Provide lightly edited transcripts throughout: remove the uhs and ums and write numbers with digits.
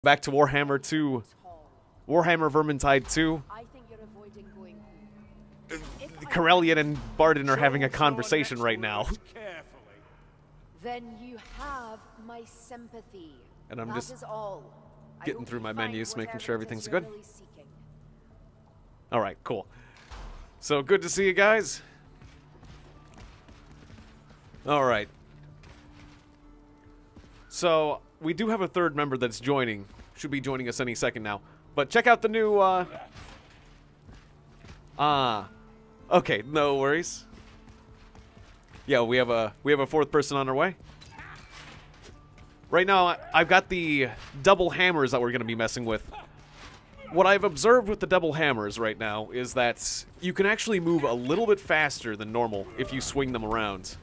Back to Warhammer 2. Warhammer Vermintide 2. Corellian and Barden are having a conversation right now. Then you have my sympathy. And I'm just getting through my menus, making sure everything's good. Alright, cool. So, good to see you guys. Alright. So, we do have a third member that's joining. Should be joining us any second now. But check out the new, okay, no worries. Yeah, we have a fourth person on our way. Right now, I've got the double hammers that we're going to be messing with. What I've observed with the double hammers right now is that you can actually move a little bit faster than normal if you swing them around.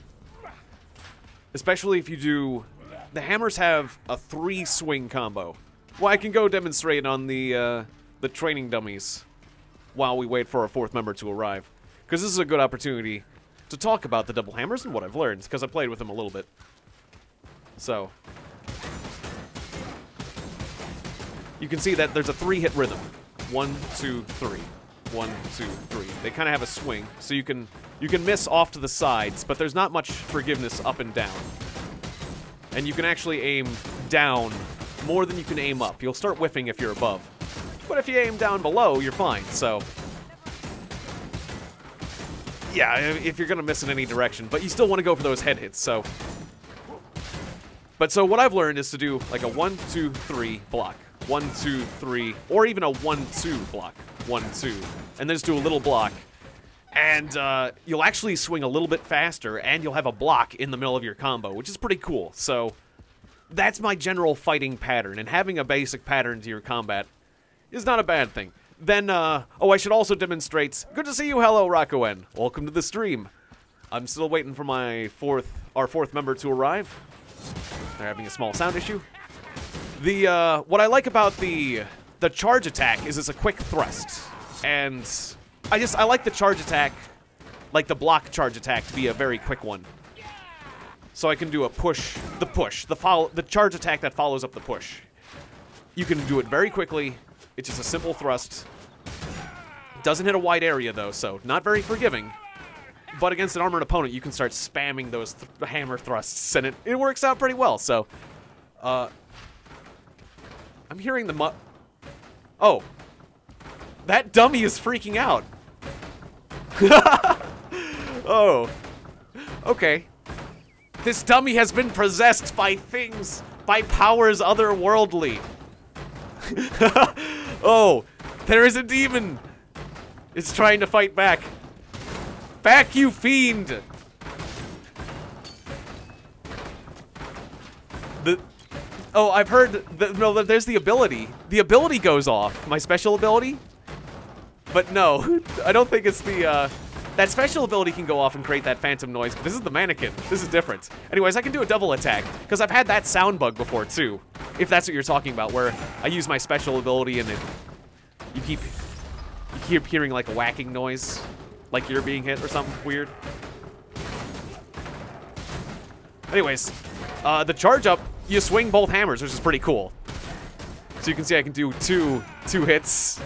Especially if you do... The hammers have a 3-swing combo. Well, I can go demonstrate on the training dummies while we wait for our fourth member to arrive. Because this is a good opportunity to talk about the double hammers and what I've learned, because I played with them a little bit. So... You can see that there's a 3-hit rhythm. 1, 2, 3. 1, 2, 3. They kind of have a swing, so you can miss off to the sides, but there's not much forgiveness up and down. And you can actually aim down more than you can aim up. You'll start whiffing if you're above. But if you aim down below, you're fine, so... Yeah, if you're gonna miss in any direction. But you still want to go for those head hits, so... But so what I've learned is to do like a 1, 2, 3 block. 1, 2, 3, or even a 1, 2 block. 1, 2. And then just do a little block. And you'll actually swing a little bit faster, and you'll have a block in the middle of your combo, which is pretty cool. So that's my general fighting pattern, and having a basic pattern to your combat is not a bad thing. Then, oh, I should also demonstrate. Good to see you, hello, Roccoen. Welcome to the stream. I'm still waiting for our fourth member to arrive. They're having a small sound issue. What I like about the charge attack is it's a quick thrust, and I like the charge attack, like the block charge attack, to be a very quick one. So I can do a push, the charge attack that follows up the push. You can do it very quickly. It's just a simple thrust. Doesn't hit a wide area though, so not very forgiving. But against an armored opponent, you can start spamming those hammer thrusts, and it works out pretty well. So, I'm hearing the Oh, that dummy is freaking out. Oh, okay. This dummy has been possessed by things, by powers otherworldly. Oh, there is a demon. It's trying to fight back. Back, you fiend! Oh, I've heard no, there's the ability. The ability goes off. My special ability? But no, I don't think it's the, that special ability can go off and create that phantom noise, but this is the mannequin. This is different. Anyways, I can do a double attack, because I've had that sound bug before, too. If that's what you're talking about, where I use my special ability and you keep hearing, like, a whacking noise. Like you're being hit or something weird. Anyways, the charge up, you swing both hammers, which is pretty cool. So you can see I can do two hits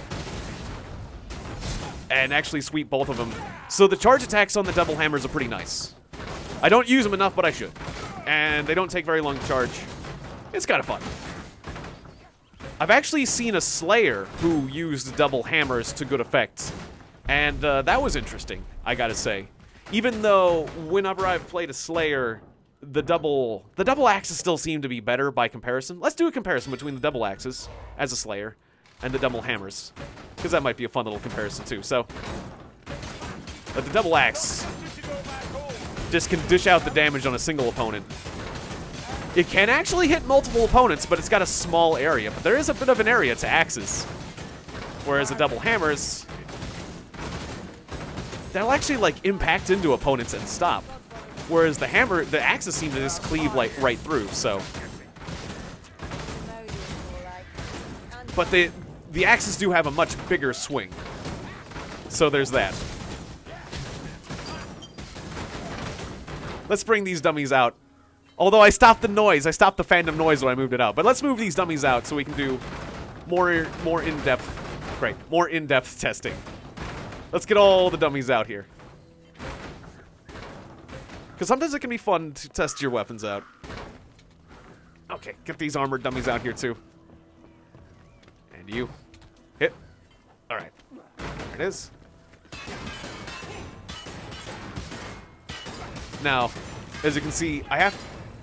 and actually sweep both of them. So the charge attacks on the double hammers are pretty nice. I don't use them enough, but I should. And they don't take very long to charge. It's kind of fun. I've actually seen a Slayer who used double hammers to good effect. And that was interesting, I gotta say. Even though whenever I've played a Slayer, the double axes still seem to be better by comparison. Let's do a comparison between the double axes as a Slayer and the double hammers, because that might be a fun little comparison too. So, the double axe just can dish out the damage on a single opponent. It can actually hit multiple opponents, but it's got a small area. But there is a bit of an area to axes, whereas the double hammers, they'll actually, like, impact into opponents and stop. Whereas the axes seem to just cleave, like, right through, so. But the axes do have a much bigger swing. So there's that. Let's bring these dummies out. Although I stopped the noise. I stopped the phantom noise when I moved it out. But let's move these dummies out so we can do more in-depth... Great. More in-depth testing. Let's get all the dummies out here. Because sometimes it can be fun to test your weapons out. Okay, get these armored dummies out here too. And you. Hit. Alright. There it is. Now, as you can see, I have...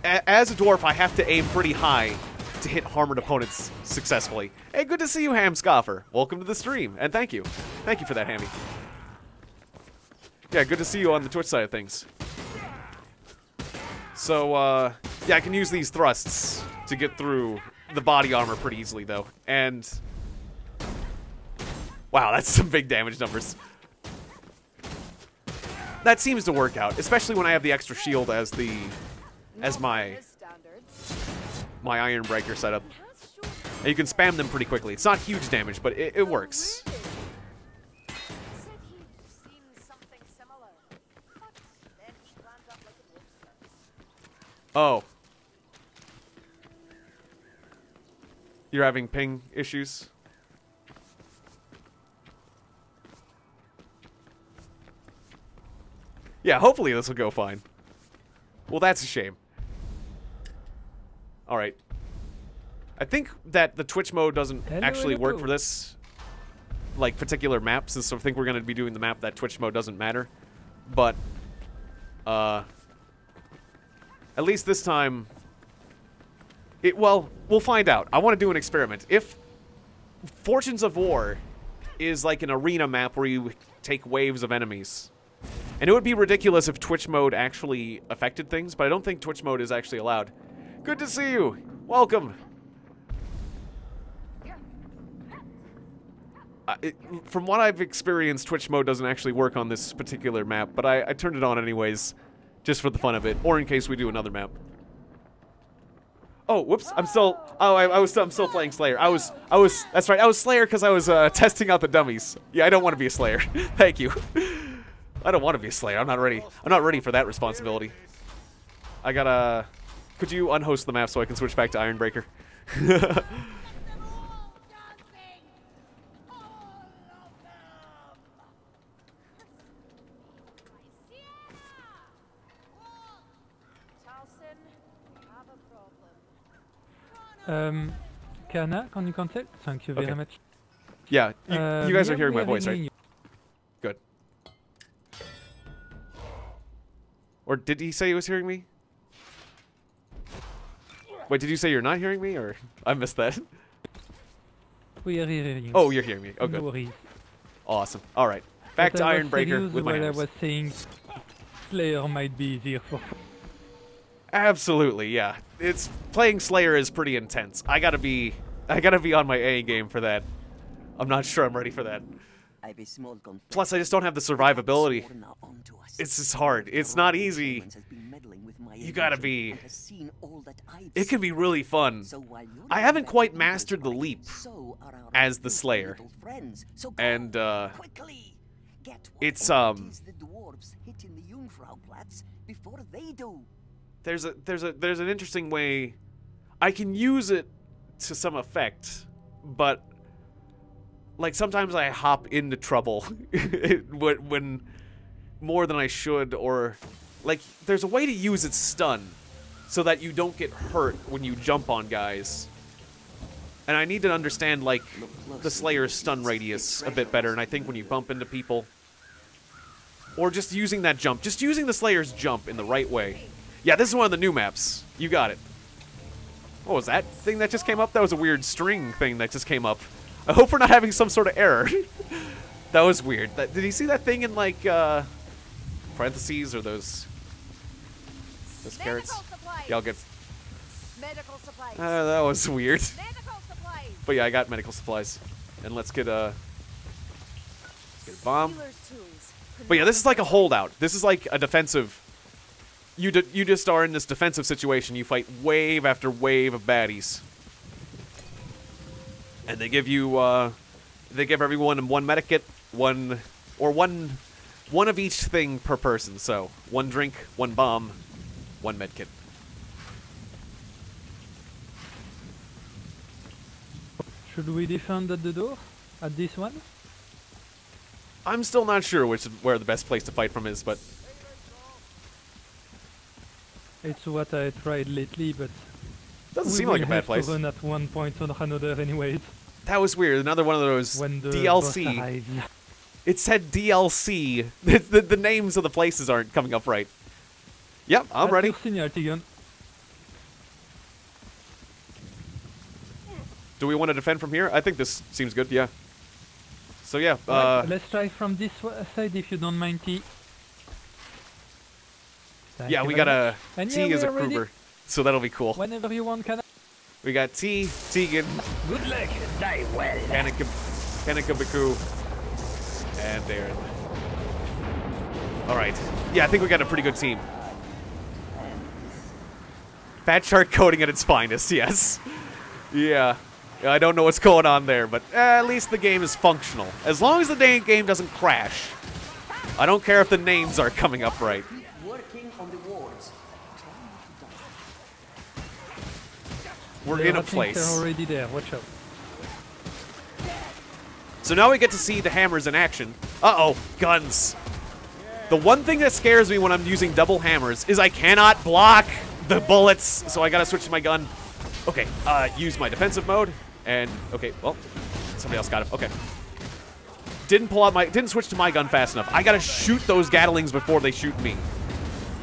As a dwarf, I have to aim pretty high to hit armored opponents successfully. Hey, good to see you, Ham Scoffer. Welcome to the stream, and thank you. Thank you for that, Hammy. Yeah, good to see you on the Twitch side of things. So, yeah, I can use these thrusts to get through the body armor pretty easily, though. And... Wow, that's some big damage numbers. That seems to work out, especially when I have the extra shield as the... as my Iron Breaker setup. And you can spam them pretty quickly. It's not huge damage, but it works. Oh. You're having ping issues? Yeah, hopefully this will go fine. Well, that's a shame. Alright. I think that the Twitch mode doesn't actually work for this, like, particular map, since I think we're going to be doing the map that Twitch mode doesn't matter. But, at least this time, well, we'll find out. I want to do an experiment. If Fortunes of War is like an arena map where you take waves of enemies, and it would be ridiculous if Twitch mode actually affected things, but I don't think Twitch mode is actually allowed. Good to see you! Welcome! From what I've experienced, Twitch mode doesn't actually work on this particular map, but I turned it on anyways, just for the fun of it, or in case we do another map. Oh, whoops! I'm still playing Slayer. That's right. I was Slayer because I was testing out the dummies. Yeah, I don't want to be a Slayer. Thank you. I don't want to be a Slayer. I'm not ready. I'm not ready for that responsibility. I gotta... Could you unhost the map so I can switch back to Ironbreaker? Kana, can you contact? Thank you very much. Yeah, you guys are hearing my voice, right? Good. Or did he say he was hearing me? Wait, did you say you're not hearing me, or I missed that? We are hearing you. Oh, you're hearing me. Oh, good. No worries. Awesome. All right, back to Ironbreaker with my I hammers. was saying Slayer might be easier for... Absolutely, yeah. Playing Slayer is pretty intense. I gotta be on my A game for that. I'm not sure I'm ready for that. Plus, I just don't have the survivability. It's just hard. It's not easy. You gotta be... It can be really fun. I haven't quite mastered the leap as the Slayer. And, it's, There's an interesting way I can use it to some effect, but like sometimes I hop into trouble when more than I should, or like there's a way to use its stun so that you don't get hurt when you jump on guys. And I need to understand like the Slayer's stun radius a bit better, and I think when you bump into people or just using that jump, just using the Slayer's jump in the right way. Yeah, this is one of the new maps. You got it. What was that thing that just came up? That was a weird string thing that just came up. I hope we're not having some sort of error. That was weird. Did you see that thing in, like, parentheses or those carrots? Yeah, I'll get... Medical supplies. That was weird. Medical supplies. But yeah, I got medical supplies. And let's get a bomb. But yeah, this is like a holdout. This is like a defensive... You just are in this defensive situation. You fight wave after wave of baddies. And they give you, they give everyone one medikit, one of each thing per person. So, one drink, one bomb, one medkit. Should we defend at the door? At this one? I'm still not sure where the best place to fight from is, but It's what I tried lately, but doesn't we seem like will a bad have place. to run at one point or another anyways. That was weird. Another one of those When the boss DLC. arrives. It said DLC. The names of the places aren't coming up right. Yep, I'm That's ready. your signal, Tiegon. Do we want to defend from here? I think this seems good, yeah. So yeah, Right, let's try from this side if you don't mind, T. Thank yeah, you we very got a much. And T yeah, as a we are ready. Kruber, so that'll be cool. Whenever you want, can I? We got T, Tiegon, Good luck, die well. Kanika Baku, and Darren. All right, yeah, I think we got a pretty good team. Fat chart coding at its finest, yes. Yeah. I don't know what's going on there, but at least the game is functional. As long as the game doesn't crash. I don't care if the names are coming up right. Working on the walls. We're in a I think place. they're already there. Watch out. So now we get to see the hammers in action. Uh-oh, guns. The one thing that scares me when I'm using double hammers is I cannot block the bullets, so I gotta switch to my gun. Okay, use my defensive mode, and okay, well, somebody else got him. Okay, didn't switch to my gun fast enough. I gotta shoot those Gatlings before they shoot me.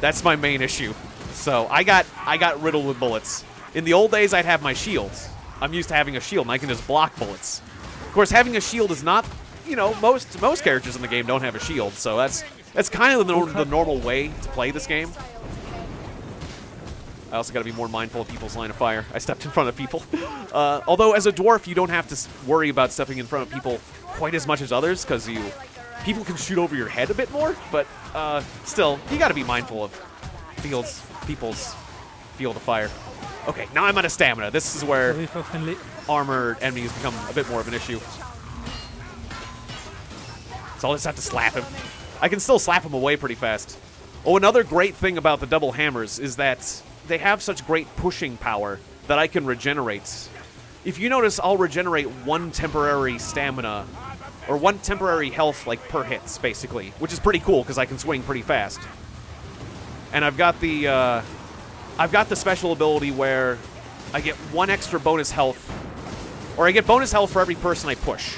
That's my main issue. So I got riddled with bullets. In the old days, I'd have my shields. I'm used to having a shield, and I can just block bullets. Of course, having a shield is not, you know, most characters in the game don't have a shield, so that's kind of the normal way to play this game. I also got to be more mindful of people's line of fire. I stepped in front of people. Although, as a dwarf, you don't have to worry about stepping in front of people quite as much as others, because people can shoot over your head a bit more, but still, you got to be mindful of people's field of fire. Okay, now I'm out of stamina. This is where Sorry for friendly. armored enemies become a bit more of an issue. So I'll just have to slap him. I can still slap him away pretty fast. Oh, another great thing about the double hammers is that they have such great pushing power that I can regenerate. If you notice, I'll regenerate one temporary stamina, or one temporary health, like, per hits, basically, which is pretty cool, because I can swing pretty fast. And I've got the special ability where I get one extra bonus health, or I get bonus health for every person I push.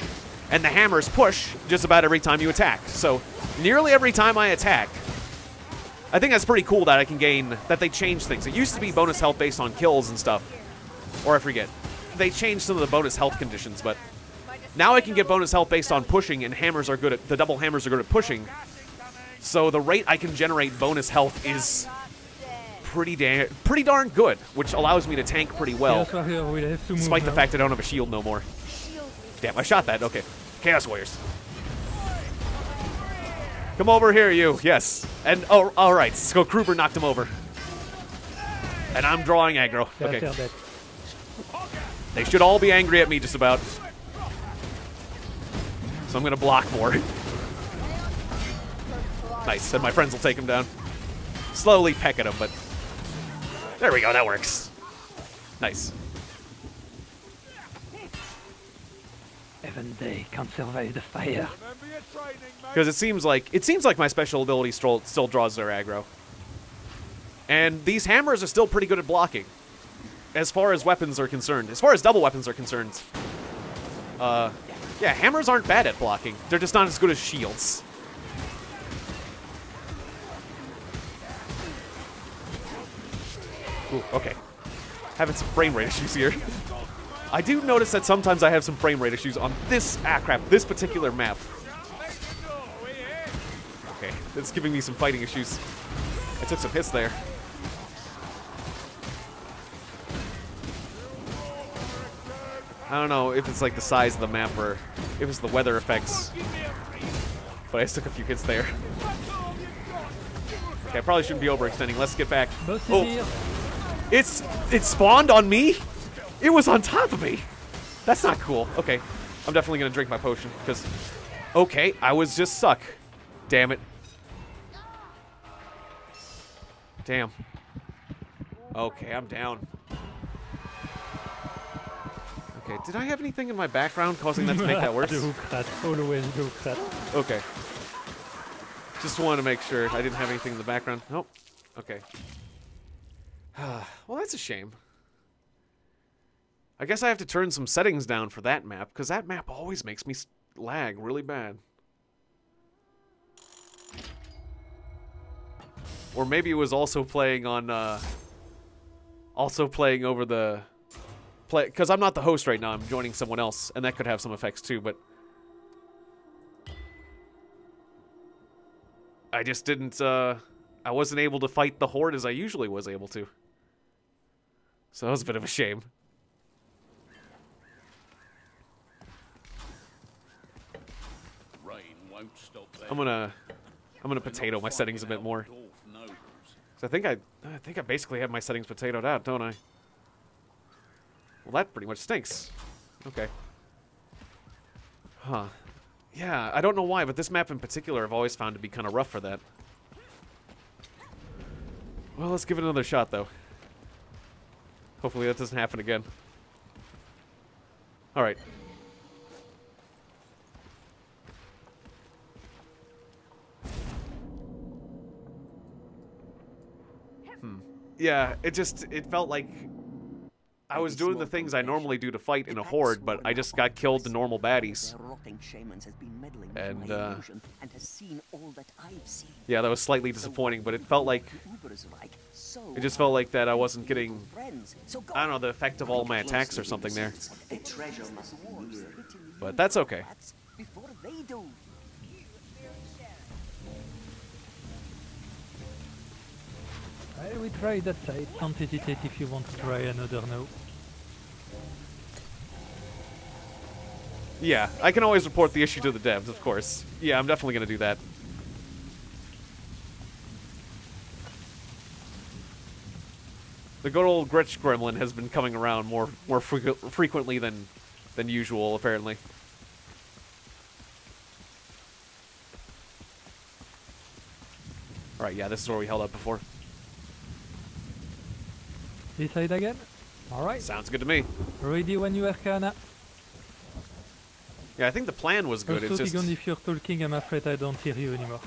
And the hammers push just about every time you attack. So, nearly every time I attack, I think that's pretty cool that I can gain, that they changed things. It used to be bonus health based on kills and stuff. Or I forget. They changed some of the bonus health conditions, but now I can get bonus health based on pushing, and hammers are good at, the double hammers are good at pushing. So the rate I can generate bonus health is pretty darn good, which allows me to tank pretty well, Chaos Warrior will have to move despite the now. fact I don't have a shield no more. Damn, I shot that. Okay. Chaos Warriors. Come over here, you. Yes. And, oh, all right. So Kruber knocked him over. And I'm drawing aggro. They're Okay. dead. They should all be angry at me just about. So I'm going to block more. Nice. And my friends will take him down. Slowly peck at him, but there we go. That works. Nice. Even they can't survive the fire. Because it seems like my special ability still draws their aggro. And these hammers are still pretty good at blocking, as far as weapons are concerned. As far as double weapons are concerned, yeah, hammers aren't bad at blocking. They're just not as good as shields. Ooh, okay. Having some frame rate issues here. I do notice that sometimes I have some frame rate issues on this, this particular map. Okay, that's giving me some fighting issues. I took some hits there. I don't know if it's like the size of the map or if it's the weather effects. But I just took a few hits there. Okay, I probably shouldn't be overextending. Let's get back. Boss is Oh, here. it spawned on me? It was on top of me. That's not cool. Okay, I'm definitely gonna drink my potion because, okay, I was just stuck. Damn it. Damn. Okay, I'm down. Okay, did I have anything in my background causing that to make that worse? Bureaucrat, always bureaucrat. Okay. Just wanted to make sure I didn't have anything in the background. Nope. Okay. Well, that's a shame. I guess I have to turn some settings down for that map, because that map always makes me lag really bad. Or maybe it was also playing on, also playing over the... Because I'm not the host right now, I'm joining someone else, and that could have some effects too, but... I just didn't, I wasn't able to fight the horde as I usually was able to. So that was a bit of a shame. I'm gonna potato my settings a bit more. So I think I basically have my settings potatoed out, don't I? Well, that pretty much stinks. Okay. Huh. Yeah, I don't know why, but this map in particular I've always found to be kind of rough for that. Well, let's give it another shot, though. Hopefully that doesn't happen again. Alright. Yeah, it felt like I was doing the things I normally do to fight in a horde, but I just got killed to normal baddies. And, yeah, that was slightly disappointing, but it felt like... It just felt like that I wasn't getting, I don't know, the effect of all my attacks or something there. But that's okay. We tried that side. Don't hesitate if you want to try another now. Yeah, I can always report the issue to the devs, of course. Yeah, I'm definitely going to do that. The good old Gretsch Gremlin has been coming around more frequently than usual, apparently. Alright, yeah, this is where we held up before. This side again? Alright. Sounds good to me. Ready when you are, Kana. Yeah, I think the plan was good. Also, it's just... Tiegon, if you're talking, I'm afraid I don't hear you anymore.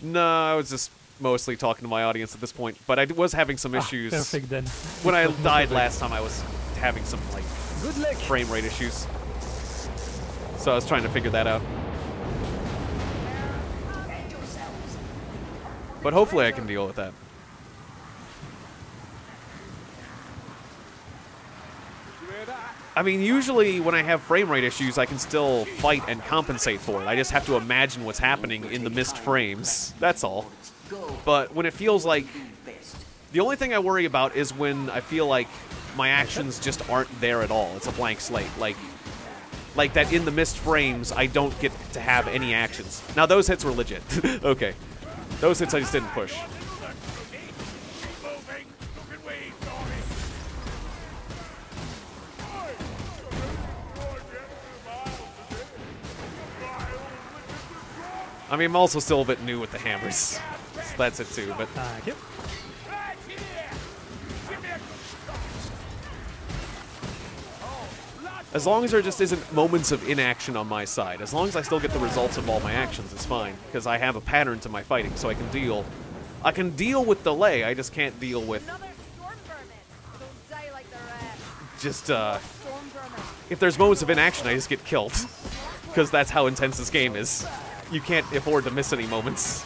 No, I was just mostly talking to my audience at this point, but I was having some issues. Perfect then. When I died last time, I was having some, like, good luck. Frame rate issues. So I was trying to figure that out. But hopefully I can deal with that. I mean, usually when I have frame rate issues, I can still fight and compensate for it. I just have to imagine what's happening in the missed frames. That's all. But when it feels like... The only thing I worry about is when I feel like my actions just aren't there at all. It's a blank slate. Like that in the missed frames, I don't get to have any actions. Now, those hits were legit. Okay. Those hits I just didn't push. I mean, I'm also still a bit new with the hammers. So that's it too, but... Yep. As long as there just isn't moments of inaction on my side, as long as I still get the results of all my actions, it's fine. Because I have a pattern to my fighting, so I can deal with delay, I just can't deal with... Just, if there's moments of inaction, I just get killed. Because that's how intense this game is. You can't afford to miss any moments.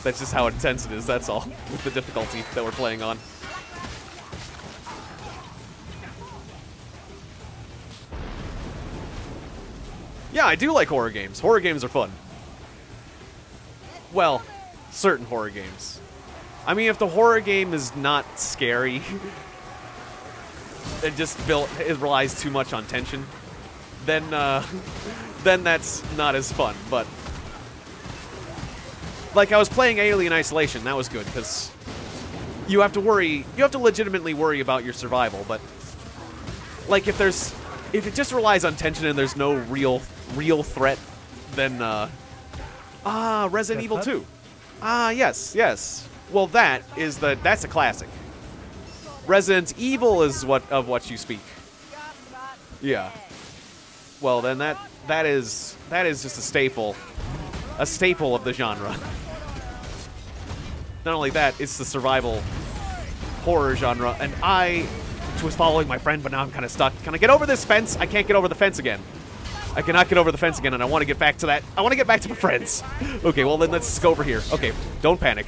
That's just how intense it is, that's all, with the difficulty that we're playing on. Yeah, I do like horror games. Horror games are fun. Well, certain horror games. I mean, if the horror game is not scary, it relies too much on tension, then that's not as fun. But like I was playing Alien Isolation, that was good because you have to legitimately worry about your survival. But like if it just relies on tension and there's no real threat, then Resident Evil 2. Yes. Well, that's a classic. Resident Evil is what you speak. Yeah. Well, then that is just a staple of the genre. Not only that, it's the survival horror genre, and I was following my friend, but now I'm kind of stuck. Can I get over this fence? I can't get over the fence again. I cannot get over the fence again, and I want to get back to that. I want to get back to my friends. Okay, well then let's go over here. Okay, don't panic.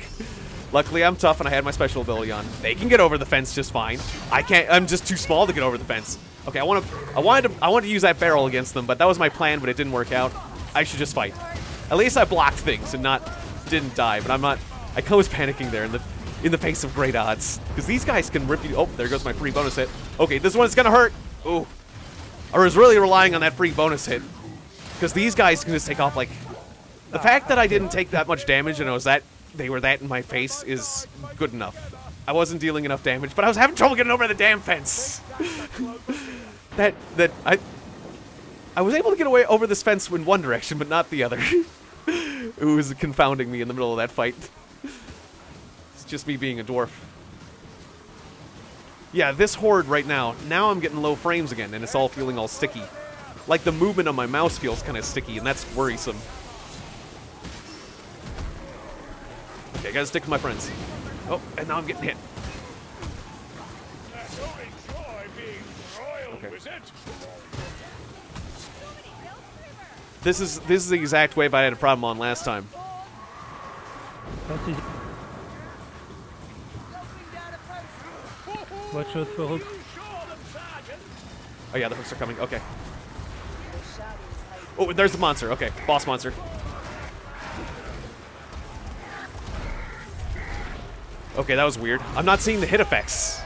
Luckily, I'm tough, and I had my special ability on. They can get over the fence just fine. I can't. I'm just too small to get over the fence. Okay, I wanted to use that barrel against them, but that was my plan, but it didn't work out. I should just fight. At least I blocked things and didn't die. But I'm not. I was panicking there in the face of great odds, because these guys can rip you. Oh, there goes my free bonus hit. Okay, this one's gonna hurt. Ooh, I was really relying on that free bonus hit, because these guys can just take off like. The fact that I didn't take that much damage and they were that in my face is good enough. I wasn't dealing enough damage, but I was having trouble getting over the damn fence. I was able to get away over this fence in one direction, but not the other. It was confounding me in the middle of that fight. It's just me being a dwarf. Yeah, this horde right now I'm getting low frames again, and it's all feeling all sticky. Like the movement on my mouse feels kind of sticky, and that's worrisome. Okay, I gotta stick to my friends. Oh, and now I'm getting hit. Okay. This is the exact wave I had a problem on last time. Watch out for hooks. Oh yeah, the hooks are coming. Okay. Oh, there's the monster. Okay, boss monster. Okay, that was weird. I'm not seeing the hit effects.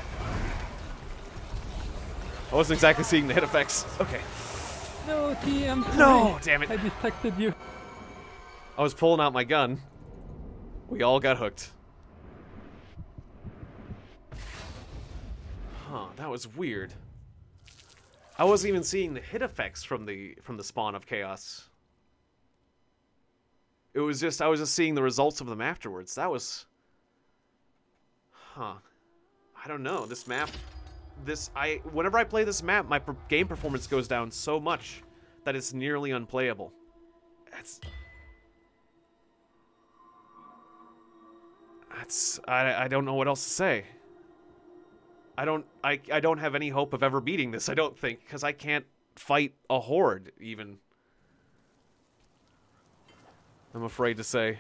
I wasn't exactly seeing the hit effects. Okay. No, T, I'm sorry. No, damn it. I distracted you. I was pulling out my gun. We all got hooked. Huh, that was weird. I wasn't even seeing the hit effects from the spawn of chaos. It was just I was just seeing the results of them afterwards. That was huh. I don't know. This map whenever I play this map, my game performance goes down so much that it's nearly unplayable. I don't know what else to say. I don't have any hope of ever beating this, I don't think, because I can't fight a horde, even. I'm afraid to say.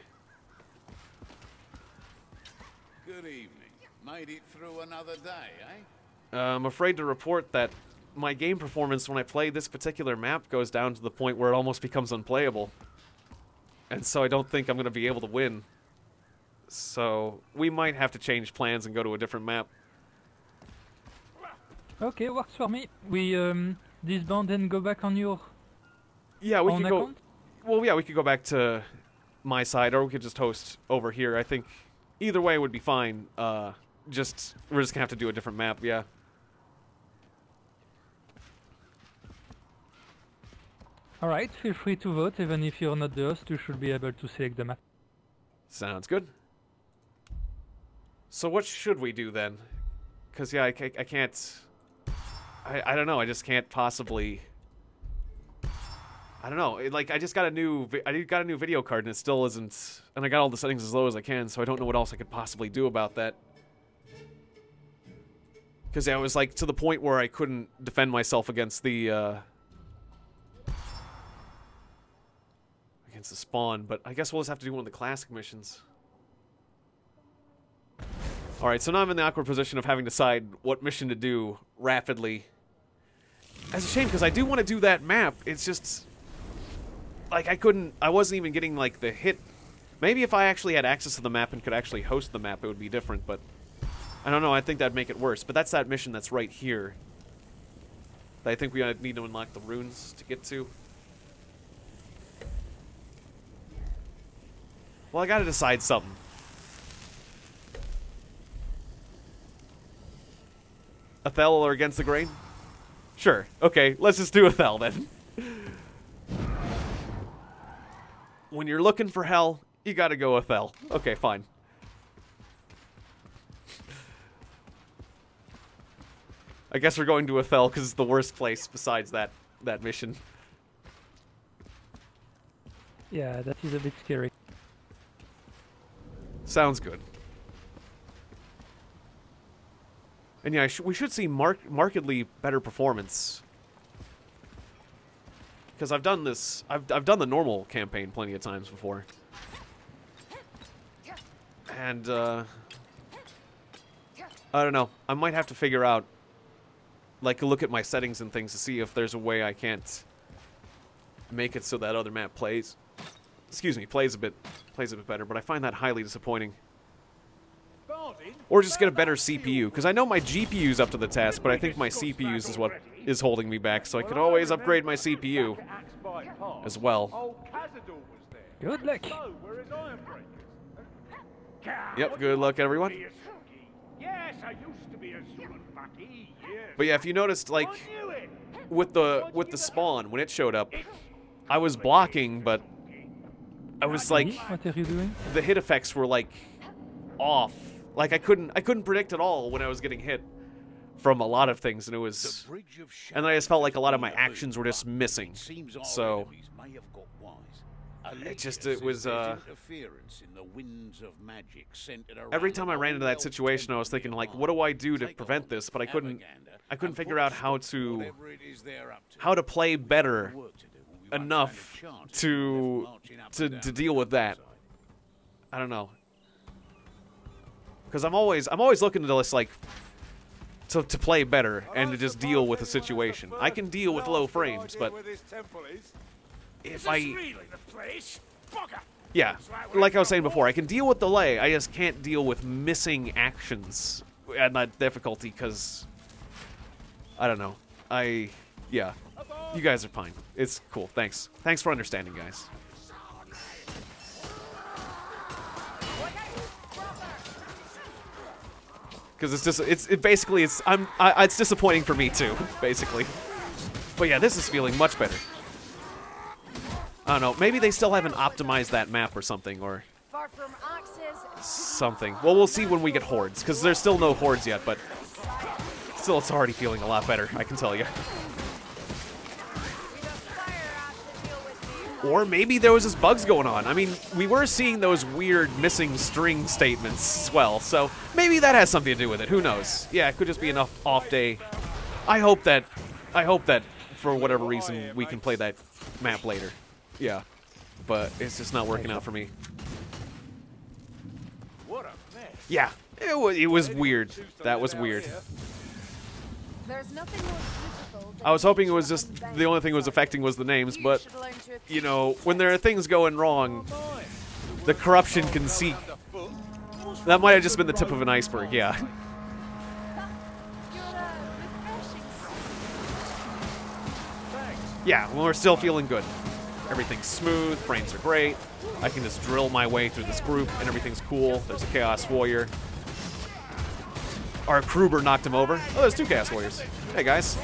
Good evening. Made it through another day, eh? I'm afraid to report that my game performance when I play this particular map goes down to the point where it almost becomes unplayable. And so I don't think I'm going to be able to win. So we might have to change plans and go to a different map. Okay, works for me. We disband and go back on your Yeah, we own could go. account? Well, yeah, we could go back to my side, or we could just host over here. I think either way would be fine. We're just gonna have to do a different map. Yeah. Alright, feel free to vote. Even if you're not the host, you should be able to select the map. Sounds good. So what should we do then? Because yeah, I can't. I don't know. I just can't possibly. I don't know. I just got a new video card and it still isn't. And I got all the settings as low as I can, so I don't know what else I could possibly do about that. Because I was like to the point where I couldn't defend myself against the spawn. But I guess we'll just have to do one of the classic missions. All right, so now I'm in the awkward position of having to decide what mission to do rapidly. It's a shame because I do want to do that map. It's just like I wasn't even getting like the hit. Maybe if I actually had access to the map and could actually host the map, it would be different, but I don't know. I think that'd make it worse. But that's that mission that's right here that I think we need to unlock the runes to get to. Well, I gotta decide something. Athel or Against the Grain? Sure. Okay, let's just do Athel then. When you're looking for hell, you gotta go Athel. Okay, fine. I guess we're going to Athel because it's the worst place besides that mission. Yeah, that is a bit scary. Sounds good. And yeah, we should see markedly better performance. Because I've done this, I've done the normal campaign plenty of times before. And, I don't know. I might have to figure out, like, look at my settings and things to see if there's a way I can't make it so that other map plays. Excuse me, plays a bit better, but I find that highly disappointing. Or just get a better CPU, because I know my GPU's up to the task, but I think my CPU's is what is holding me back, so I could always upgrade my CPU as well. Good luck. Yep, good luck, everyone. But yeah, if you noticed, like, with the spawn, when it showed up, I was blocking, but I was like, What are you doing? the hit effects were like off. Like I couldn't predict at all when I was getting hit from a lot of things, and it was, and then I just felt like a lot of my actions were just missing. So it was every time I ran into that situation, I was thinking like, what do I do to prevent this? But I couldn't figure out how to play better enough to deal with that. I don't know. Because I'm always looking to just like to play better and to just deal with a situation. I can deal with low frames, but if yeah, like I was saying before, I can deal with delay. I just can't deal with missing actions at that difficulty because I don't know. Yeah, you guys are fine. It's cool. Thanks for understanding, guys. Because it's just it's disappointing for me too, basically. But yeah, this is feeling much better. I don't know. Maybe they still haven't optimized that map or something, or something. Well, we'll see when we get hordes, because there's still no hordes yet. But still, it's already feeling a lot better. I can tell you. Or maybe there was just bugs going on. I mean, we were seeing those weird missing string statements as well, so maybe that has something to do with it. Who knows? Yeah, it could just be an off day. I hope that for whatever reason we can play that map later. Yeah, but it's just not working out for me. Yeah, it was weird. That was weird. There's nothing more beautiful than I was hoping it was just the only thing it was affecting was the names, but you know, when there are things going wrong, the corruption can seek. That might have just been the tip of an iceberg, yeah. Yeah, well, we're still feeling good. Everything's smooth, frames are great. I can just drill my way through this group, and everything's cool. There's a Chaos Warrior. Our Kruber knocked him over. Oh, there's two Chaos Warriors. Hey, guys.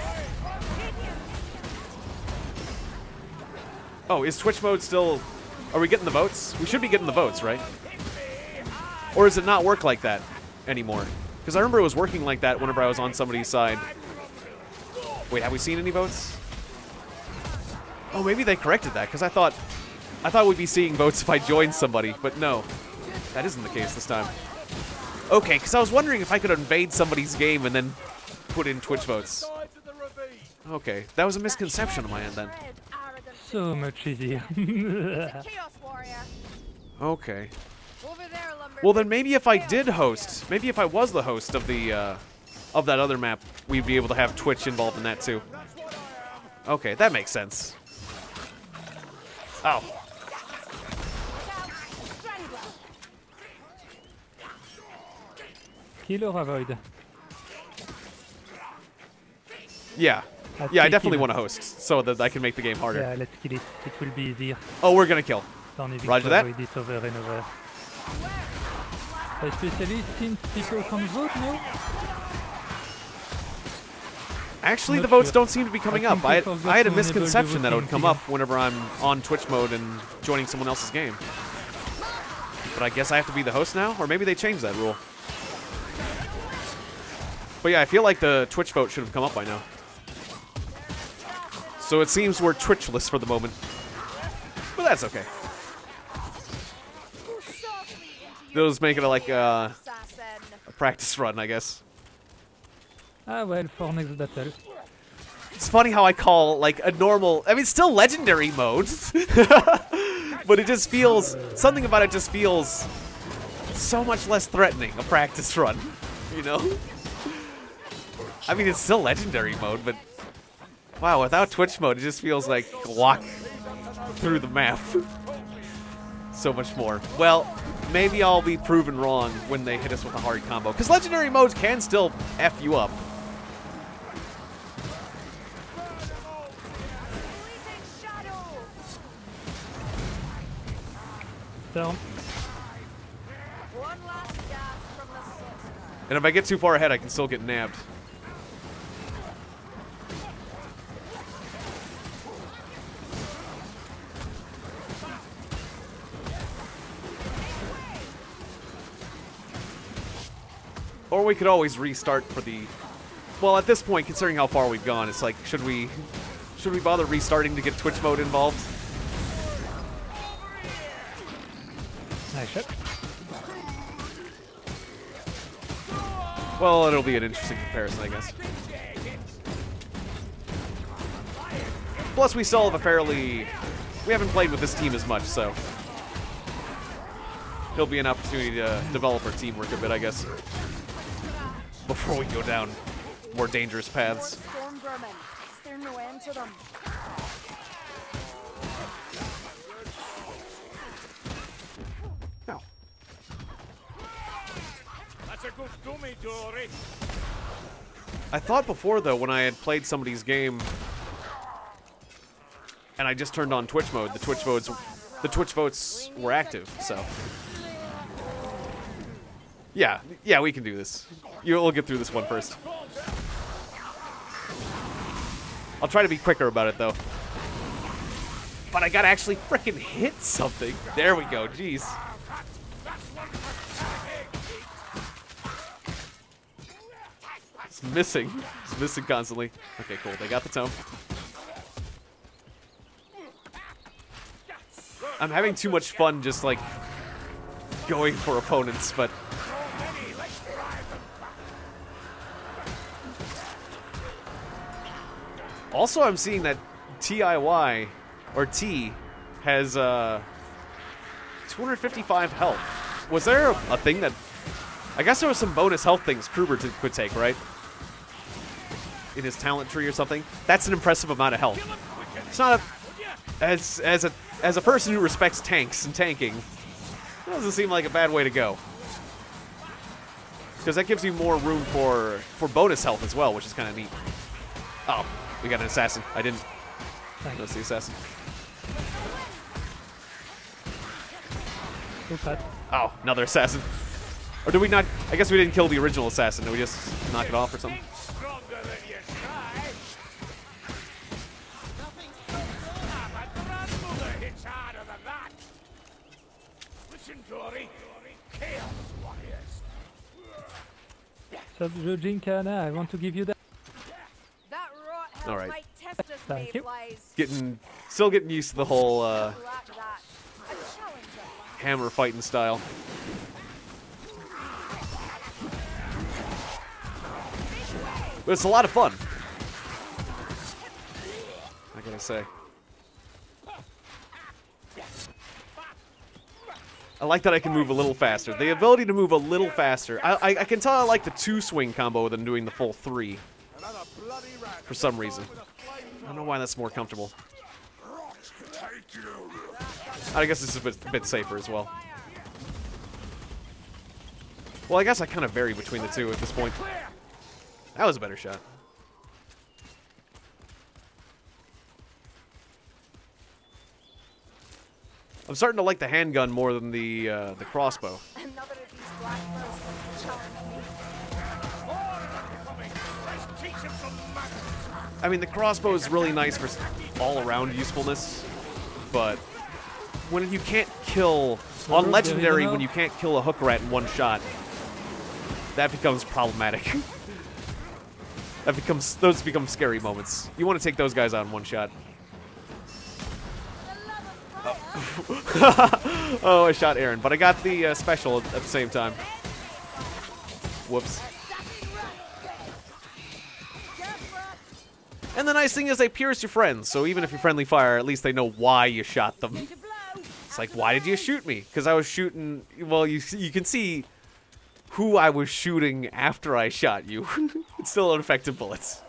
Oh, is Twitch mode still... Are we getting the votes? We should be getting the votes, right? Or does it not work like that anymore? Because I remember it was working like that whenever I was on somebody's side. Wait, have we seen any votes? Oh, maybe they corrected that, because I thought we'd be seeing votes if I joined somebody, but no. That isn't the case this time. Okay, because I was wondering if I could invade somebody's game and then put in Twitch votes. Okay, that was a misconception on my end then. So much easier. Okay. Well then maybe if I did host, maybe if I was the host of the of that other map, we'd be able to have Twitch involved in that too. Okay, that makes sense. Oh. Kill or avoid? Yeah. Yeah, I definitely want to host, so that I can make the game harder. Yeah, let's kill it. It will be easier. Oh, we're gonna kill. Don't even Roger that. avoid it over and over. Especially since people can vote now. Actually, Not the votes sure. don't seem to be coming up. I forgot had a to enable the misconception that it would voting come up whenever I'm on Twitch mode and joining someone else's game. But I guess I have to be the host now? Or maybe they changed that rule. But yeah, I feel like the Twitch vote should have come up by now. So it seems we're Twitchless for the moment. But that's okay. Those make it like a practice run, I guess. Ah well, for next battle. It's funny how I call like a normal, I mean, still legendary mode. But it just feels, something about it just feels so much less threatening, a practice run, you know? I mean, it's still legendary mode, but wow, without Twitch mode, it just feels like walk through the map. So much more. Well, maybe I'll be proven wrong when they hit us with a hard combo, because legendary modes can still F you up. Down. And if I get too far ahead, I can still get nabbed. Or we could always restart for the... Well, at this point, considering how far we've gone, it's like, should we bother restarting to get Twitch mode involved? Nice shot. Well, it'll be an interesting comparison, I guess. Plus, we still have a fairly... We haven't played with this team as much, so... It'll be an opportunity to develop our teamwork a bit, I guess. Before we go down more dangerous paths. Ow. That's a good dummy, Dory. I thought before, though, when I had played somebody's game and I just turned on Twitch mode, the Twitch votes were active, so... Yeah, we can do this. We'll get through this one first. I'll try to be quicker about it, though. But I gotta actually frickin' hit something. There we go, jeez. It's missing. It's missing constantly. Okay, cool. They got the tome. I'm having too much fun just, like, going for opponents, but... Also, I'm seeing that TIY, or T, has 255 health. Was there a thing that... I guess there was some bonus health things Kruber could take, right? In his talent tree or something? That's an impressive amount of health. It's not a... As a person who respects tanks and tanking, it doesn't seem like a bad way to go. Because that gives you more room for bonus health as well, which is kind of neat. Oh. We got an assassin. I didn't notice the assassin. Oh, another assassin. Or did we not? I guess we didn't kill the original assassin. Did we just knock it off or something? So, Gincana, I want to give you that. All right. Thank you. Still getting used to the whole hammer fighting style. But it's a lot of fun, I gotta say. I like that I can move a little faster. The ability to move a little faster. I can tell I like the 2-swing combo than doing the full 3. For some reason. I don't know why that's more comfortable. I guess this is a bit safer as well. Well, I guess I kind of vary between the two at this point. That was a better shot. I'm starting to like the handgun more than the crossbow. I mean, the crossbow is really nice for all-around usefulness, but when you can't kill... On Legendary, when you can't kill a hook rat in one shot, that becomes problematic. those become scary moments. You want to take those guys out in one shot. Oh, I shot Aaron, but I got the special at the same time. Whoops. And the nice thing is they pierce your friends, so even if you're friendly fire, at least they know why you shot them. It's like, why did you shoot me? Because I was shooting... Well, you can see who I was shooting after I shot you. It's still ineffective bullets.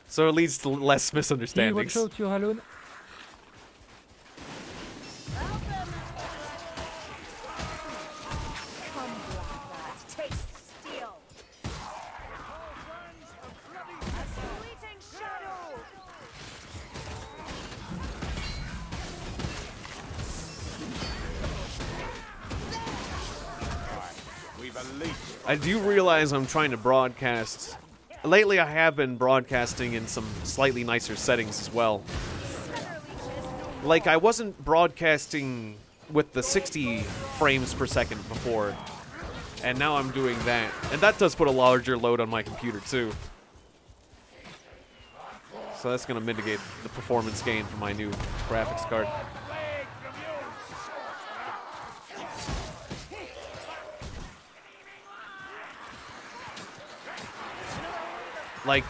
So it leads to less misunderstandings. Watch out, you're alone. I do realize I'm trying to broadcast. Lately, I have been broadcasting in some slightly nicer settings as well. Like, I wasn't broadcasting with the 60 frames per second before, and now I'm doing that. And that does put a larger load on my computer, too. So that's going to mitigate the performance gain from my new graphics card. Like,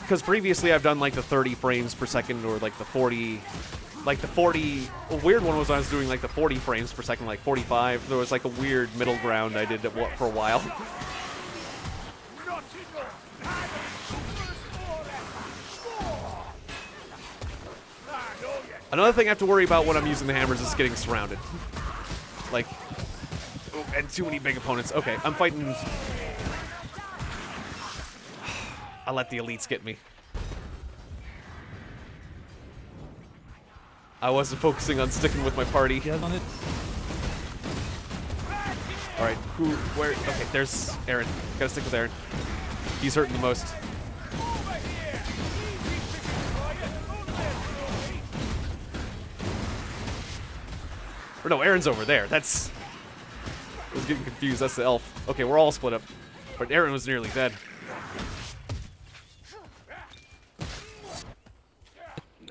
because previously I've done like the 30 frames per second or like the 40, a weird one was I was doing like the 40 frames per second, like 45. There was like a weird middle ground I did for a while. Another thing I have to worry about when I'm using the hammers is getting surrounded. Like, oh, and too many big opponents. Okay, I'm fighting... I'll let the elites get me. I wasn't focusing on sticking with my party. Get on it. Alright, where? Okay, there's Aaron. Gotta stick with Aaron. He's hurting the most. Or no, Aaron's over there. That's... I was getting confused. That's the elf. Okay, we're all split up. But Aaron was nearly dead.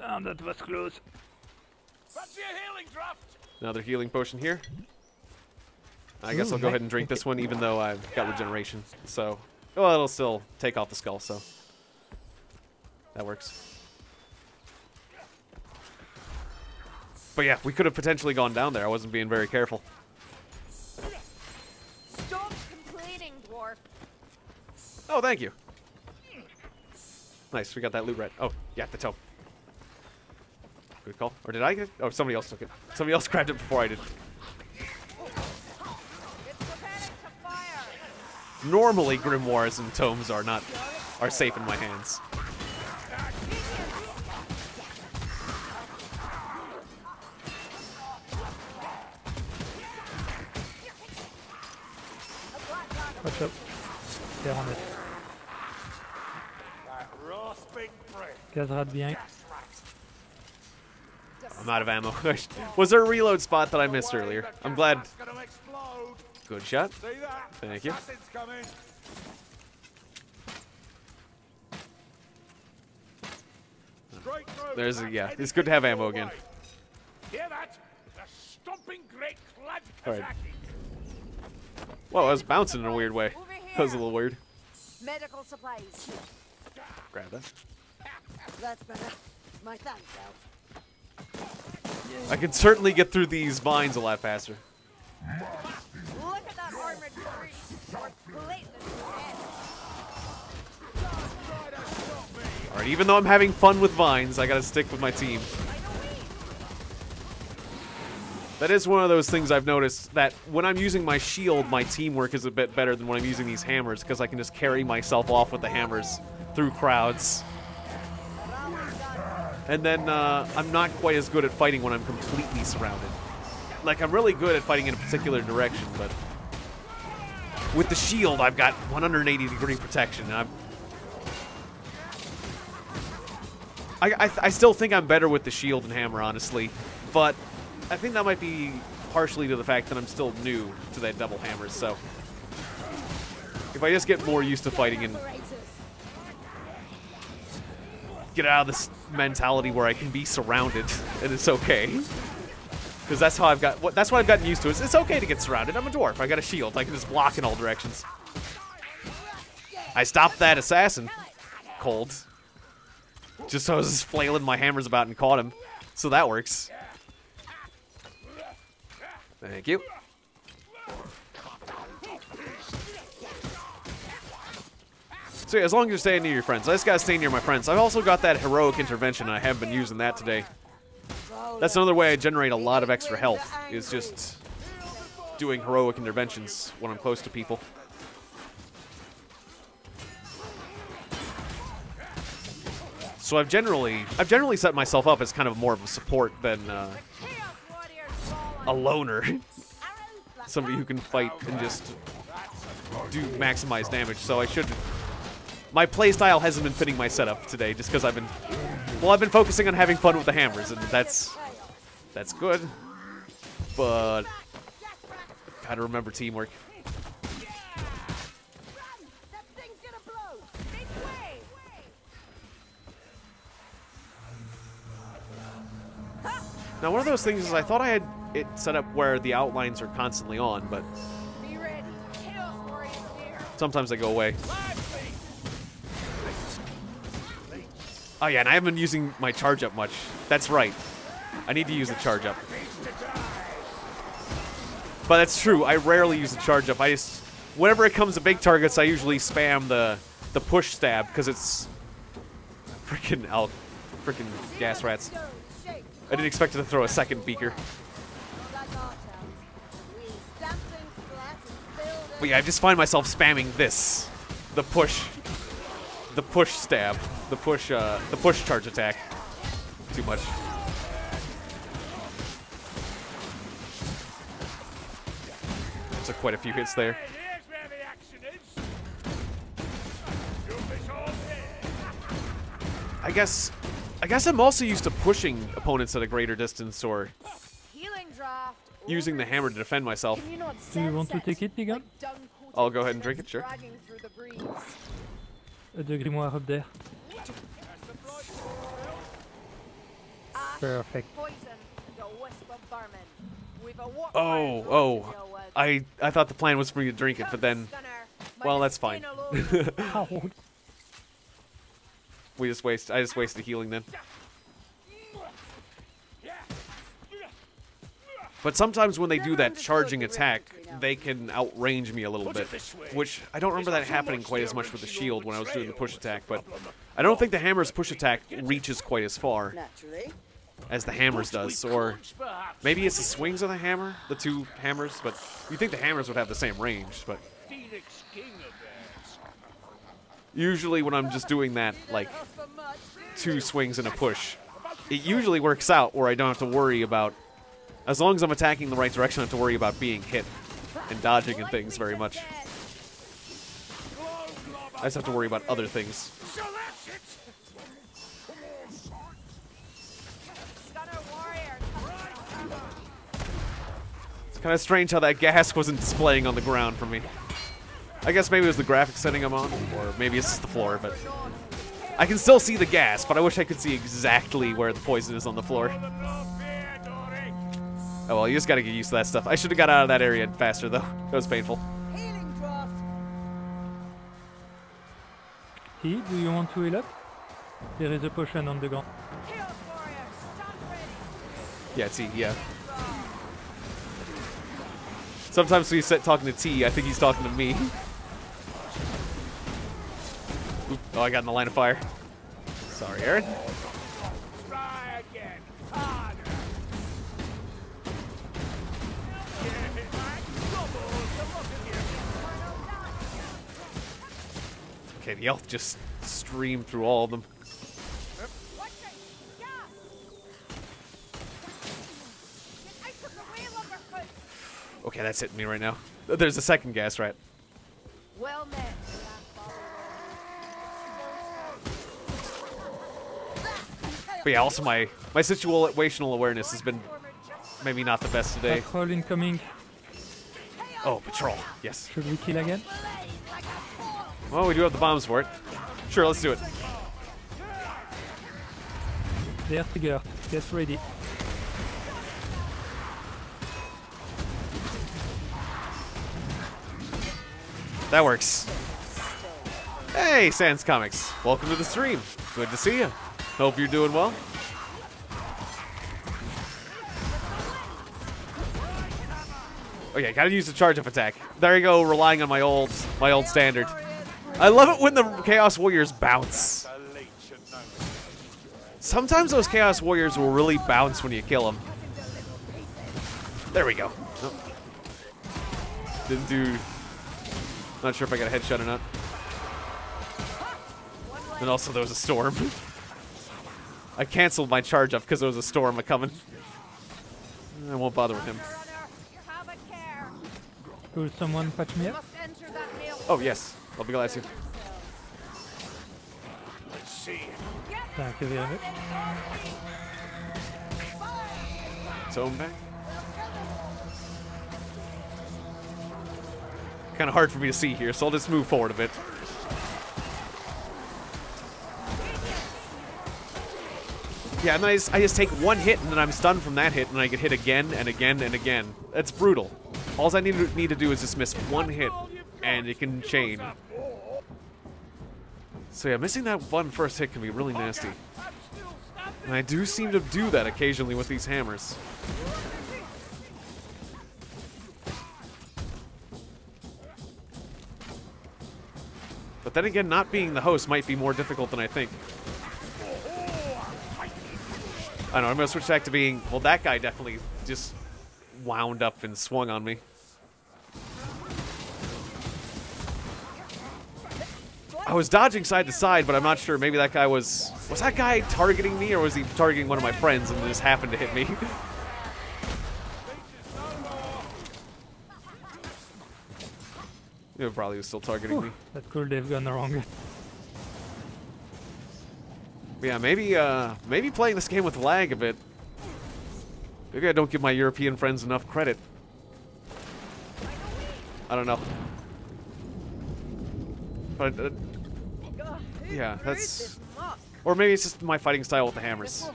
Oh, that was close. Another healing potion here. I guess I'll go ahead and drink this one, even though I've got regeneration. So, well, it'll still take off the skull, so that works. But yeah, we could have potentially gone down there. I wasn't being very careful. Stop complaining, dwarf. Oh, thank you. Nice, we got that loot right. Oh, yeah, the tome. Good call. Or did I get it? Oh, somebody else took it. Somebody else grabbed it before I did. Normally, grimoires and tomes are safe in my hands. Watch out. Get on it. Guys right behind. I'm out of ammo. Was there a reload spot that I missed earlier? I'm glad. Good shot. Thank you. There's a, yeah, it's good to have ammo again. Alright. Whoa, I was bouncing in a weird way. That was a little weird. Medical supplies. Grab that. That's better. My thanks, elf. I can certainly get through these vines a lot faster. Look at that armored breach. Alright, even though I'm having fun with vines, I gotta stick with my team. That is one of those things I've noticed, that when I'm using my shield, my teamwork is a bit better than when I'm using these hammers, because I can just carry myself off with the hammers through crowds. And then I'm not quite as good at fighting when I'm completely surrounded. Like, I'm really good at fighting in a particular direction, but with the shield, I've got 180-degree protection, and I still think I'm better with the shield and hammer, honestly, but I think that might be partially to the fact that I'm still new to that double hammer, so if I just get more used to fighting and get out of this mentality where I can be surrounded and it's okay, because that's how that's what I've gotten used to. It's okay to get surrounded. I'm a dwarf. I got a shield. I can just block in all directions. I stopped that assassin cold. Just so I was just flailing my hammers about and caught him. So that works. Thank you. So yeah, as long as you're staying near your friends. I just gotta stay near my friends. I've also got that heroic intervention, and I haven't been using that today. That's another way I generate a lot of extra health, is just doing heroic interventions when I'm close to people. So I've generally set myself up as kind of more of a support than a loner. Somebody who can fight and just do maximize damage. So my playstyle hasn't been fitting my setup today, just because I've been focusing on having fun with the hammers, and that's good. But gotta remember teamwork. Now, one of those things is I thought I had it set up where the outlines are constantly on, but sometimes they go away. Oh yeah, and I haven't been using my charge up much. That's right. I need to use the charge up. But that's true. I rarely use the charge up. Whenever it comes to big targets, I usually spam the push stab because it's freaking gas rats. I didn't expect it to throw a second beaker. But yeah, I just find myself spamming this, the push stab, the push charge attack, too much. Took quite a few hits there. I guess I'm also used to pushing opponents at a greater distance or using the hammer to defend myself. Do you want to take it, Tiegon? I'll go ahead and drink it, sure. The grimoire up there. Perfect. Oh. I thought the plan was for me to drink it, but then, well, that's fine. I just wasted healing then. But sometimes when they do that charging attack, they can outrange me a little bit, which I don't remember that happening quite as much with the shield when I was doing the push attack, but I don't think the hammer's push attack reaches quite as far as the hammer's does, or maybe it's the swings of the hammer, the two hammers, but you think the hammers would have the same range, but usually when I'm just doing that, like, 2 swings and a push, it usually works out where I don't have to worry about, as long as I'm attacking the right direction, I don't have to worry about being hit and dodging and things very much. I just have to worry about other things. It's kind of strange how that gas wasn't displaying on the ground for me. I guess maybe it was the graphics setting I'm on, or maybe it's just the floor, but I can still see the gas, but I wish I could see exactly where the poison is on the floor. Oh well, you just gotta get used to that stuff. I should have got out of that area faster, though. It was painful. T, do you want to heal up? There is a potion on the ground. Yeah, T, yeah. Sometimes when he's talking to T, I think he's talking to me. Oop. Oh, I got in the line of fire. Sorry, Aaron. Okay, the elf just streamed through all of them. Okay, that's hitting me right now. There's a second gas rat. Well met. But yeah, also my situational awareness has been maybe not the best today. Patrol incoming. Oh, patrol. Yes. Should we kill again? Well, we do have the bombs for it. Sure, let's do it. They're triggered. Get ready. That works. Hey, Sans Comics. Welcome to the stream. Good to see you. Hope you're doing well. Okay, gotta use the charge-up attack. There you go, relying on my old standard. I love it when the Chaos Warriors bounce. Sometimes those Chaos Warriors will really bounce when you kill them. There we go. Nope. Didn't do... Not sure if I got a headshot or not. And also there was a storm. I canceled my charge up because there was a storm a-coming. I won't bother with him. Will someone patch me up? Oh, yes. I'll be glad to. Thank you very much. Tone back. Kind of hard for me to see here, so I'll just move forward a bit. Yeah, and then I just take one hit, and then I'm stunned from that hit, and I get hit again and again and again. That's brutal. All I need to do is just miss one hit, and it can chain. So yeah, missing that one first hit can be really nasty. And I do seem to do that occasionally with these hammers. But then again, not being the host might be more difficult than I think. I don't know, I'm going to switch back to being... Well, that guy definitely just wound up and swung on me. I was dodging side to side, but I'm not sure. Maybe that guy was... Was that guy targeting me, or was he targeting one of my friends and just happened to hit me? He probably was still targeting me. That could have gone wrong. But yeah, maybe playing this game with lag a bit. Maybe I don't give my European friends enough credit. I don't know. But yeah, that's... Or maybe it's just my fighting style with the hammers.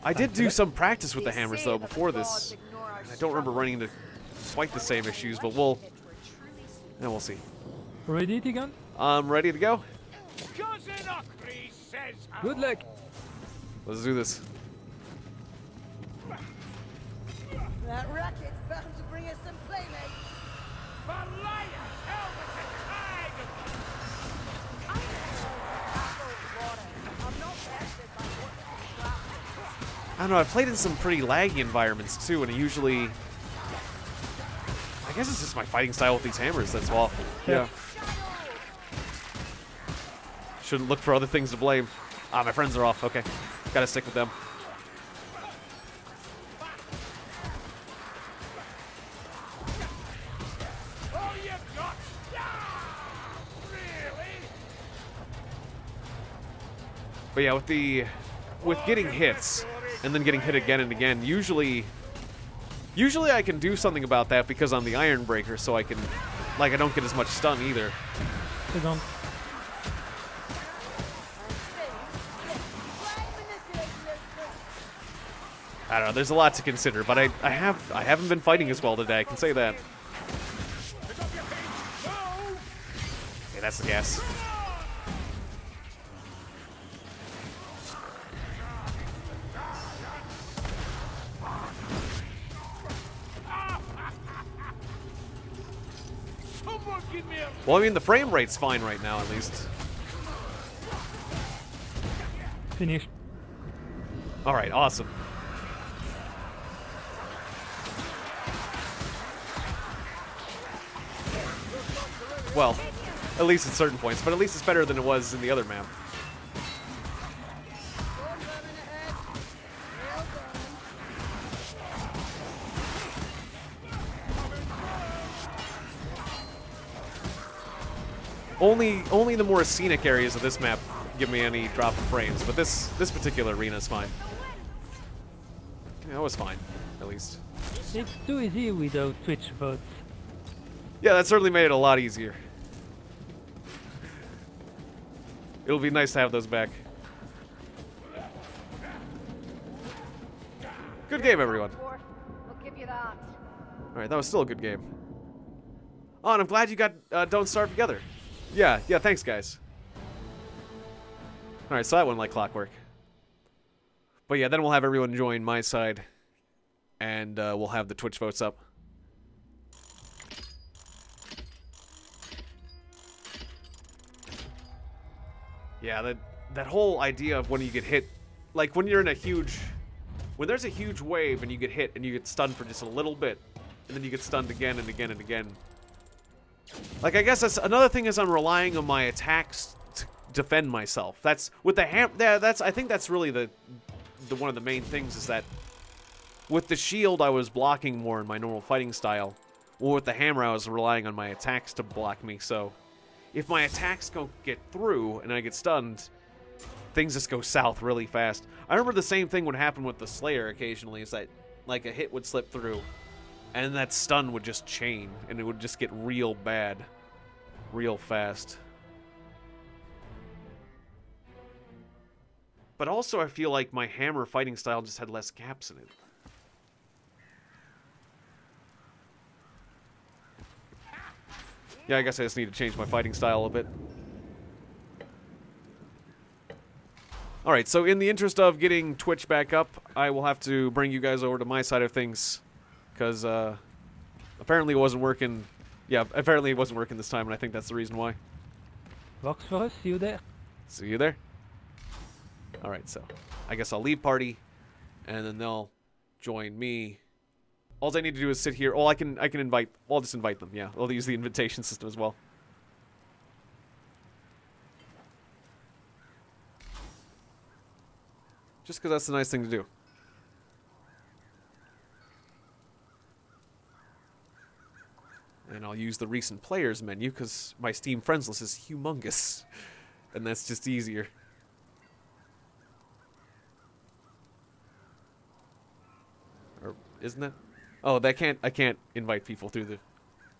I did do some practice with the hammers though before this. And I don't remember running into quite the same issues, but we'll see. Ready, Tiegon? I'm ready to go. Good luck. Let's do this. That racket's bound to bring us some playmates. I don't know, I've played in some pretty laggy environments too, and it usually... I guess it's just my fighting style with these hammers, that's all. Yeah. Shouldn't look for other things to blame. Ah, my friends are off, okay. Gotta stick with them. But yeah, with getting hits and then getting hit again and again, usually I can do something about that because I'm the Iron Breaker, so I can, like, I don't get as much stun either. They don't. I don't know, there's a lot to consider, but I haven't been fighting as well today, I can say that. Okay, that's the gas. Well, I mean, the frame rate's fine right now, at least. Finished. Alright, awesome. Well, at least at certain points, but at least it's better than it was in the other map. Only the more scenic areas of this map give me any drop of frames, but this particular arena is fine. It was fine, at least. It's too easy without Twitch bots. Yeah, that certainly made it a lot easier. It'll be nice to have those back. Good game, everyone. I'll give you that. Alright, that was still a good game. Oh, and I'm glad you got Don't Starve together. Yeah, thanks, guys. Alright, so that went like clockwork. But yeah, then we'll have everyone join my side, and we'll have the Twitch votes up. Yeah, that whole idea of when you get hit, like when you're in a huge, when there's a huge wave and you get hit and you get stunned for just a little bit, and then you get stunned again and again and again. Like, I guess that's another thing is I'm relying on my attacks to defend myself. That's with the I think that's really the one of the main things is that with the shield I was blocking more in my normal fighting style. Well, with the hammer I was relying on my attacks to block me. So if my attacks don't get through and I get stunned, things just go south really fast. I remember the same thing would happen with the Slayer occasionally. Is that like a hit would slip through, and that stun would just chain, and it would just get real bad, real fast. But also I feel like my hammer fighting style just had less gaps in it. Yeah, I guess I just need to change my fighting style a bit. Alright, so in the interest of getting Twitch back up, I will have to bring you guys over to my side of things. Because, apparently it wasn't working. Yeah, apparently it wasn't working this time, and I think that's the reason why. Works for us, see you there. See you there. Alright, so I guess I'll leave party, and then they'll join me. All I need to do is sit here. Oh, I can invite. I'll just invite them. Yeah, I'll use the invitation system as well. Just because that's the nice thing to do. And I'll use the recent players menu because my Steam friends list is humongous, and that's just easier. Or isn't it? Oh, I can't invite people through the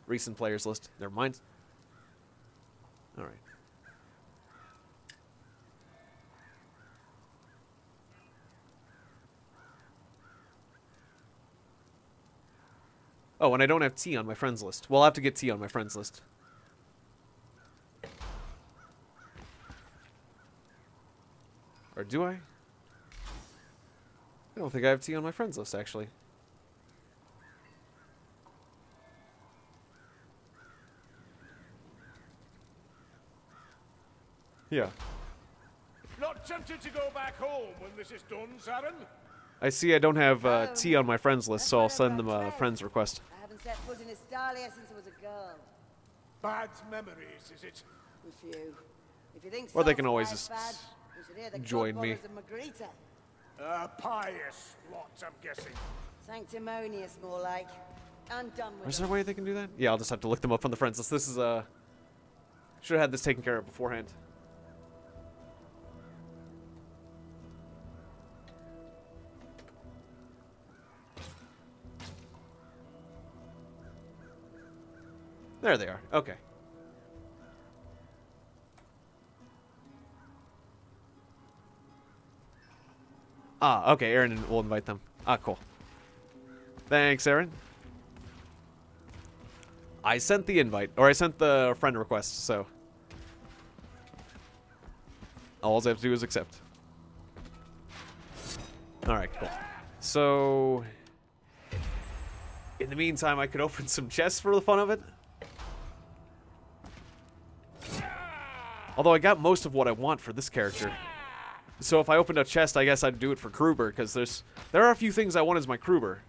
recent players list. Never mind. All right. Oh, and I don't have T on my friends list. Well, I'll have to get T on my friends list. Or do I? I don't think I have T on my friends list, actually. Yeah. Not tempted to go back home when this is done, Saren? I see I don't have T on my friends list, so I'll send them a friends request. I haven't set foot in Estalia since I was a girl. Bad memories, is it? With you. If you think Or they can Salt's always life just bad, you should hear the join me. godfathers of Margarita. Pious lot, I'm guessing. Sanctimonious, more like. I'm done with Is there a them. way they can do that? Yeah, I'll just have to look them up on the friends list. This is, should have had this taken care of beforehand. There they are. Okay. Ah, okay. Aaron will invite them. Ah, cool. Thanks, Aaron. I sent the invite, or I sent the friend request, so all I have to do is accept. Alright, cool. So, in the meantime, I could open some chests for the fun of it. Although I got most of what I want for this character. So if I opened a chest, I guess I'd do it for Kruber, because there are a few things I want as my Kruber.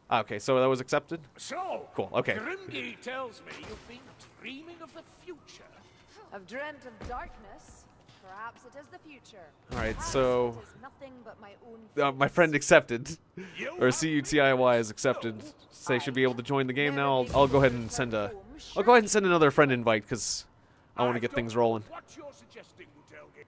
Okay, so that was accepted? So, Cool, okay. Grimgi tells me you've been dreaming of the future. I've dreamt of darkness. Perhaps it is the future. Alright, Perhaps so it is nothing but my own my friend accepted, You or CUTIY is accepted. They should be able to join the game now. I'll go ahead and send a I'll go ahead and send another friend invite, because I want to get things rolling. What you're suggesting, Telgi?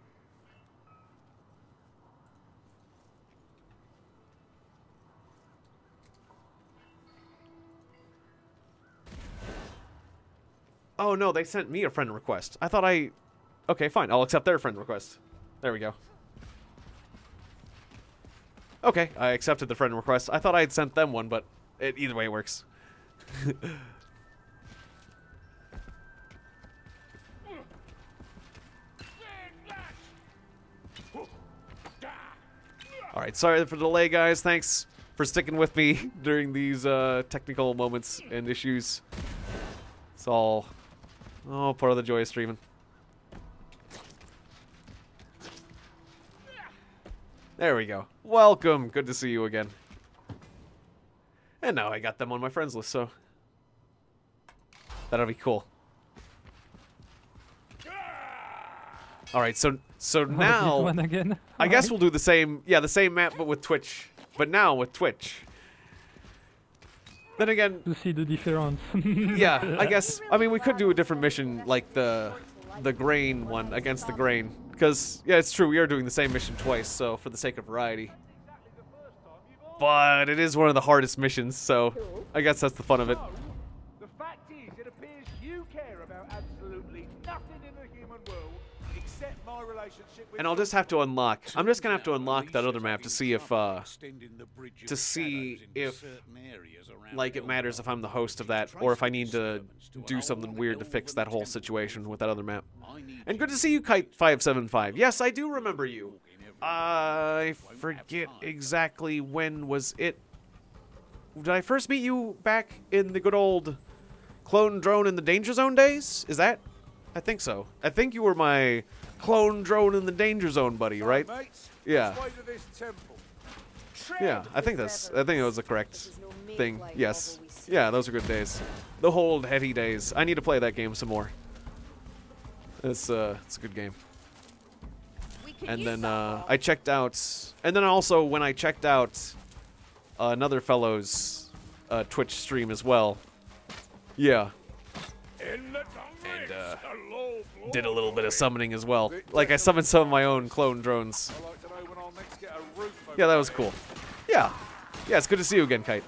Oh, no, they sent me a friend request. I thought I... Okay, fine. I'll accept their friend request. There we go. Okay, I accepted the friend request. I thought I had sent them one, but either way it works. Alright, sorry for the delay, guys. Thanks for sticking with me during these technical moments and issues. It's all part of the joy of streaming. There we go. Welcome. Good to see you again. And now I got them on my friends list, so that'll be cool. All right, so now One again. I guess we'll do the same. Yeah, the same map, but with Twitch. But now with Twitch. Then again, To see the difference. yeah, I guess. I mean, we could do a different mission, like the grain one against the grain. Because, yeah, it's true, we are doing the same mission twice, so for the sake of variety. But it is one of the hardest missions, so I guess that's the fun of it. The fact is, it appears you care about absolutely nothing in the human world except my relationship with And I'll just have to unlock. I'm just gonna have to unlock that other map to see if, like, it matters if I'm the host of that, or if I need to do something weird to fix that whole situation with that other map. And good to see you, Kite575. Yes, I do remember you. I forget exactly when was it. Did I first meet you back in the good old clone drone in the danger zone days? Is that? I think so. I think you were my clone drone in the danger zone buddy, right? Yeah. Yeah, I think it was the correct thing. Yes. Yeah, those are good days. The old heady days. I need to play that game some more. It's a good game. And then I checked out, and then also when I checked out another fellow's Twitch stream as well. Yeah. And did a little bit of summoning as well. Like I summoned some of my own clone drones. Yeah, that was cool. Yeah. Yeah, it's good to see you again, Kite.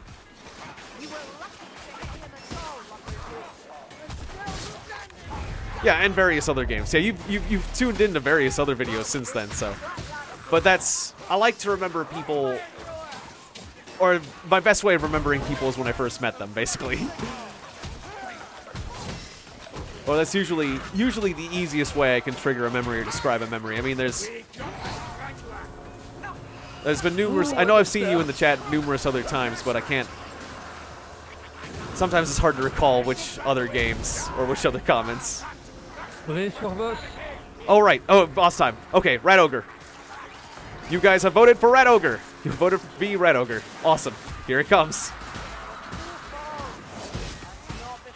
Yeah, and various other games. Yeah, you've tuned into various other videos since then, so. But that's, I like to remember people, or my best way of remembering people is when I first met them, basically. Well, that's usually the easiest way I can trigger a memory or describe a memory. I mean, there's been numerous, I know I've seen you in the chat numerous other times, but I can't. Sometimes it's hard to recall which other games or which other comments. Oh, right. Oh, boss time. Okay, Rat Ogre. You guys have voted for Rat Ogre. You voted for B Rat Ogre. Awesome. Here it comes.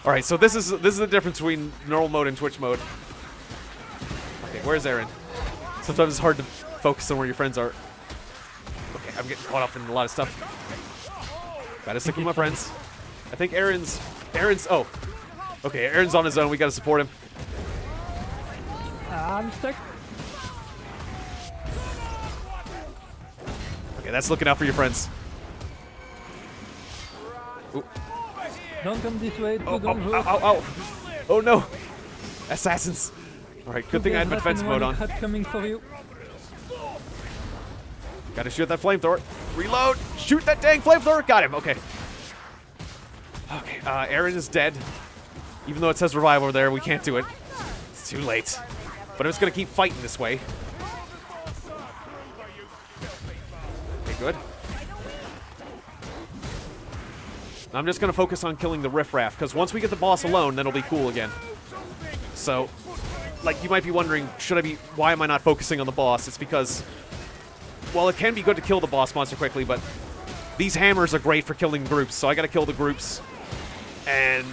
All right, so this is the difference between normal mode and Twitch mode. Okay, where's Aaron? Sometimes it's hard to focus on where your friends are. Okay, I'm getting caught up in a lot of stuff. Gotta stick with my friends. I think Aaron's, oh. Okay, Aaron's on his own. We gotta support him. I'm stuck. Okay, that's looking out for your friends. Ooh. Don't come this way. Oh, ow. Oh no! Assassins! Alright, good thing I had defense mode on. Coming for you. Gotta shoot that flamethrower. Reload! Shoot that dang flamethrower! Got him, okay. Okay, Aaron is dead. Even though it says revive over there, we can't do it. It's too late. But I'm just gonna keep fighting this way. Okay, good. I'm just gonna focus on killing the riffraff, because once we get the boss alone, then it'll be cool again. So, like, you might be wondering, why am I not focusing on the boss? It's because, well, it can be good to kill the boss monster quickly, but these hammers are great for killing groups, so I gotta kill the groups, and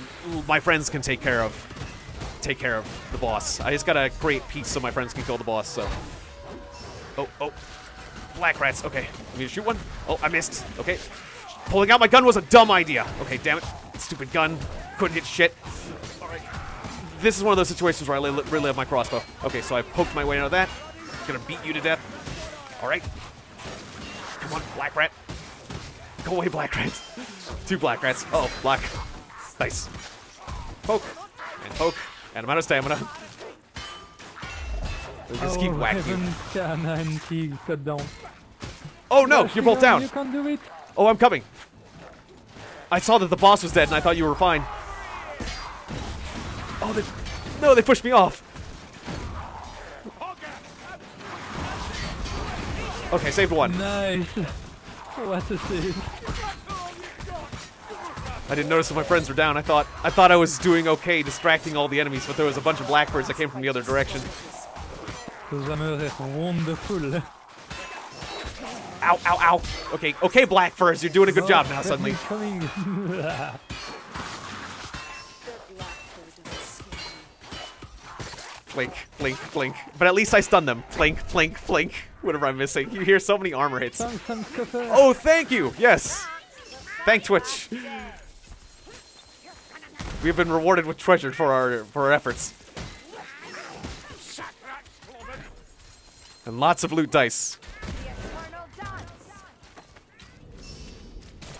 my friends can take care of the boss. I just gotta create peace so my friends can kill the boss, so. Oh. Black rats, okay. Let me shoot one. Oh, I missed. Okay. Pulling out my gun was a dumb idea. Okay, damn it. Stupid gun. Couldn't hit shit. Alright. this is one of those situations where I really love my crossbow. Okay, so I poked my way out of that. Gonna beat you to death. All right. Come on, black rat. Go away, black rat. 2 black rats. Oh, black. Nice. Poke. And poke. And I'm out of stamina. We just keep whacking you. Oh no, you're both down. You can't do it. Oh, I'm coming. I saw that the boss was dead and I thought you were fine. Oh, no, they pushed me off. Okay, saved one. Nice. What a save. I didn't notice that my friends were down. I thought I was doing okay distracting all the enemies, but there was a bunch of blackbirds that came from the other direction. Those armors are wonderful. Ow, ow, ow. Okay, black furs, you're doing a good job now suddenly. Coming. Flink, flink, flink. But at least I stunned them. Flink, flink, flink. Whatever I'm missing. You hear so many armor hits. Oh, thank you. Yes. Thank Twitch. We have been rewarded with treasure for our efforts. And lots of loot dice.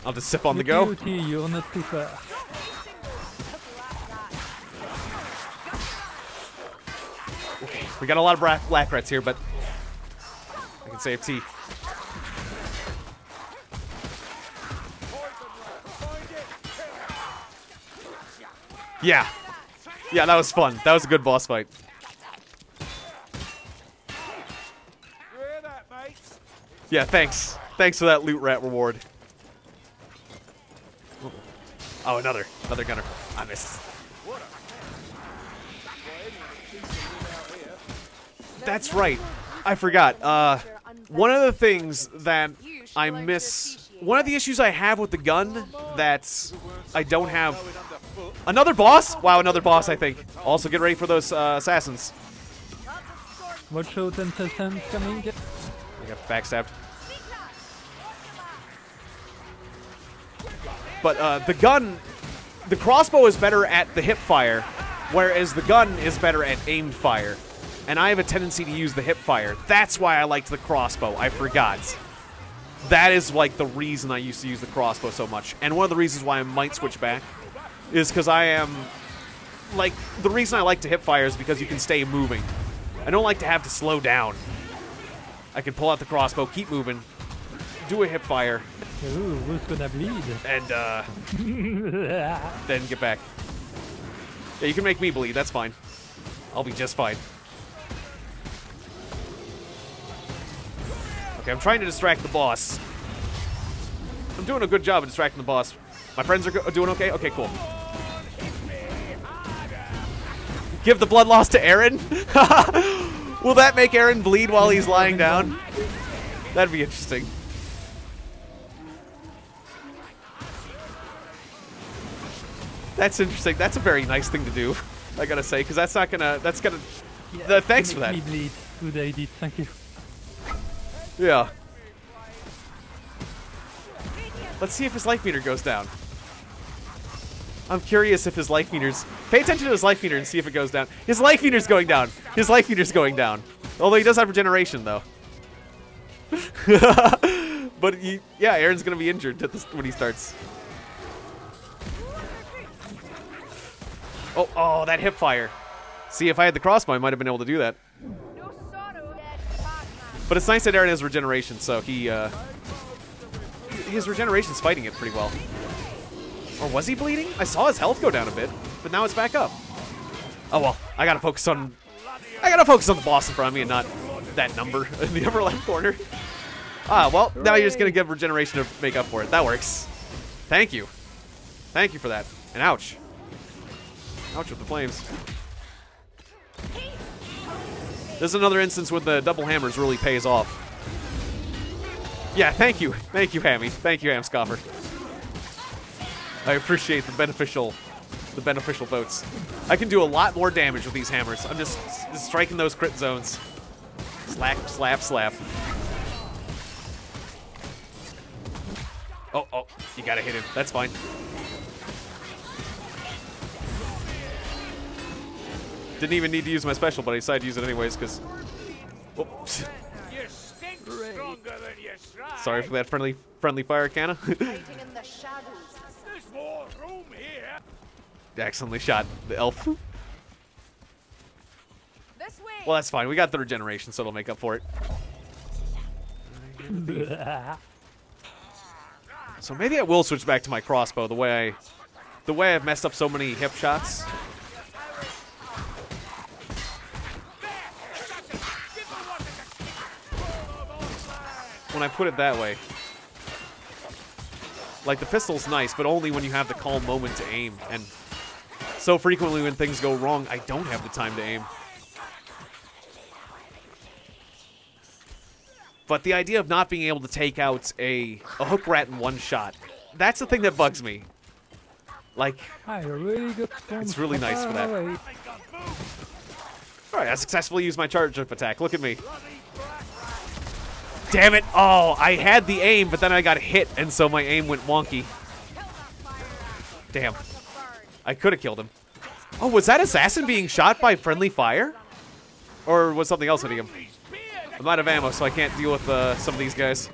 I'll just sip on the go. You're not too far. Okay, we got a lot of black rats here, but I can save tea. Yeah. Yeah, that was fun. That was a good boss fight. Yeah, thanks. Thanks for that loot rat reward. Oh, another gunner. I missed. That's right. I forgot. One of the things that I miss... One of the issues I have with the gun that I don't have... Another boss? Wow, another boss, I think. Also, get ready for those assassins. Watch out, assassins coming. I got backstabbed. But the crossbow is better at the hip fire, whereas the gun is better at aimed fire. And I have a tendency to use the hip fire. That's why I liked the crossbow. I forgot. That is like the reason I used to use the crossbow so much. And one of the reasons why I might switch back is because I am... Like, the reason I like to hip fire is because you can stay moving. I don't like to have to slow down. I can pull out the crossbow, keep moving, do a hip fire. Ooh, who's gonna bleed? And, then get back. Yeah, you can make me bleed, that's fine. I'll be just fine. Okay, I'm trying to distract the boss. I'm doing a good job of distracting the boss. My friends are doing okay? Okay, cool. Give the blood loss to Aaron? Will that make Aaron bleed while he's lying down? That'd be interesting. That's interesting. That's a very nice thing to do, I gotta say, because that's not gonna... That's gonna... Yeah, thanks for that. Me bleed. Good idea. Thank you. Yeah. Let's see if his life meter goes down. I'm curious if his life meters... Pay attention to his life meter and see if it goes down. His life meter's going down. His life meter's going down. Although he does have regeneration, though. But, yeah, Aaron's going to be injured when he starts. Oh, that hip fire. See, if I had the crossbow, I might have been able to do that. But it's nice that Aaron has regeneration, so he, his regeneration's fighting it pretty well. Or was he bleeding? I saw his health go down a bit, but now it's back up. Oh well, I gotta focus on the boss in front of me and not that number in the upper left corner. Ah, well, now you're just gonna give regeneration to make up for it. That works. Thank you. Thank you for that. And ouch. Ouch with the flames. This is another instance where the double hammers really pays off. Yeah, thank you. Thank you, Hammy. Thank you, Hamscoffer. I appreciate the beneficial votes. I can do a lot more damage with these hammers. I'm just striking those crit zones. Slap, slap, slap. Oh, you gotta hit him. That's fine. Didn't even need to use my special, but I decided to use it anyways because. Oops. You stink stronger than you try. Sorry for that friendly fire, Canna. Hiding in the shadows. There's more room here. Accidentally shot the elf. This way. Well, that's fine. We got 3rd generation, so it'll make up for it. So maybe I will switch back to my crossbow. The way I've messed up so many hip shots. When I put it that way. Like, the pistol's nice, but only when you have the calm moment to aim. And so frequently when things go wrong, I don't have the time to aim. But the idea of not being able to take out a hook rat in one shot, that's the thing that bugs me. Like, it's really nice for that. Alright, I successfully used my charge up attack. Look at me. Damn it! Oh, I had the aim, but then I got hit, and so my aim went wonky. Damn. I could have killed him. Oh, was that assassin being shot by friendly fire? Or was something else hitting him? I'm out of ammo, so I can't deal with some of these guys.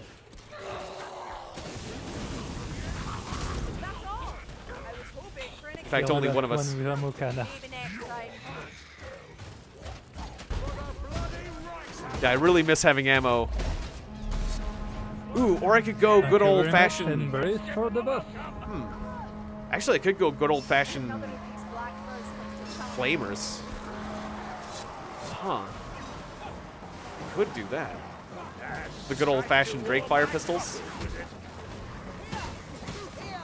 In fact, only one of us. Yeah, I really miss having ammo. Ooh, or I could go good old-fashioned... Actually, I could go good old-fashioned flamers. Huh. Could do that. The good old-fashioned Drake fire pistols.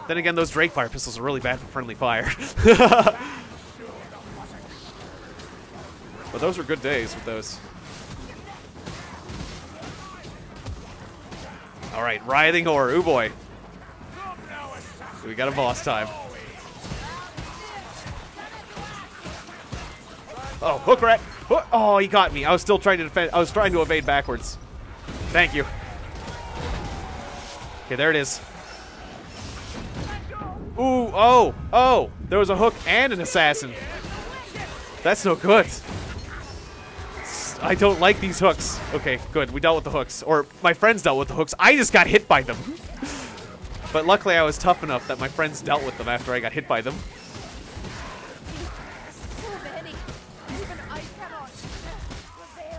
Then again, those Drake fire pistols are really bad for friendly fire. But those were good days with those. All right, writhing horror. Ooh boy. We got a boss time. Oh, hook rat. Oh, he got me. I was still trying to defend. I was trying to evade backwards. Thank you. Okay, there it is. Ooh, oh. There was a hook and an assassin. That's no good. I don't like these hooks. Okay, good. We dealt with the hooks. Or my friends dealt with the hooks. I just got hit by them. But luckily I was tough enough that my friends dealt with them after I got hit by them.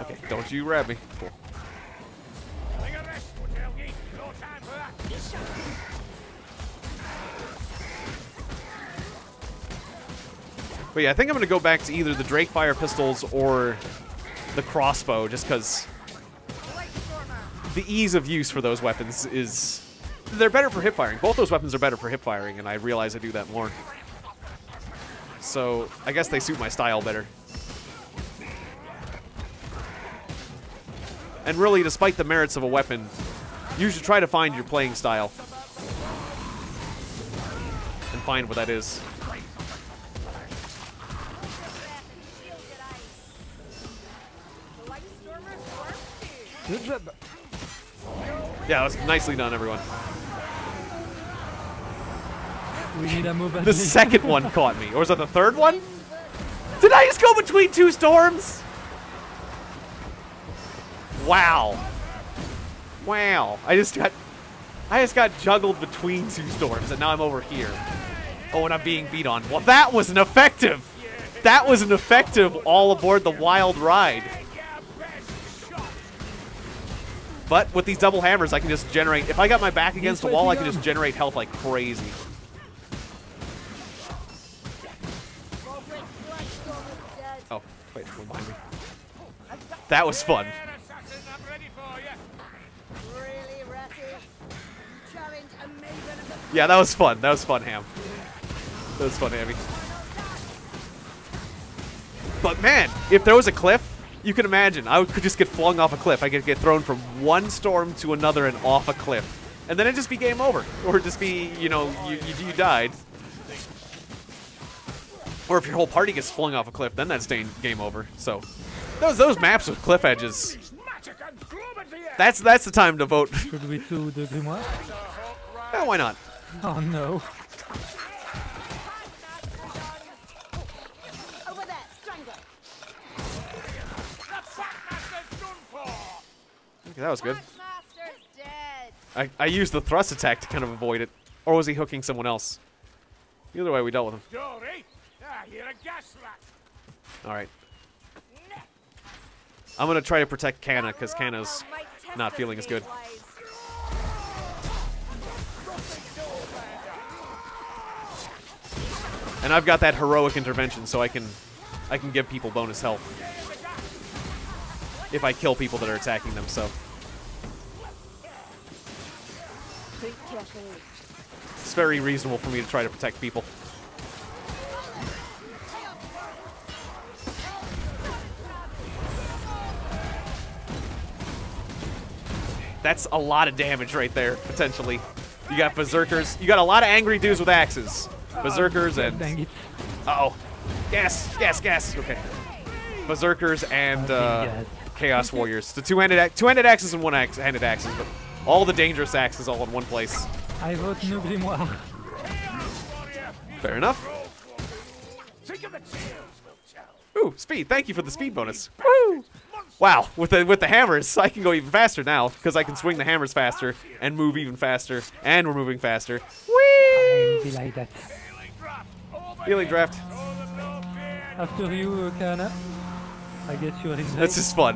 Okay, don't you grab me. Cool. But yeah, I think I'm going to go back to either the Drake fire pistols or the crossbow, just because the ease of use for those weapons is... They're better for hip firing. Both those weapons are better for hip firing, and I realize I do that more. So, I guess they suit my style better. And really, despite the merits of a weapon, you should try to find your playing style. And find what that is. Good job. Yeah, that was nicely done, everyone. We need a move. The second one caught me. Or was that the third one? Did I just go between two storms? Wow. Wow. I just got juggled between two storms, and now I'm over here. Oh, and I'm being beat on. Well, that was an effective. That was an effective all aboard the wild ride. But with these double hammers, I can just generate... If I got my back against the wall, I can just generate health like crazy. Oh, wait, one behind me. That was fun. Yeah, that was fun. That was fun, Ham. That was fun, Hammy. But man, if there was a cliff, you can imagine, I could just get flung off a cliff. I could get thrown from one storm to another and off a cliff. And then it'd just be game over. Or it'd just be, you know, you died. Or if your whole party gets flung off a cliff, then that's game over. So, those maps with cliff edges, that's the time to vote. Should we do the grimoire? Yeah, why not? Oh no. Over there, strangle. Okay, that was good. Master's dead. I used the thrust attack to kind of avoid it. Or was he hooking someone else? Either way, we dealt with him. Dory? Ah, you're a gas rat. Alright. I'm gonna try to protect Canna, because Canna's not feeling as good. And I've got that heroic intervention, so I can give people bonus health if I kill people that are attacking them, so. It's very reasonable for me to try to protect people. That's a lot of damage right there, potentially. You got berserkers. You got a lot of angry dudes with axes. Berserkers and... Dang it. Uh-oh. Gas, gas, gas. Okay. Berserkers and Chaos Warriors. The two-handed axes and one-handed axes, but all the dangerous axes all in one place. I vote Nugrimoire. Fair enough. Ooh, speed. Thank you for the speed bonus. Woo! Wow, with the hammers, I can go even faster now, because I can swing the hammers faster and move even faster, and we're moving faster. Whee! Be like that. Healing draft. After you, Kana. I guess you're in. This is fun.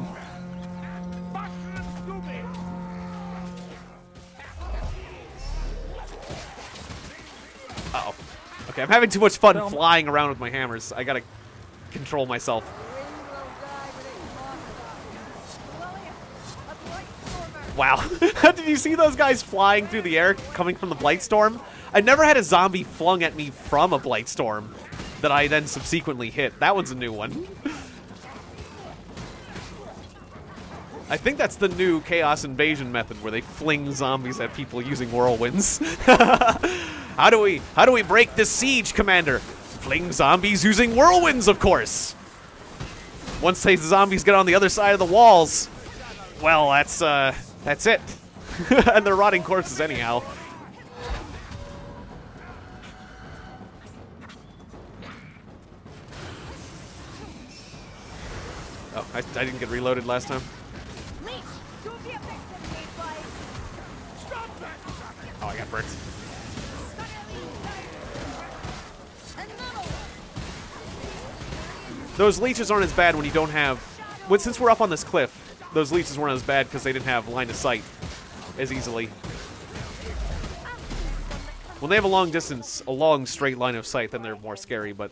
Uh-oh. Okay, I'm having too much fun flying around with my hammers. I gotta control myself. Wow. Did you see those guys flying through the air coming from the Blightstorm? I never had a zombie flung at me from a Blightstorm that I then subsequently hit. That one's a new one. I think that's the new Chaos Invasion method where they fling zombies at people using whirlwinds. How do we break this siege, Commander? Fling zombies using whirlwinds, of course. Once the zombies get on the other side of the walls, well, that's it. And they're rotting corpses anyhow. Oh, I didn't get reloaded last time. Oh, I got burnt. Those leeches aren't as bad when you don't have... Since we're up on this cliff, those leeches weren't as bad because they didn't have line of sight as easily. When they have a long distance, a long straight line of sight, then they're more scary, but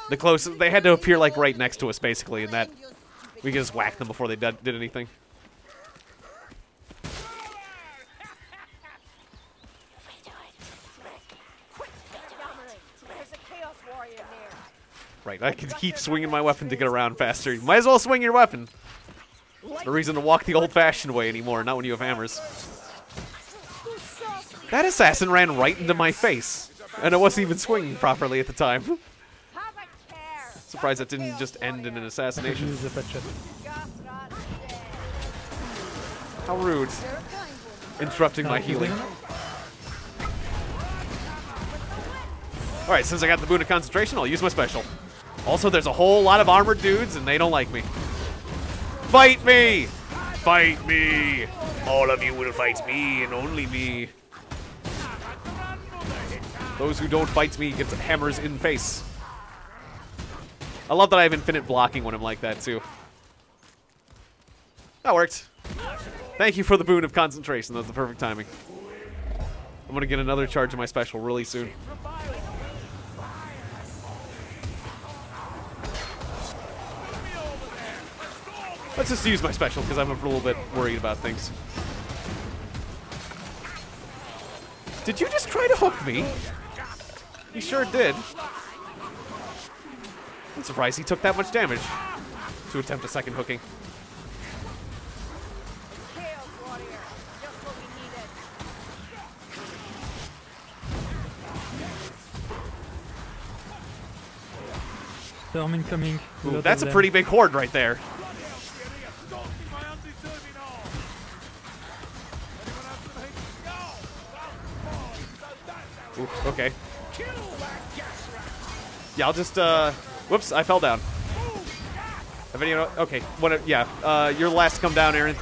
the closest, they had to appear like right next to us basically, and that we could just whack them before they did anything. Right, I can keep swinging my weapon to get around faster. You might as well swing your weapon. There's no reason to walk the old-fashioned way anymore, not when you have hammers. That assassin ran right into my face, and I wasn't even swinging properly at the time. Surprised that didn't just end in an assassination. How rude. Interrupting my healing. Alright, since I got the boon of concentration, I'll use my special. Also, there's a whole lot of armored dudes, and they don't like me. Fight me! Fight me! All of you will fight me, and only me. Those who don't fight me get hammers in face. I love that I have infinite blocking when I'm like that, too. That worked. Thank you for the boon of concentration. That was the perfect timing. I'm going to get another charge of my special really soon. Let's just use my special, because I'm a little bit worried about things. Did you just try to hook me? You sure did. I'm surprised he took that much damage to attempt a second hooking. Storm incoming. Ooh, that's a pretty big horde right there. Ooh, okay. Yeah, I'll just, whoops, I fell down. Have any, okay, yeah, you're the last to come down, Aaron.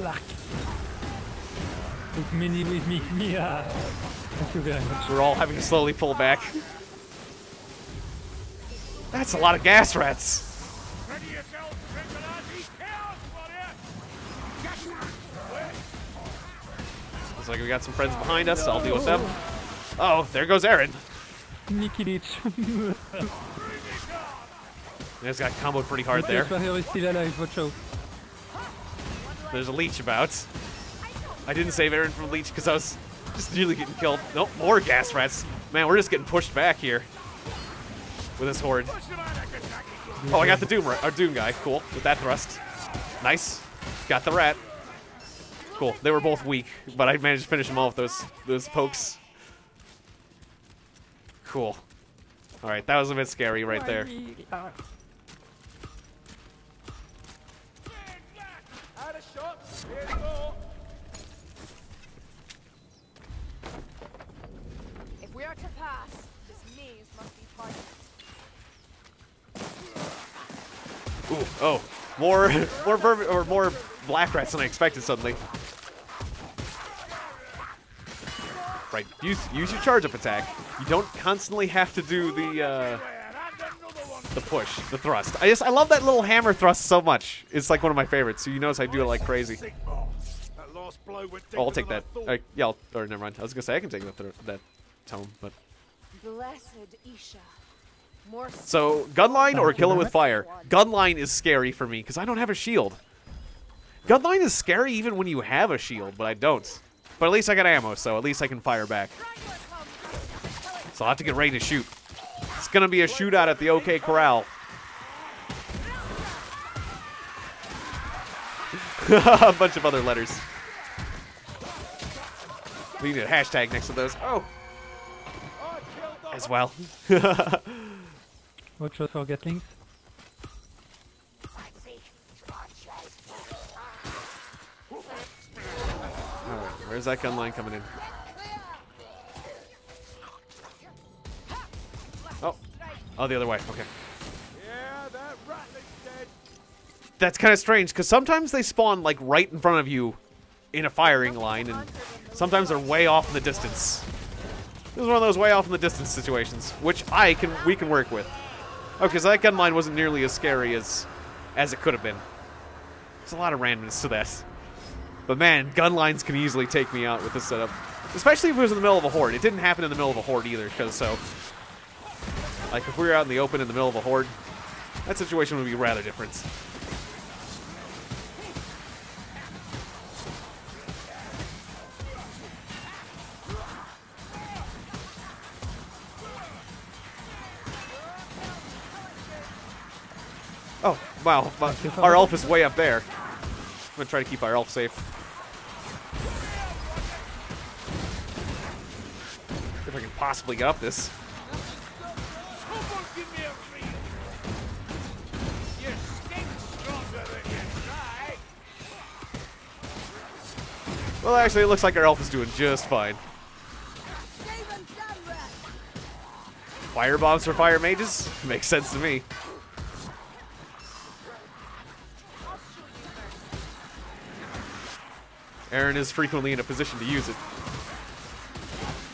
Lark. With me. Yeah. Thank you very much. We're all having to slowly pull back. That's a lot of gas rats. Ready yourself, vigilante chaos warrior! Looks like we got some friends behind us. I'll deal with them. Oh, there goes Aaron. Sneaky leech. This got comboed pretty hard there. Warrior is still alive, watch out. There's a leech about. I didn't save Aaron from leech because I was just nearly getting killed. Nope, more gas rats. Man, we're just getting pushed back here with this horde. Oh, I got the Doom guy. Cool, with that thrust. Nice. Got the rat. Cool. They were both weak, but I managed to finish them all with those pokes. Cool. All right, that was a bit scary right there. Out of shot, here's more. If we are to pass, this maze must be part of it. Ooh, oh, more black rats than I expected suddenly. Right, use your charge up attack. You don't constantly have to do the push, the thrust. I love that little hammer thrust so much. It's like one of my favorites. So you notice I do it like crazy. Oh, I'll take that. Yeah, or never mind. I was gonna say I can take that tome, but. Blessed Isha. More So gunline or kill it with fire? Gunline is scary for me because I don't have a shield. Gunline is scary even when you have a shield, but I don't. But at least I got ammo, so at least I can fire back. So I'll have to get ready to shoot. It's gonna be a shootout at the OK Corral. A bunch of other letters. We need a hashtag next to those. Oh, as well. Watch out for gatlings. Alright, where's that gun line coming in? Oh, the other way. Okay. Yeah, that ratling's dead. That's kind of strange because sometimes they spawn like right in front of you in a firing line, and sometimes they're way off in the distance. This is one of those way off in the distance situations, which we can work with. Okay, so that gun line wasn't nearly as scary as it could have been. There's a lot of randomness to that. But man, gun lines can easily take me out with this setup. Especially if it was in the middle of a horde. It didn't happen in the middle of a horde either, because so... Like, if we were out in the open in the middle of a horde, that situation would be rather different. Oh, wow. Our elf is way up there. I'm going to try to keep our elf safe. If I can possibly get up this. Someone give me a feel. You stink stronger than you try. Well, actually, it looks like our elf is doing just fine. Fire bombs for fire mages? Makes sense to me. Aaron is frequently in a position to use it.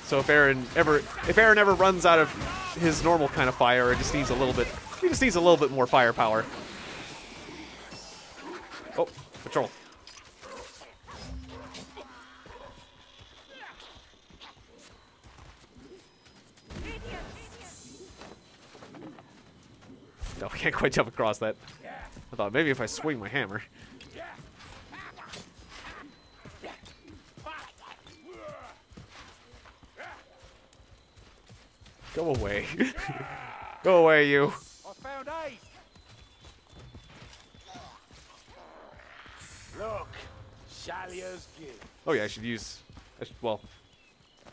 So if Aaron ever runs out of his normal kind of fire, it just needs a little bit. He just needs a little bit more firepower. Oh, patrol. No, I can't quite jump across that. I thought maybe if I swing my hammer. Go away. Go away, you. I found aid. Look, Shalia's gift. Oh yeah, I should use. Well,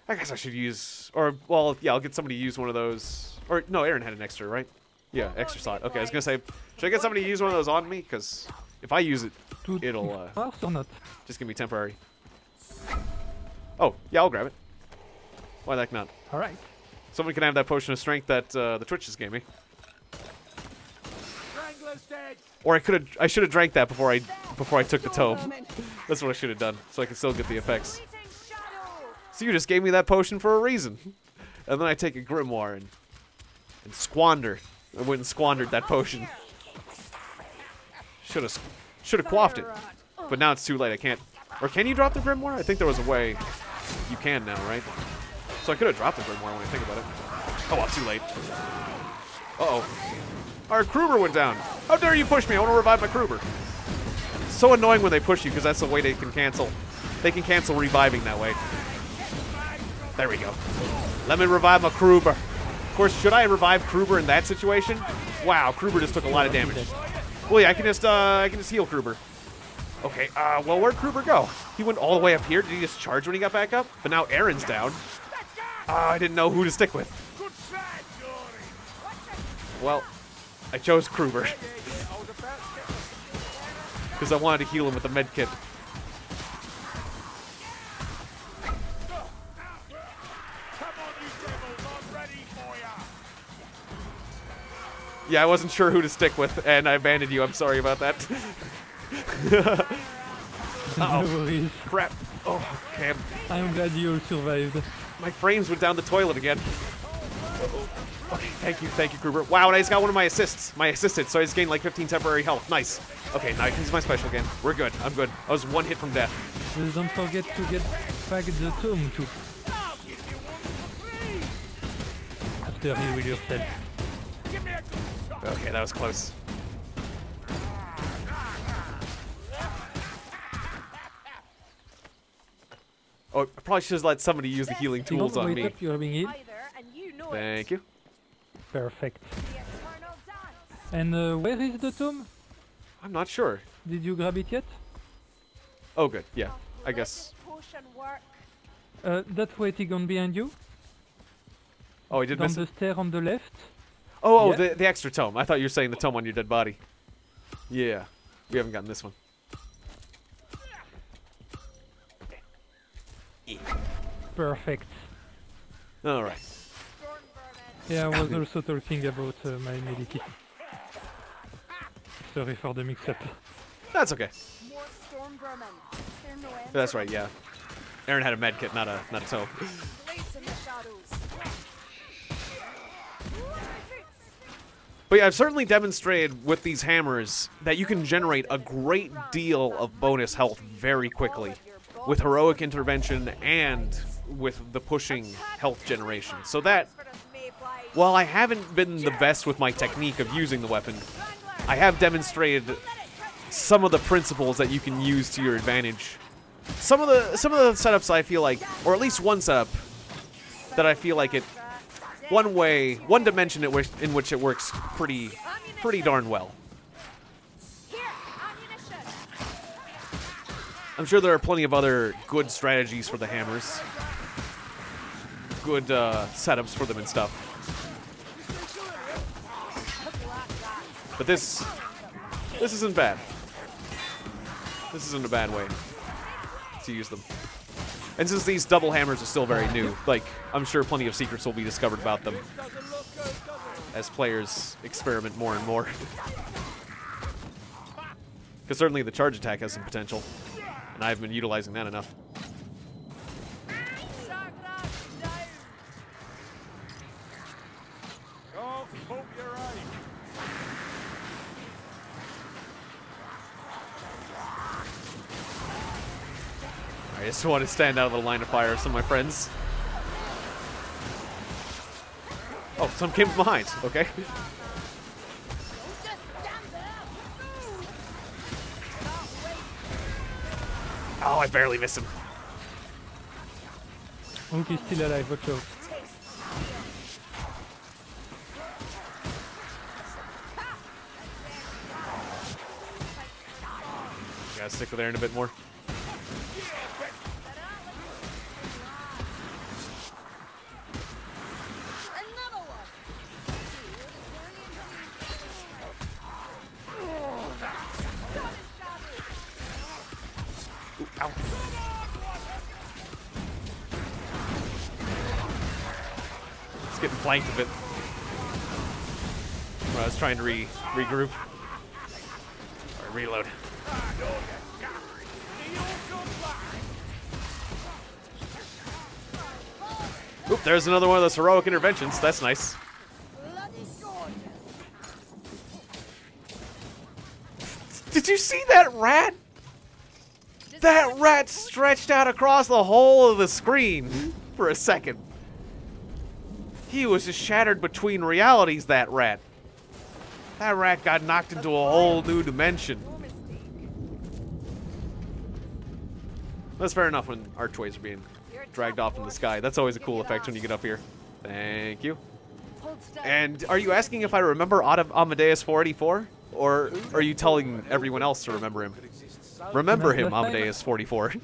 I guess I should use. Or well, yeah, I'll get somebody to use one of those. Or no, Aaron had an extra, right? Yeah, extra slot. Okay, I was gonna say, should I get somebody to use one of those on me? Because if I use it, it'll Fast or not? just gonna be temporary. Oh yeah, I'll grab it. Why the heck not? All right. Someone can have that potion of strength that the Twitch just gave me. Strangler's dead. Or I should have drank that before I before I took the tome. That's what I should have done, so I could still get the effects. So you just gave me that potion for a reason. And then I take a grimoire and squander. I went and squandered that potion. Should have quaffed it. But now it's too late. I can't. Or can you drop the grimoire? I think there was a way you can now, right? So I could have dropped the grimoire when I think about it. Oh well, too late. Uh-oh. Our Kruber went down. How dare you push me? I want to revive my Kruber. So annoying when they push you, because that's the way they can cancel. They can cancel reviving that way. There we go. Let me revive my Kruber. Of course, should I revive Kruber in that situation? Wow, Kruber just took a lot of damage. Well, yeah, I can just heal Kruber. Okay, well, where'd Kruber go? He went all the way up here. Did he just charge when he got back up? But now Aaron's down. I didn't know who to stick with. Well, I chose Kruber. Because I wanted to heal him with the med kit. Yeah, I wasn't sure who to stick with, and I abandoned you. I'm sorry about that. Uh-oh. Crap. Oh, okay. I'm glad you survived. My frames went down the toilet again. Uh-oh. Okay, thank you, Kruber. Wow, and I just got one of my assists. My assisted, so I just gained like 15 temporary health. Nice. Okay, now I can use my special again. We're good. I'm good. I was one hit from death. Don't forget to get back the tomb too. After heal with yourself. Okay, that was close. Oh, I probably should have let somebody use the healing tools on me. Up, you're being hit. Thank you. Perfect. And where is the tomb? I'm not sure. Did you grab it yet? Oh, good. Yeah, I guess. That way, Tiegon, behind you. Oh, I did miss it? On the stair on the left. Oh, yeah. the extra tome. I thought you were saying the tome on your dead body. Yeah, we haven't gotten this one. Perfect. All right. Yeah, I was also talking about my medikit. Sorry for the mix-up. That's okay. That's right. Yeah, Aaron had a med kit, not a tome. But yeah, I've certainly demonstrated with these hammers that you can generate a great deal of bonus health very quickly with heroic intervention and with the pushing health generation. So that, while I haven't been the best with my technique of using the weapon, I have demonstrated some of the principles that you can use to your advantage. Some of the setups I feel like, or at least one setup that I feel like one dimension in which it works pretty darn well. I'm sure there are plenty of other good strategies for the hammers, good setups for them and stuff. But this isn't bad. This isn't a bad way to use them. And since these double hammers are still very new, like, I'm sure plenty of secrets will be discovered about them as players experiment more and more. Because certainly the charge attack has some potential, and I haven't been utilizing that enough. I just want to stand out of the line of fire of some of my friends. Oh, some came from behind. Okay. Oh, I barely missed him. Hook is still alive, watch out. Gotta stick with Aaron a bit more. Ow. Just getting flanked a bit. Well, I was trying to regroup. Or reload. Oop, there's another one of those heroic interventions. That's nice. Bloody gorgeous. Did you see that rat? That rat stretched out across the whole of the screen for a second. He was just shattered between realities, that rat. That rat got knocked into a whole new dimension. That's fair enough when archways are being dragged off in the sky. That's always a cool effect when you get up here. Thank you. And are you asking if I remember Amadeus 484? Or are you telling everyone else to remember him? Remember him, Amadeus 44. You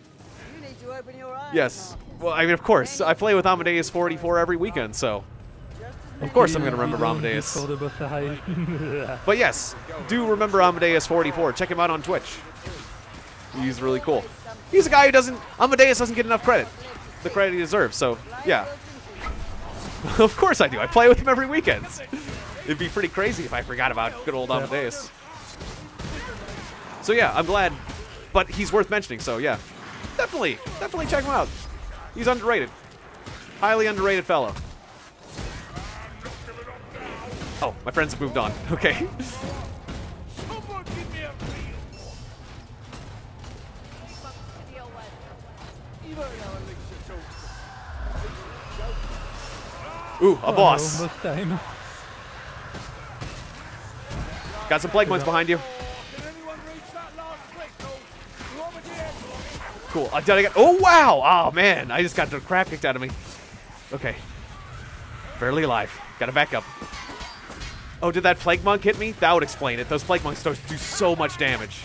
need to open your eyes. Yes. Well, I mean, of course. I play with Amadeus 44 every weekend, so... Of course I'm going to remember Amadeus. But yes, do remember Amadeus 44. Check him out on Twitch. He's really cool. He's a guy who doesn't... Amadeus doesn't get enough credit. The credit he deserves, so, yeah. Of course I do. I play with him every weekend. It'd be pretty crazy if I forgot about good old Amadeus. So yeah, I'm glad. But he's worth mentioning, so yeah. Definitely check him out. He's underrated. Highly underrated fellow. Oh, my friends have moved on. Okay. Ooh, a boss. Almost time. Got some plague monks behind you. Cool. Did I get? Oh wow! Oh man, I just got the crap kicked out of me. Okay. Barely alive. Got to back up. Oh, did that plague monk hit me? That would explain it. Those plague monks do so much damage.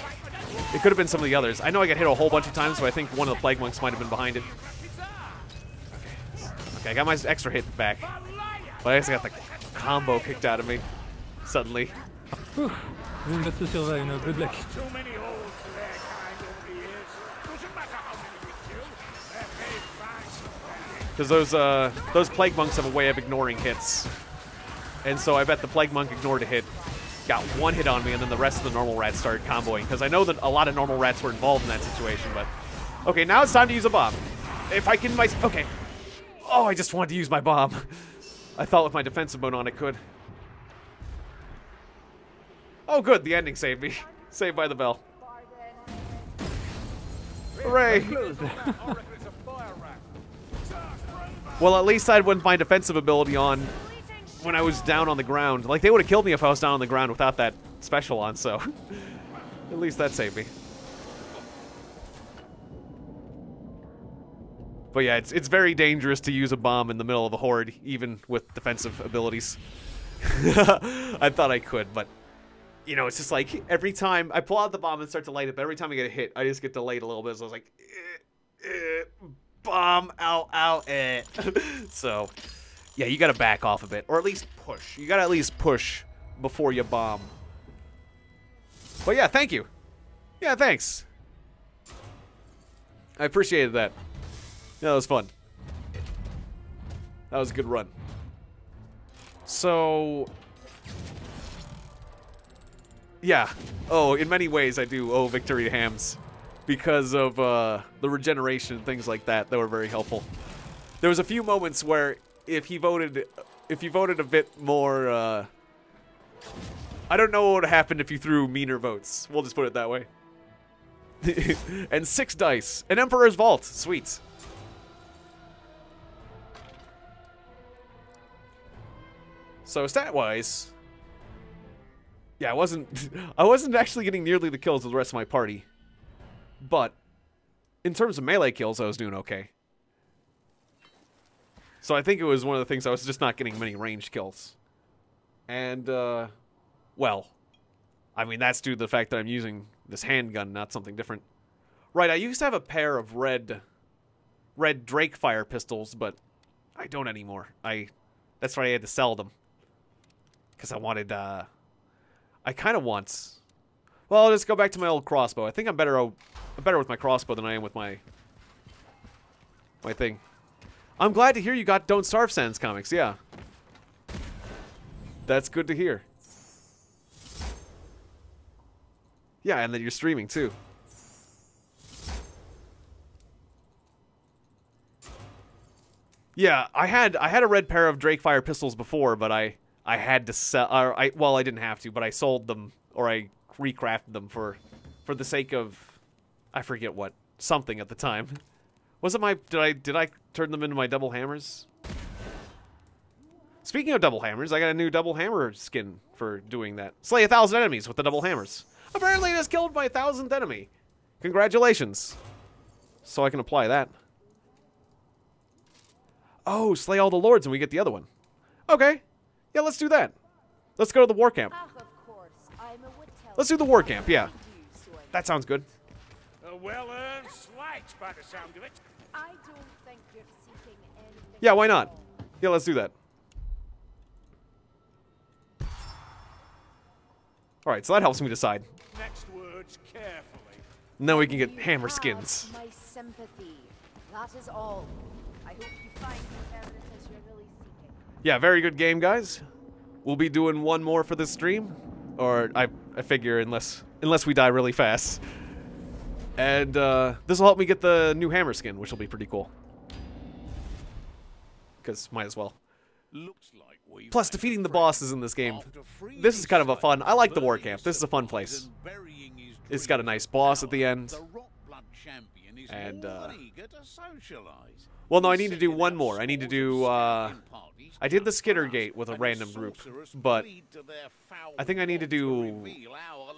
It could have been some of the others. I know I got hit a whole bunch of times, but I think one of the plague monks might have been behind it. Okay, I got my extra hit back. But I just got the combo kicked out of me. Suddenly. Whew. We got to survive now. Good luck. Because those plague monks have a way of ignoring hits. And so I bet the plague monk ignored a hit, got one hit on me, and then the rest of the normal rats started comboing. Because I know that a lot of normal rats were involved in that situation, but... Okay, now it's time to use a bomb. If I can... Okay. Oh, I just wanted to use my bomb. I thought with my defensive mode on it could. Oh, good. The ending saved me. Saved by the bell. Hooray! Well, at least I had my defensive ability on when I was down on the ground. Like, they would have killed me if I was down on the ground without that special on, so... At least that saved me. But yeah, it's very dangerous to use a bomb in the middle of a horde, even with defensive abilities. I thought I could, but... You know, it's just like, every time I pull out the bomb and start to light it, but every time I get a hit, I just get delayed a little bit, so I was like... bomb, ow, ow, eh. So, yeah, you gotta back off a bit, or at least push. You gotta at least push before you bomb. But yeah, thank you. Yeah, thanks. I appreciated that. Yeah, that was fun. That was a good run. So... Yeah. Oh, in many ways I do owe victory to Hams. Because of the regeneration and things like that were very helpful. There was a few moments where if you voted a bit more, I don't know what would have happened if you threw meaner votes. We'll just put it that way. And 6 dice. An Emperor's Vault. Sweet. So stat-wise, yeah, I wasn't actually getting nearly the kills of the rest of my party. But in terms of melee kills, I was doing okay. So I think it was one of the things I was just not getting many ranged kills. And, well, I mean, that's due to the fact that I'm using this handgun, not something different. Right, I used to have a pair of red Drake fire pistols, but I don't anymore. That's why I had to sell them. Because I wanted, I kind of want... Well, I'll just go back to my old crossbow. I think I'm better with my crossbow than I am with my thing. I'm glad to hear you got Don't Starve Sans comics, yeah. That's good to hear. Yeah, and then you're streaming too. Yeah, I had a red pair of Drakefire pistols before, but I had to sell. Well, I didn't have to, but I sold them or I recrafted them for the sake of I forget what something at the time. Was it my did I turn them into my double hammers? Speaking of double hammers, I got a new double hammer skin for doing that. Slay 1,000 enemies with the double hammers. Apparently, it has killed my 1,000th enemy. Congratulations. So I can apply that. Oh, slay all the lords and we get the other one. Okay. Yeah, let's do that. Let's go to the war camp. Let's do the war camp, yeah. That sounds good. A well-earned slight by the sound of it. I don't think you're seeking anything. Yeah, why not? Yeah, let's do that. Alright, so that helps me decide. Next words carefully. And then we can get You hammer have skins. My sympathy. That is all. I hope you find whatever it is you're really seeking. Yeah, very good game, guys. We'll be doing one more for this stream. Or, I figure, unless we die really fast. And, this will help me get the new hammer skin, which will be pretty cool. Because, might as well. Looks like we've Plus, defeating the bosses in this game, this is kind of a fun... I like the war camp. This is a fun place. It's got a nice boss at the end. And, well, no, I need to do one more. I need to do, I did the Skitter Gate with a random group, but I think I need to do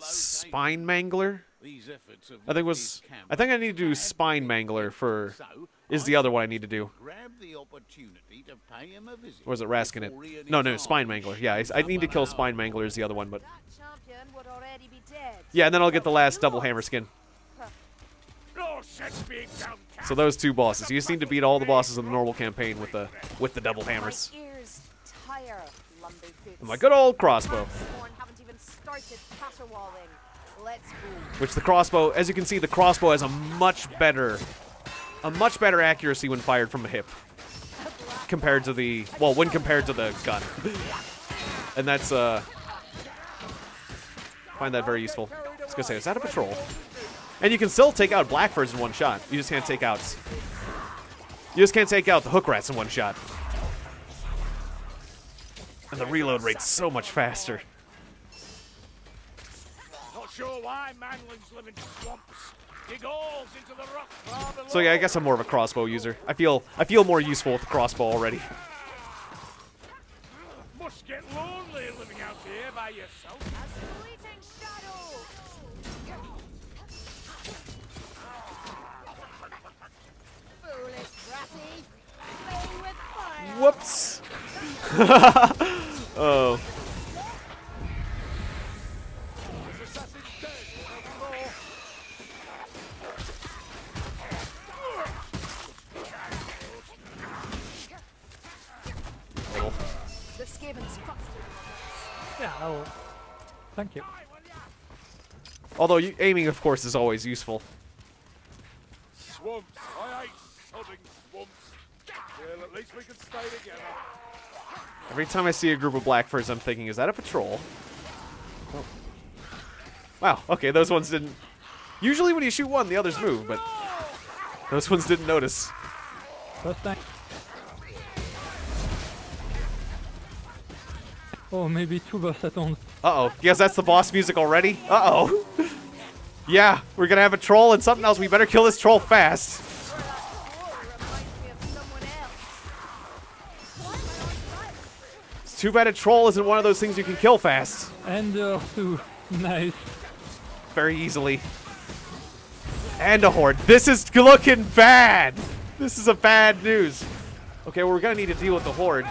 Spine Mangler. I think I need to do Spine Mangler for is the other one I need to do. Or is it Raskin it? No, Spine Mangler. Yeah, I need to kill Spine Mangler is the other one, but That champion would already be dead. yeah, and then I'll get the last double hammer skin. So those two bosses. You just need to beat all the bosses in the normal campaign with the double hammers. My ears tire, lumberfoots. And my good old crossbow. Haven't even started caterwauling. Let's go. Which the crossbow, as you can see, the crossbow has a much better accuracy when fired from a hip compared to the when compared to the gun. And that's find that very useful. I was gonna say, is that a patrol? And you can still take out blackfurs in one shot. You just can't take out the hook rats in one shot. And the reload rate's so much faster. Not sure why manlings live in swamps. Dig holes into the rock far below. So yeah, I guess I'm more of a crossbow user. I feel more useful with the crossbow already. Must get lonely living out here by yourself. A fleeting shadow. Foolish bratty. Play with fire. Whoops. Oh. The Skaven's faster. Yeah, thank you. Although aiming, of course, is always useful. Swamps. I hate sodding swamps. Well, at least we can stay together. Every time I see a group of blackfurs, I'm thinking, is that a patrol? Oh. Wow, okay, those ones didn't... Usually when you shoot one, the others move, but those ones didn't notice. First time. Oh, maybe two bursts at once. Uh-oh, guess that's the boss music already? Uh-oh. Yeah, we're gonna have a troll and something else. We better kill this troll fast. It's too bad a troll isn't one of those things you can kill fast. And two. Nice. Very easily. And a horde. This is looking bad. This is a bad news. Okay, well, we're gonna need to deal with the horde.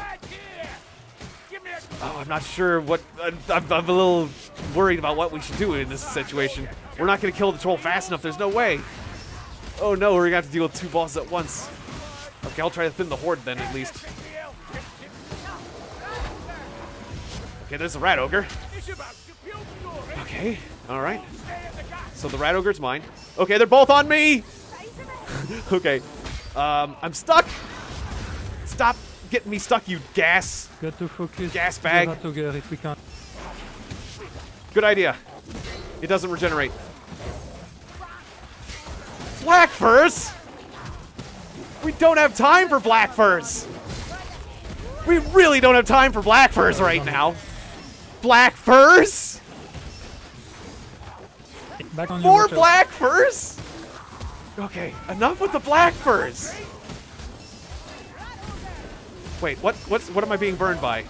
Oh, I'm not sure what... I'm a little worried about what we should do in this situation. We're not going to kill the troll fast enough. There's no way. Oh, no. We're going to have to deal with two bosses at once. Okay, I'll try to thin the horde then, at least. Okay, there's the rat ogre. Okay, all right. So the rat ogre's mine. Okay, they're both on me. Okay. I'm stuck. Stop getting me stuck, you gas. Got to focus. Gas bag. If we can't. Good idea. It doesn't regenerate. Black furs? We don't have time for black furs. We really don't have time for black furs right now. Black furs? Back on More you, black furs? Okay, enough with the black furs. Wait, what am I being burned by?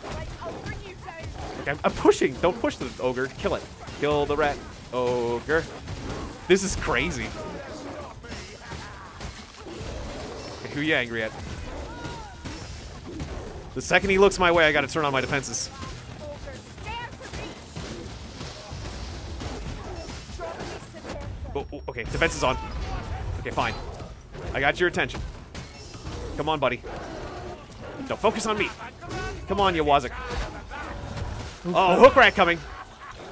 Okay, I'm pushing. Don't push the ogre. Kill it. Kill the rat ogre. This is crazy. Okay, who you angry at? The second he looks my way, I gotta turn on my defenses. Oh, okay, defense is on. Okay, fine. I got your attention. Come on, buddy. No, focus on me. Come on, you Wazik. Oh, hook rat coming.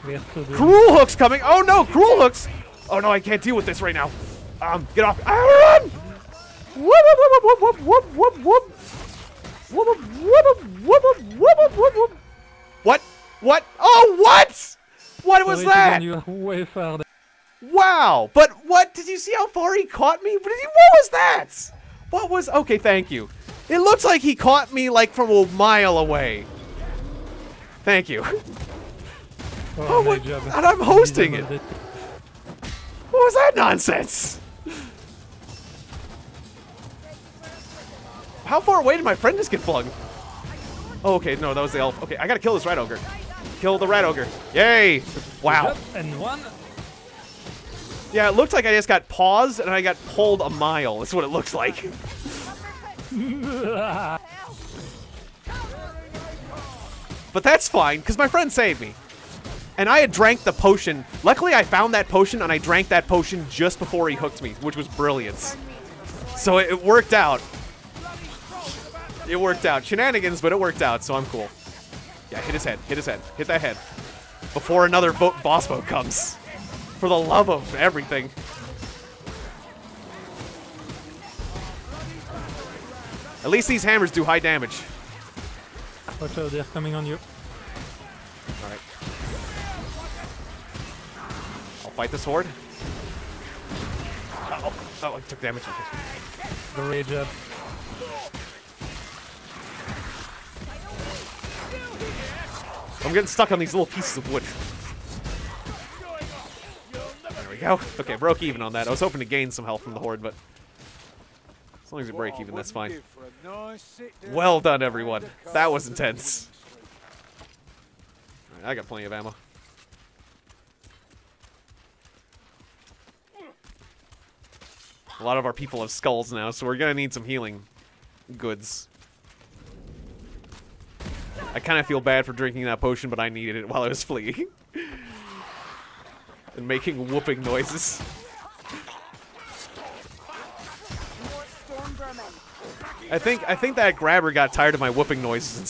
Cruel hook's coming. Oh no, cruel hooks. Oh no, I can't deal with this right now. Get off. Run! Whoop, whoop, whoop, whoop, whoop, whoop, whoop. Whoop, whoop, whoop, whoop, whoop, whoop. What? What? Oh, what? What was that? Way far. Wow, but what? Did you see how far he caught me? What was that? What was? Okay, thank you. It looks like he caught me like from a mile away. Thank you. Oh, what? And I'm hosting it. What was that nonsense? How far away did my friend just get flung? Oh, okay, no, that was the elf. Okay, I gotta kill this rat ogre. Kill the rat ogre. Yay! Wow. And one. Yeah, it looked like I just got paused and I got pulled a mile. That's what it looks like. But that's fine, because my friend saved me. And I had drank the potion. Luckily, I found that potion and I drank that potion just before he hooked me, which was brilliant. So it worked out. It worked out. Shenanigans, but it worked out, so I'm cool. Yeah, hit his head. Hit his head. Hit that head. Before another boss boat comes. For the love of everything. At least these hammers do high damage. Watch out, they're coming on you. Alright. I'll fight this horde. Oh, I took damage. The rage up. I'm getting stuck on these little pieces of wood. There we go. Okay, broke even on that. I was hoping to gain some health from the horde, but as long as you break even, that's fine. Well done, everyone. That was intense. All right, I got plenty of ammo. A lot of our people have skulls now, so we're gonna need some healing goods. I kind of feel bad for drinking that potion, but I needed it while I was fleeing. And making whooping noises. I think that grabber got tired of my whooping noises, and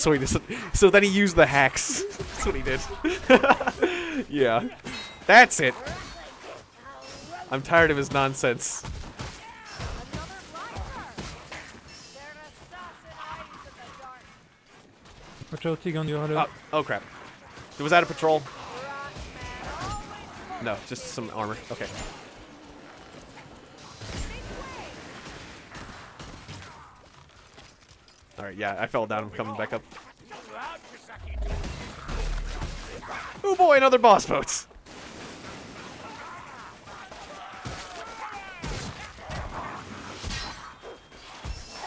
so then he used the hacks. That's what he did. Yeah. That's it. I'm tired of his nonsense. Watch out, Tiegon, you're hollow. Oh crap. Was that a patrol? No, just some armor. Okay. Alright, yeah, I fell down. I'm coming back up. Oh boy, another boss boat!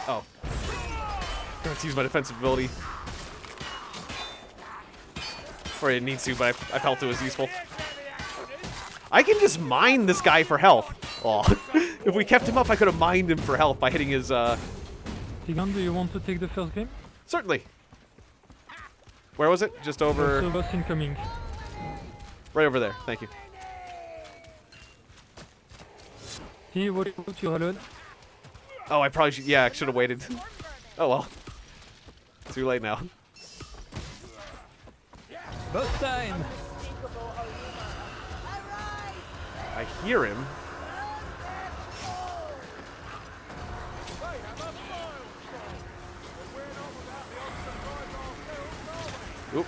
Oh. I'm going to use my defensive ability. Or it needs to, but I felt it was useful. I can just mine this guy for health. Oh, if we kept him up, I could have mined him for health by hitting his, Tiegon, do you want to take the first game? Certainly. Where was it? Just over... Boss incoming. Right over there. Thank you. What you hollowed? Oh, I probably should... Yeah, I should have waited. Oh, well. Too late now. Boss time! I hear him. Oop.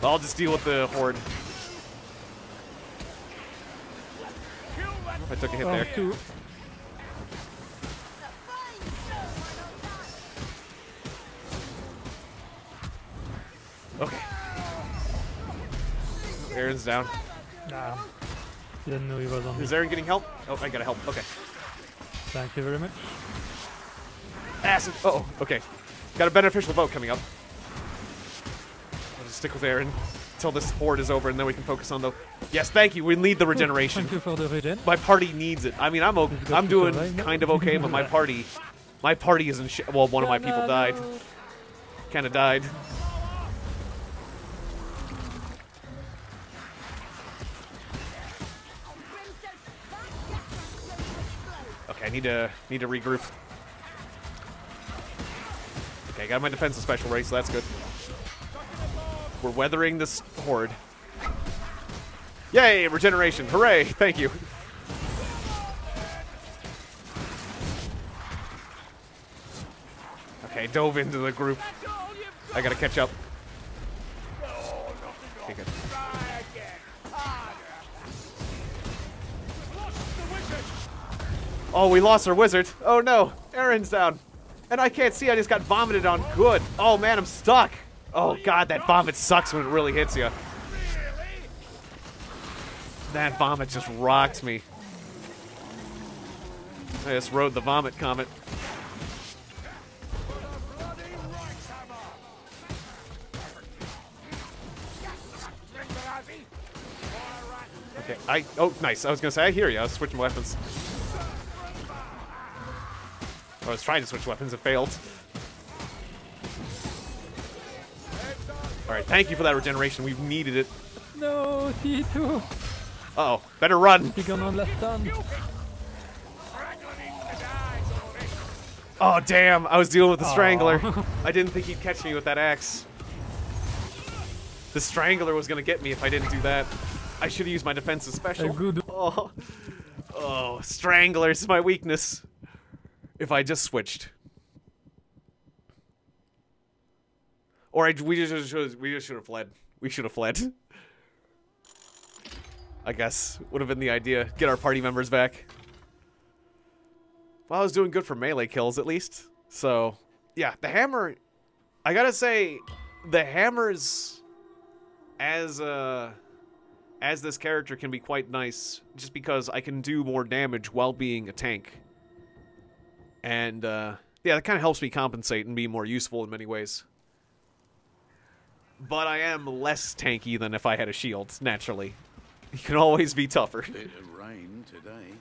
I'll just deal with the horde. I took a hit there. Aaron's down. Nah. Didn't know he was on me. Is Aaron getting help? Oh, I gotta help. Okay. Thank you very much. Acid. Uh-oh. Okay. Got a beneficial vote coming up. I'll just stick with Aaron until this horde is over, and then we can focus on the... Yes, thank you. We need the regeneration. Thank you for the regen. My party needs it. I mean, I'm doing kind of okay, but my party isn't shit. Well, one of my people died. Kind of died. Okay, I need to regroup. Okay, I got my defensive special race, so that's good. We're weathering this horde. Yay, regeneration. Hooray, thank you. Okay, dove into the group. I gotta catch up. Okay, good. Oh, we lost our wizard. Oh no, Aaron's down. And I can't see, I just got vomited on. Good. Oh man, I'm stuck. Oh god, that vomit sucks when it really hits you. That vomit just rocked me. I just rode the vomit comet. Okay, oh, nice. I was gonna say, I hear you. I was switching weapons. I was trying to switch weapons, it failed. Alright, thank you for that regeneration. We've needed it. No, T2. Uh-oh, better run. Tiegon on left hand. Oh, damn. I was dealing with the Strangler. I didn't think he'd catch me with that axe. The Strangler was gonna get me if I didn't do that. I should have used my defensive special. Good. Oh, Strangler's my weakness. If I just switched. Or we just should have fled. We should have fled. I guess. Would have been the idea. Get our party members back. Well, I was doing good for melee kills, at least. So, yeah, the hammer... I gotta say, the hammers... As this character can be quite nice. Just because I can do more damage while being a tank. And, yeah, that kind of helps me compensate and be more useful in many ways. But I am less tanky than if I had a shield, naturally. You can always be tougher. Bit of rain today.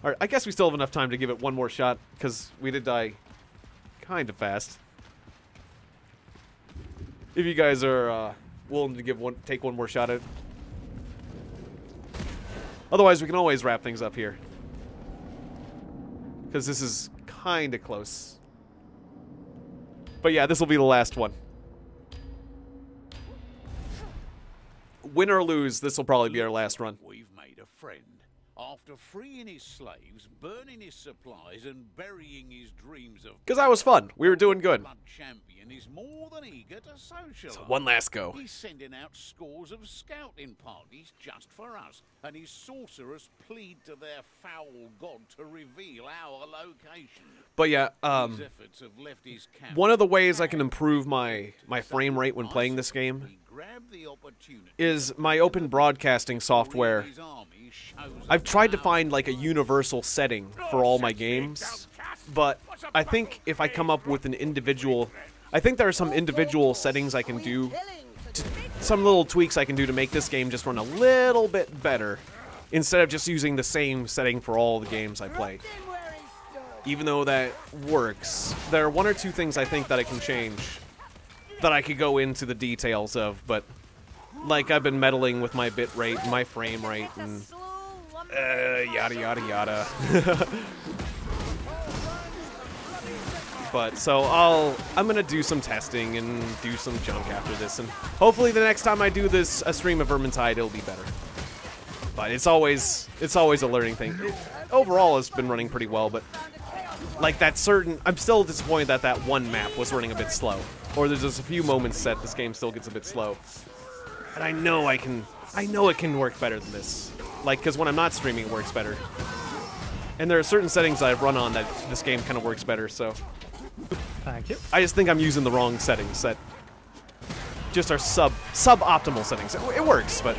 Alright, I guess we still have enough time to give it one more shot, because we did die kind of fast. If you guys are willing to take one more shot at it. Otherwise, we can always wrap things up here. Because this is kind of close. But yeah, this will be the last one. Win or lose, this will probably be our last run. We've made a friend. After freeing his slaves, burning his supplies, and burying his dreams of... Because that was fun. We were doing good. Blood champion is more than eager to socialize. So one last go. He's sending out scores of scouting parties just for us, and his sorcerers plead to their foul god to reveal our location. But yeah, His efforts have left his camp. one of the ways I can improve my frame rate when playing this game is my open broadcasting software. I've tried to find like a universal setting for all my games, but I think if I come up with an individual... I think there are some individual settings I can do, some little tweaks I can do to make this game just run a little bit better, instead of just using the same setting for all the games I play. Even though that works, there are one or two things I think that I can change, that I could go into the details of, but like I've been meddling with my bit rate, my frame rate, and yada yada yada. But so I'm gonna do some testing and do some junk after this, and hopefully the next time I do this a stream of Vermintide, it'll be better. But it's always a learning thing. Overall, it's been running pretty well, but like that certain, I'm still disappointed that that one map was running a bit slow, or there's just a few moments that this game still gets a bit slow. And I know it can work better than this. Like, because when I'm not streaming, it works better. And there are certain settings I've run on that this game kind of works better, so... Thank you. I just think I'm using the wrong settings. That just our suboptimal settings. It works, but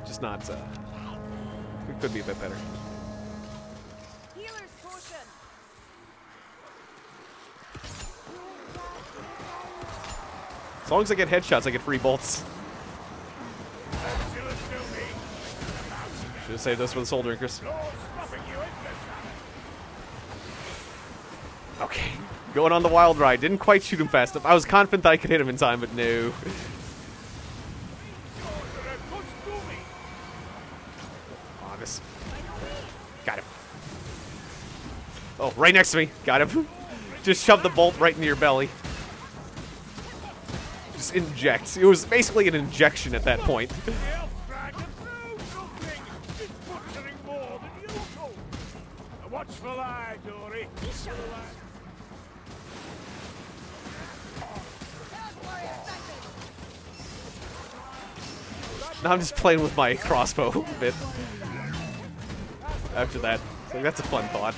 just not. It could be a bit better. Healer's potion. As long as I get headshots, I get free bolts. Should have saved this for the soul drinkers. Okay, going on the wild ride. Didn't quite shoot him fast enough. I was confident that I could hit him in time, but no. Honest. Got him. Oh, right next to me. Got him. Just shove the bolt right into your belly. Just inject. It was basically an injection at that point. Watchful eye, Dory. Now I'm just playing with my crossbow a bit. After that, so that's a fun thought.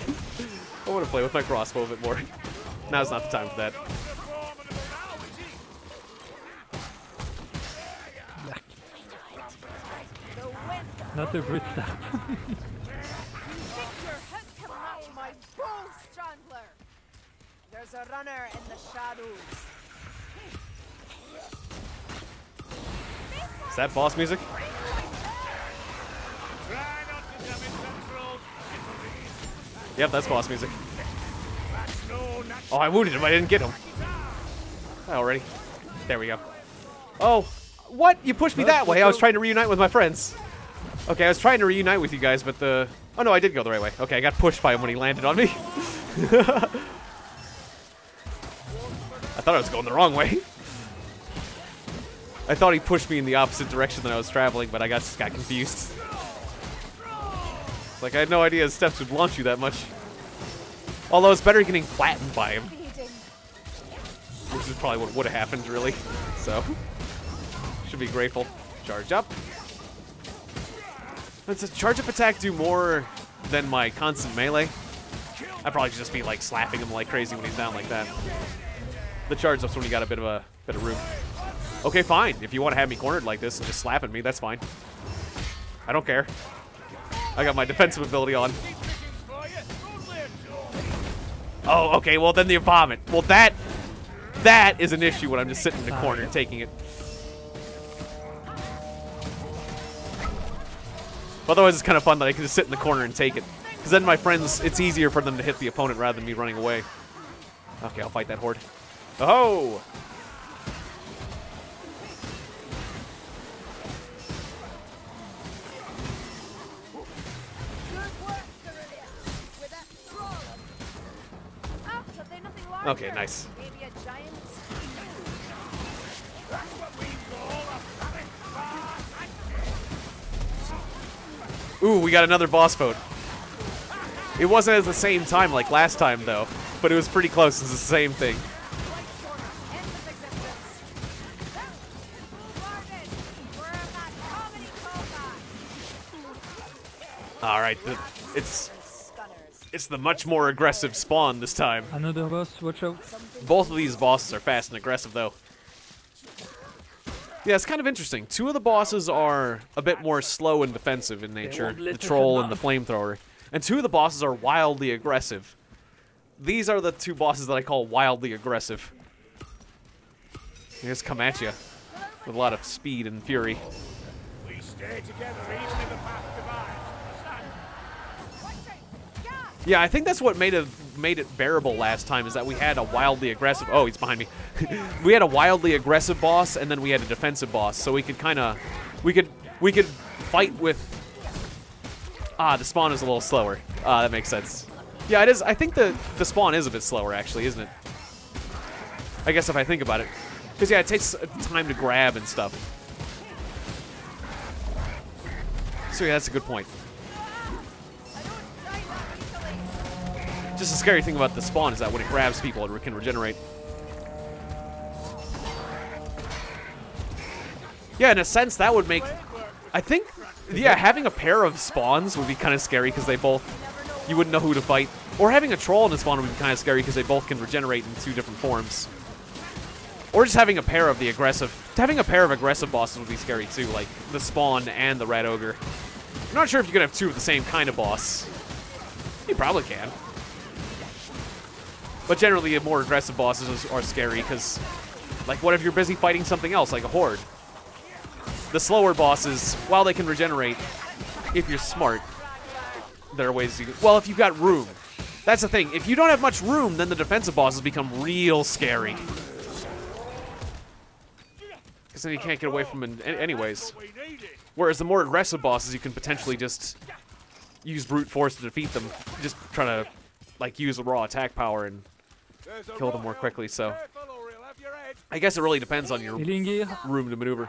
I want to play with my crossbow a bit more. Now's not the time for that. Not a great start. My bow strangler. There's a runner in the shadows. Is that boss music? Yep, that's boss music. Oh, I wounded him. I didn't get him. Already. There we go. Oh, what? You pushed me that way. I was trying to reunite with my friends. Okay, I was trying to reunite with you guys, but the... Oh, no, I did go the right way. Okay, I got pushed by him when he landed on me. I thought I was going the wrong way. I thought he pushed me in the opposite direction than I was traveling, but I just got confused. Like, I had no idea his steps would launch you that much. Although it's better getting flattened by him. Which is probably what would have happened, really. So, should be grateful. Charge up. Does a charge up attack do more than my constant melee? I'd probably just be like slapping him like crazy when he's down like that. The charge up's when you got a bit of room. Okay, fine. If you want to have me cornered like this and just slapping me, that's fine. I don't care. I got my defensive ability on. Oh, okay. Well, then the vomit. Well, that is an issue when I'm just sitting in the corner and taking it. Otherwise, it's kind of fun that I can just sit in the corner and take it. Because then my friends, it's easier for them to hit the opponent rather than me running away. Okay, I'll fight that horde. Oh! Okay, nice. Ooh, we got another boss vote. It wasn't at the same time like last time, though, but it was pretty close. It's the same thing. All right, it's the much more aggressive spawn this time. Another boss, watch out. Both of these bosses are fast and aggressive, though. Yeah, it's kind of interesting. Two of the bosses are a bit more slow and defensive in nature, the troll and the flamethrower. And two of the bosses are wildly aggressive. These are the two bosses that I call wildly aggressive. They just come at you with a lot of speed and fury. We stay together even if the path divides. Yeah, I think that's what made it bearable last time, is that we had a wildly aggressive... Oh, he's behind me. We had a wildly aggressive boss, and then we had a defensive boss, so we could kind of... We could fight with... Ah, the spawn is a little slower. Ah, that makes sense. Yeah, it is. I think the spawn is a bit slower, actually, isn't it? I guess if I think about it. Because, yeah, it takes time to grab and stuff. So, yeah, that's a good point. Just the scary thing about the spawn is that when it grabs people, it can regenerate. Yeah, in a sense, that would make... I think, yeah, having a pair of spawns would be kind of scary because they both... You wouldn't know who to fight. Or having a troll in a spawn would be kind of scary because they both can regenerate in two different forms. Or just having a pair of the aggressive... Having a pair of aggressive bosses would be scary too, like the Spawn and the Red Ogre. I'm not sure if you could have two of the same kind of boss. You probably can. But generally, the more aggressive bosses are scary, because... Like, what if you're busy fighting something else, like a horde? The slower bosses, while they can regenerate, if you're smart, there are ways you can... Well, if you've got room. That's the thing. If you don't have much room, then the defensive bosses become real scary. Because then you can't get away from them anyways. Whereas the more aggressive bosses, you can potentially just use brute force to defeat them. Just try to, like, use the raw attack power and kill them more quickly, so... I guess it really depends on your room to maneuver.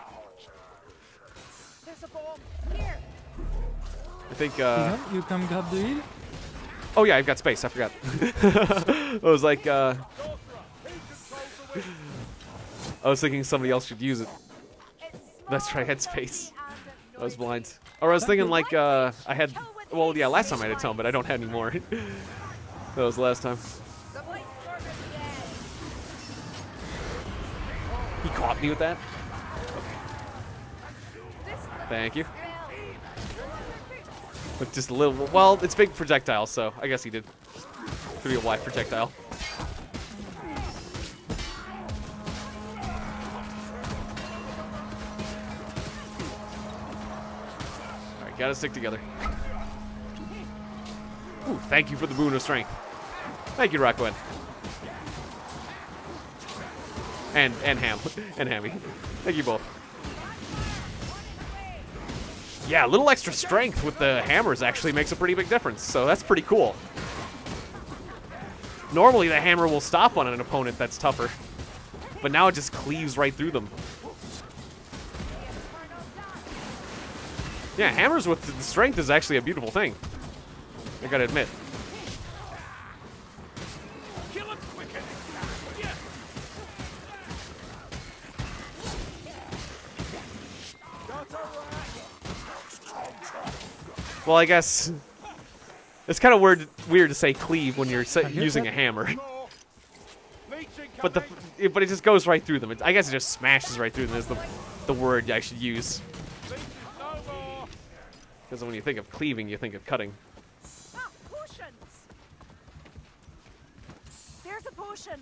There's a bomb here. I think, You come grab the heal? Oh yeah, I've got space, I forgot. I was like, I was thinking somebody else should use it. That's right, I had space. I was blind. Or I was thinking like, I had, well yeah, last time I had a tome, but I don't have any more. That was the last time. He caught me with that? Okay. Thank you. With just a little, well, it's big projectile, so I guess he did. Could be a wide projectile. Alright, gotta stick together. Ooh, thank you for the boon of strength. Thank you, Rockwood. And Ham. And Hammy. Thank you both. Yeah, a little extra strength with the hammers actually makes a pretty big difference, so that's pretty cool. Normally the hammer will stop on an opponent that's tougher, but now it just cleaves right through them. Yeah, hammers with the strength is actually a beautiful thing. I gotta admit. Well, I guess it's kind of weird to say cleave when you're using a hammer. But it just goes right through them. I guess it just smashes right through them is the word I should use. Because when you think of cleaving, you think of cutting. Ah, potions. There's a potion.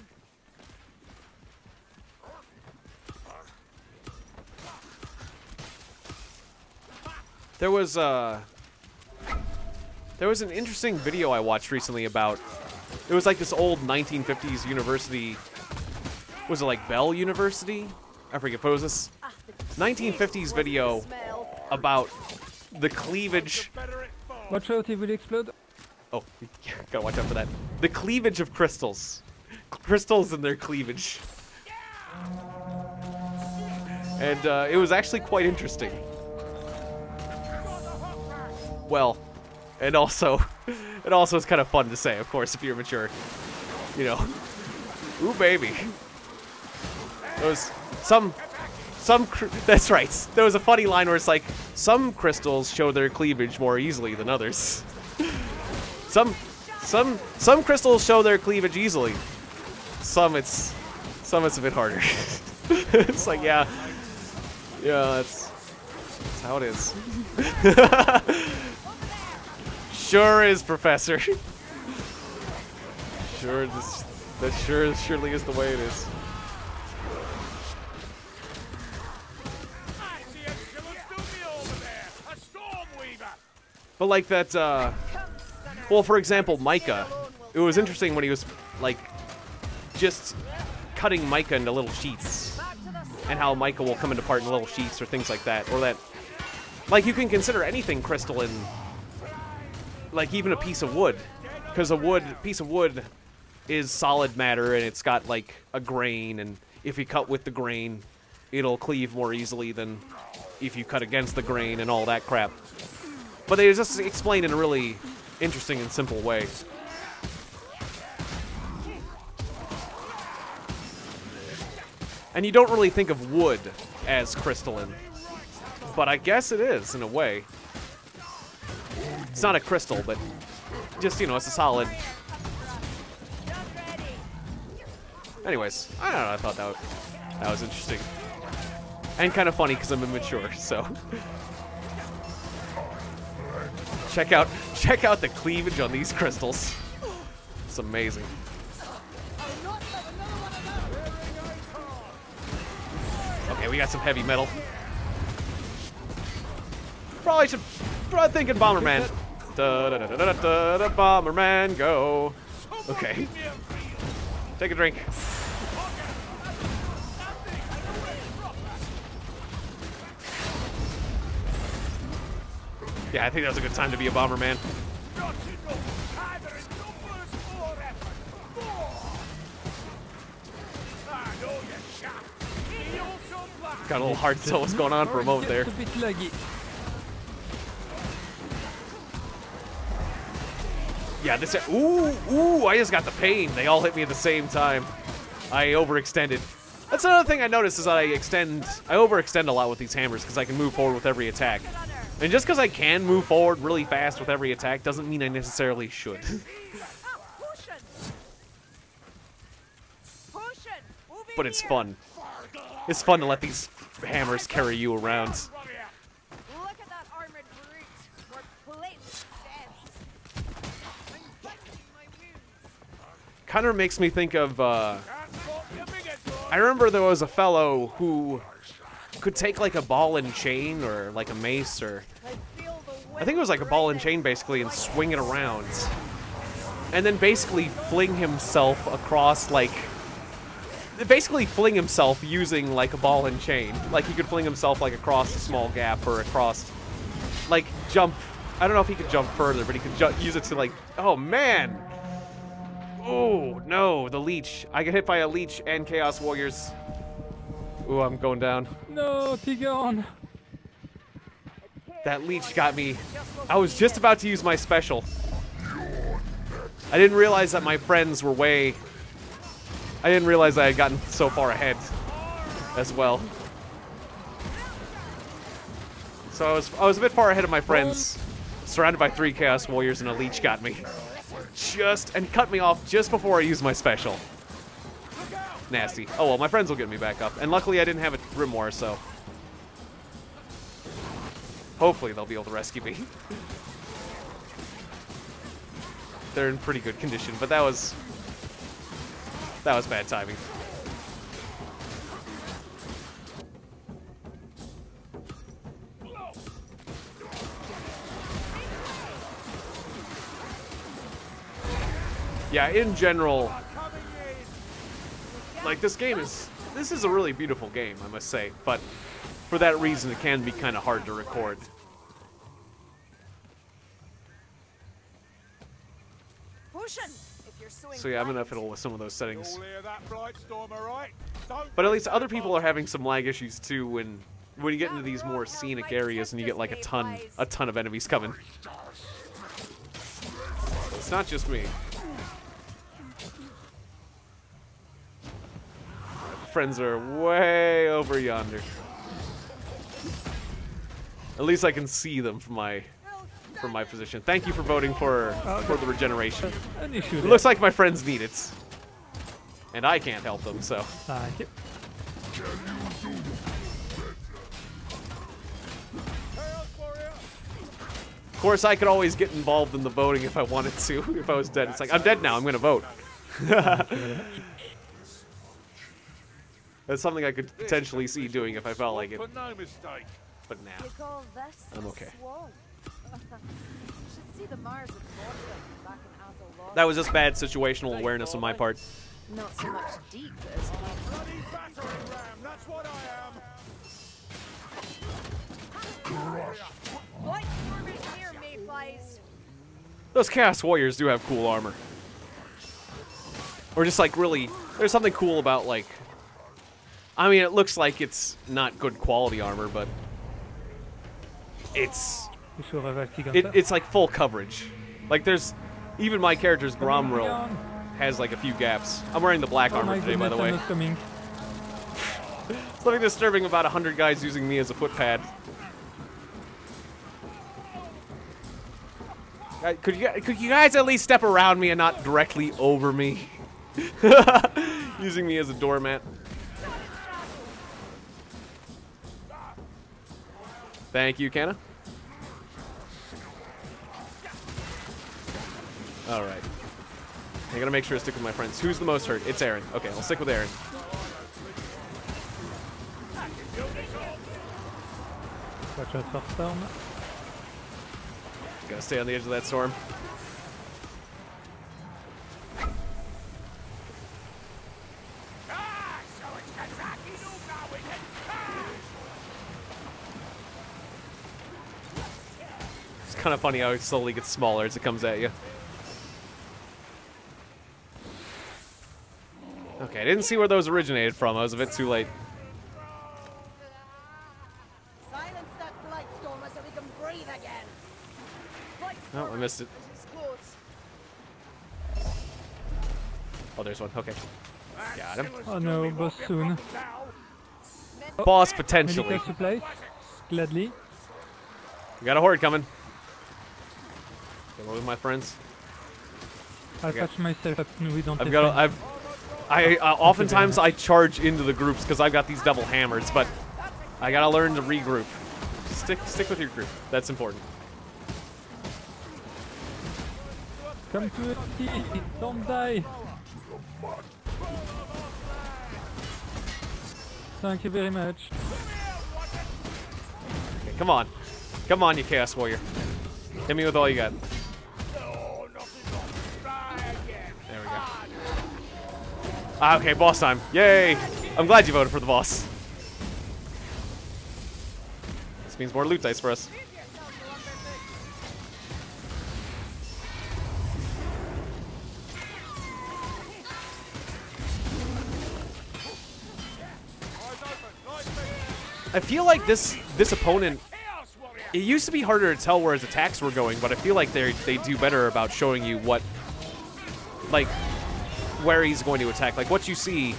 There was an interesting video I watched recently about, it was like this old 1950s university, was it like Bell University? I forget, what was this? 1950s video about the cleavage. Watch out, it will explode. Oh, gotta watch out for that. The cleavage of crystals. Crystals and their cleavage. And it was actually quite interesting. Well, and also it's kind of fun to say, of course, if you're mature. You know, ooh baby. There was that's right. There was a funny line where it's like, some crystals show their cleavage more easily than others. Some crystals show their cleavage easily. Some it's a bit harder. It's like, yeah, that's how it is. Sure is, Professor. Sure, that surely is the way it is. But like that, well, for example, Micah. It was interesting when he was like just cutting Micah into little sheets, and how Micah will come into part in little sheets or things like that, or that, like, you can consider anything crystalline. Like even a piece of wood, because piece of wood is solid matter and it's got like a grain, and if you cut with the grain, it'll cleave more easily than if you cut against the grain and all that crap. But they just explained in a really interesting and simple way. And you don't really think of wood as crystalline, but I guess it is in a way. It's not a crystal, but just, you know, it's a solid. Anyways, I don't know, I thought that That was interesting. And kind of funny because I'm immature, so. Check out the cleavage on these crystals. It's amazing. Okay, we got some heavy metal. Probably thinking Bomberman. Da da da da da da da Bomberman, go. Okay. Take a drink. Yeah, I think that was a good time to be a Bomberman. Got a little hard to tell what's going on for a moment there. A bit laggy. Yeah, this. Ooh! I just got the pain. They all hit me at the same time. I overextended. That's another thing I noticed is that I overextend a lot with these hammers because I can move forward with every attack. And just because I can move forward really fast with every attack doesn't mean I necessarily should. But it's fun. It's fun to let these hammers carry you around. Look at that armored brute. We're plain dead. Kind of makes me think of, I remember there was a fellow who could take like a ball and chain or like a mace or... I think it was like a ball and chain basically and swing it around. And then basically fling himself across like... Basically fling himself using like a ball and chain. Like he could fling himself like across a small gap or across... Like jump... I don't know if he could jump further, but he could use it to like... Oh man! Oh no, the leech. I get hit by a leech and Chaos Warriors. Ooh, I'm going down. No, Tiegon. That leech got me. I was just about to use my special. I didn't realize that my friends were way... I didn't realize I had gotten so far ahead as well. So I was a bit far ahead of my friends. Surrounded by 3 Chaos Warriors and a leech got me. And cut me off just before I used my special. Nasty. Oh well, my friends will get me back up. And luckily I didn't have a grimoire, so... Hopefully they'll be able to rescue me. They're in pretty good condition, but that was bad timing. Yeah, in general, like this is a really beautiful game, I must say, but for that reason it can be kind of hard to record. So yeah, I'm gonna fiddle with some of those settings. But at least other people are having some lag issues too when you get into these more scenic areas and you get like a ton of enemies coming. It's not just me. Friends are way over yonder. At least I can see them from my position. Thank you for voting for the regeneration. It looks like my friends need it. And I can't help them, so. Thank you. Of course, I could always get involved in the voting if I wanted to. If I was dead. It's like, I'm dead now, I'm gonna vote. That's something I could potentially see doing if I felt like it. But nah, I'm okay. That was just bad situational awareness on my part. Not so much deep as Bloody battering ram, that's what I am. what stormers here, mayflies? Those Chaos Warriors do have cool armor. Or just like really, there's something cool about like, I mean, it looks like it's not good quality armor, but it's like full coverage. Like there's, even my character's Gromril has like a few gaps. I'm wearing the black armor today, by the way. It's nothing disturbing about 100 guys using me as a footpad. Could you guys at least step around me and not directly over me? Using me as a doormat. Thank you, Canna. All right. I gotta make sure to stick with my friends. Who's the most hurt? It's Aaron. Okay, I'll stick with Aaron. Watch out for storm. Gotta stay on the edge of that storm. It's kind of funny how it slowly gets smaller as it comes at you. Okay, I didn't see where those originated from. I was a bit too late. Silence that blight stormer so we can breathe again. Oh, I missed it. It's close. Oh, there's one. Okay. Got him. Oh no, boss soon. Boss potentially. Medical supplies, gladly. We got a horde coming. Come on with my friends. I'll Okay. patch myself up and we don't I've defend. got. Oftentimes I charge into the groups because I've got these double hammers, but I gotta learn to regroup. Stick with your group. That's important. Come to it, don't die. Thank you very much. Okay, come on, you Chaos Warrior. Hit me with all you got. There we go. Ah, okay, boss time. Yay! I'm glad you voted for the boss. This means more loot dice for us. I feel like this opponent, it used to be harder to tell where his attacks were going, but I feel like they do better about showing you what, like, where he's going to attack. Like, what you see,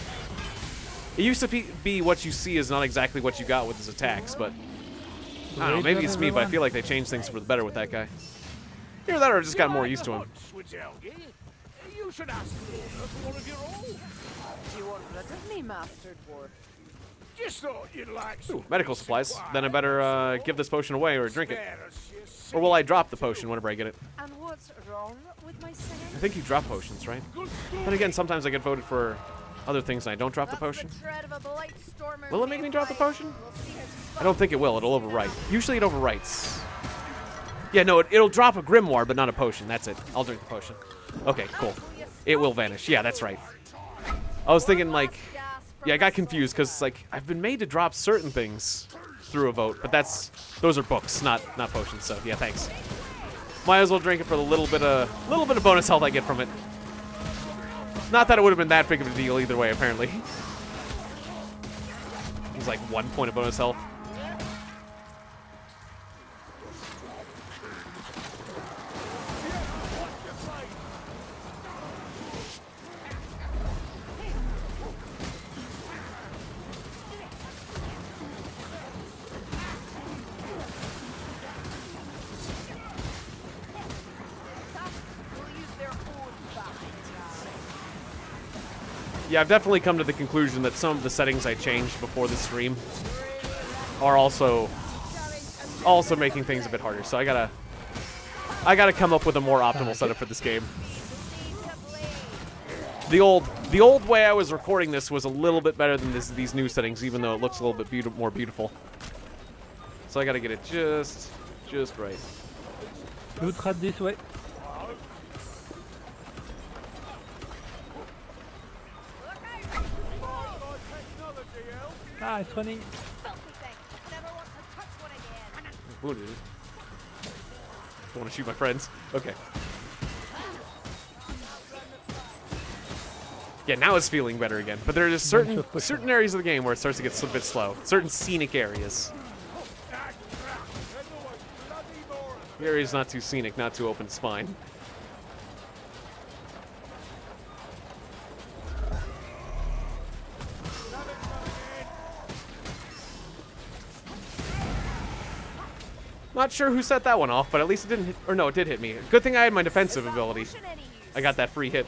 it used to be what you see is not exactly what you got with his attacks, but I don't know, maybe it's me, but I feel like they changed things for the better with that guy. Either that or I just got more used to him. You should ask for one of your own. Do you want rid of me, Master Dwarf? Just thought you'd like Ooh, medical supplies. Then I better give this potion away or drink it. Or will I drop the potion whenever I get it? And what's wrong with my singing? I think you drop potions, right? But again, sometimes I get voted for other things and I don't drop the potion. Will it make me drop the potion? I don't think it will. It'll overwrite. Usually it overwrites. Yeah, no, it'll drop a grimoire, but not a potion. That's it. I'll drink the potion. Okay, cool. It will vanish. Yeah, that's right. I was thinking, like... Yeah, I got confused, because, like, I've been made to drop certain things through a vote, but those are books, not potions, so yeah, thanks. Might as well drink it for the little bit of bonus health I get from it. Not that it would have been that big of a deal either way, apparently. It was like 1 point of bonus health. Yeah, I've definitely come to the conclusion that some of the settings I changed before the stream are also making things a bit harder. So I gotta come up with a more optimal setup for this game. The old way I was recording this was a little bit better than these new settings, even though it looks a little bit more beautiful. So I gotta get it just right. Loot rat this way. Ah, it's running. Wounded. Don't want to shoot my friends. Okay. Yeah, now it's feeling better again. But there are just certain areas of the game where it starts to get a bit slow. Certain scenic areas. The area's not too scenic, not too open, it's fine. Not sure who set that one off, but at least it didn't hit, or no, it did hit me. Good thing I had my defensive ability. I got that free hit.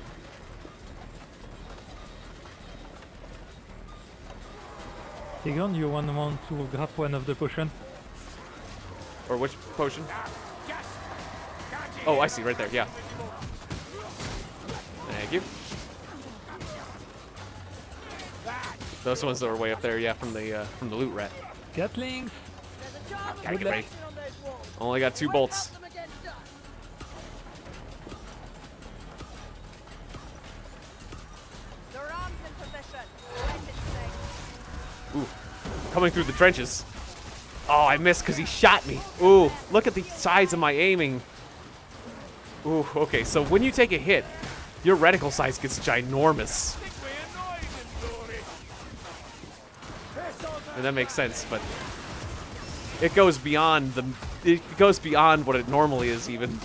Tiegon, you want to grab one of the potion? Or which potion? Oh, I see, right there, yeah. Thank you. Those ones that were way up there, yeah, from the loot rat. Gatlings! Gotta get ready. Only got 2 bolts. Ooh, coming through the trenches. Oh, I missed because he shot me. Ooh, look at the size of my aiming. Ooh, okay, so when you take a hit, your reticle size gets ginormous. And that makes sense, but it goes beyond what it normally is even.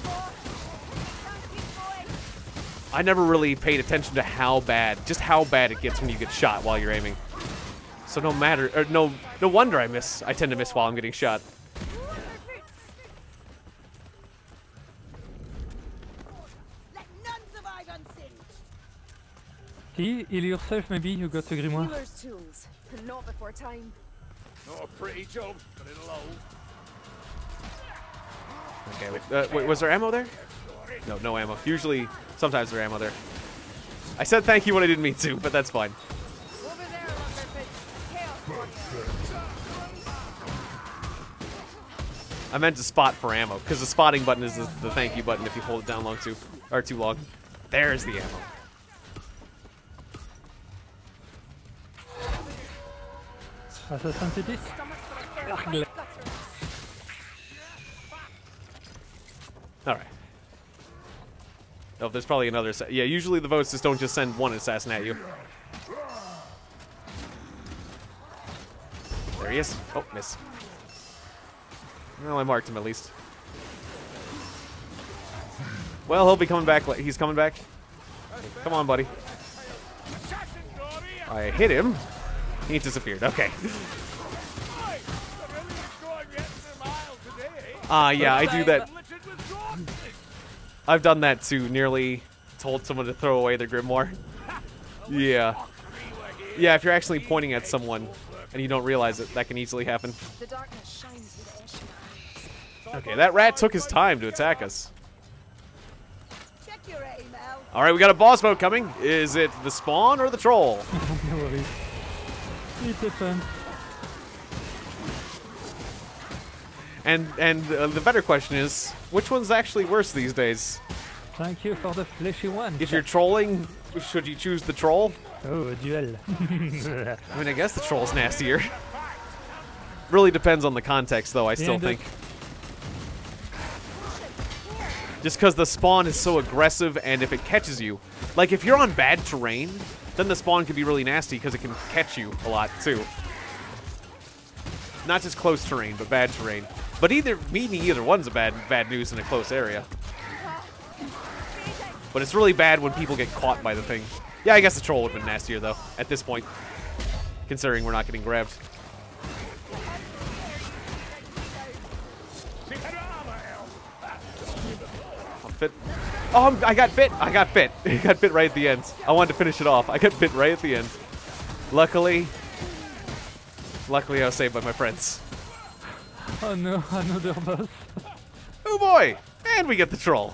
I never really paid attention to how bad it gets when you get shot while you're aiming. So no wonder I tend to miss while I'm getting shot. See, heal yourself, maybe you got a grimoire. Healer's tools, not before time. Not a pretty job, but it'll hold. Okay, wait, was there ammo there? No, no ammo. Usually, sometimes there's ammo there. I said thank you when I didn't mean to, but that's fine. Over there, Lumberfist. Chaos warrior. I meant to spot for ammo, because the spotting button is the thank you button if you hold it down long too long. There's the ammo. Assassin City? Alright. Oh, there's probably another. Yeah, usually the votes just don't just send one assassin at you. There he is. Oh, miss. Well, I marked him at least. Well, he'll be coming back. He's coming back. Come on, buddy. I hit him. He disappeared. Okay. Yeah, I do that. I've done that too. Nearly told someone to throw away their grimoire. Yeah. Yeah, if you're actually pointing at someone and you don't realize it, that can easily happen. The darkness shines with Okay, that rat took his time to attack us. Check your aim, Al. All right, we got a boss mode coming. Is it the spawn or the troll? No worries. It depends. And the better question is, which one's actually worse these days? Thank you for the fleshy one. If you're trolling, should you choose the troll? Oh, a duel. I mean, I guess the troll's nastier. Really depends on the context, though, I still think. Just because the spawn is so aggressive, and if it catches you, like if you're on bad terrain, then the spawn can be really nasty because it can catch you a lot, too. Not just close terrain, but bad terrain. But either one's a bad news in a close area. But it's really bad when people get caught by the thing. Yeah, I guess the troll would have been nastier, though, at this point. Considering we're not getting grabbed. Oh, I got bit! I got bit! I got bit right at the end. I wanted to finish it off. I got bit right at the end. Luckily, I was saved by my friends. Oh no, another boss. Oh boy! And we get the troll.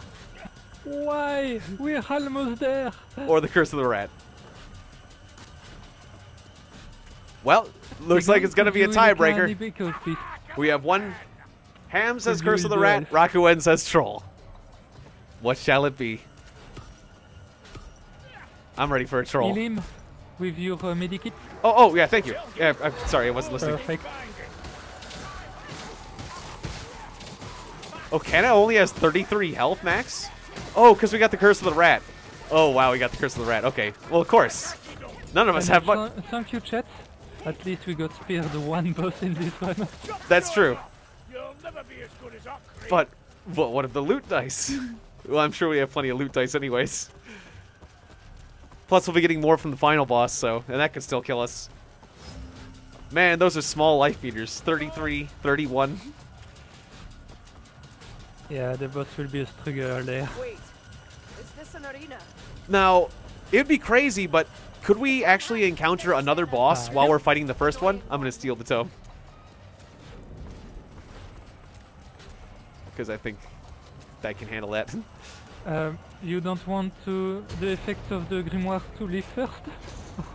Why? We're almost there. Or the curse of the rat. Well, looks like it's gonna be a tiebreaker. We have one. Ham says curse of the rat. Rakuen says troll. What shall it be? I'm ready for a troll. Heal him with your medikit. Oh, yeah, thank you. Yeah, I'm sorry, I wasn't listening. Perfect. Oh, Kenna only has 33 health max? Oh, because we got the curse of the rat. Oh, wow, we got the curse of the rat. Okay, well, of course. None of us have much. Thank you, chat. At least we got spared one boss in this one. That's true. But what of the loot dice? Well, I'm sure we have plenty of loot dice anyways. Plus, we'll be getting more from the final boss, and that could still kill us. Man, those are small life meters. 33, 31. Yeah, the boss will be a struggle there. Wait, is this an arena? Now, it'd be crazy, but could we actually encounter another boss while we're fighting the first one? I'm going to steal the tome. because I think that can handle that. You don't want the effects of the grimoire to leave first?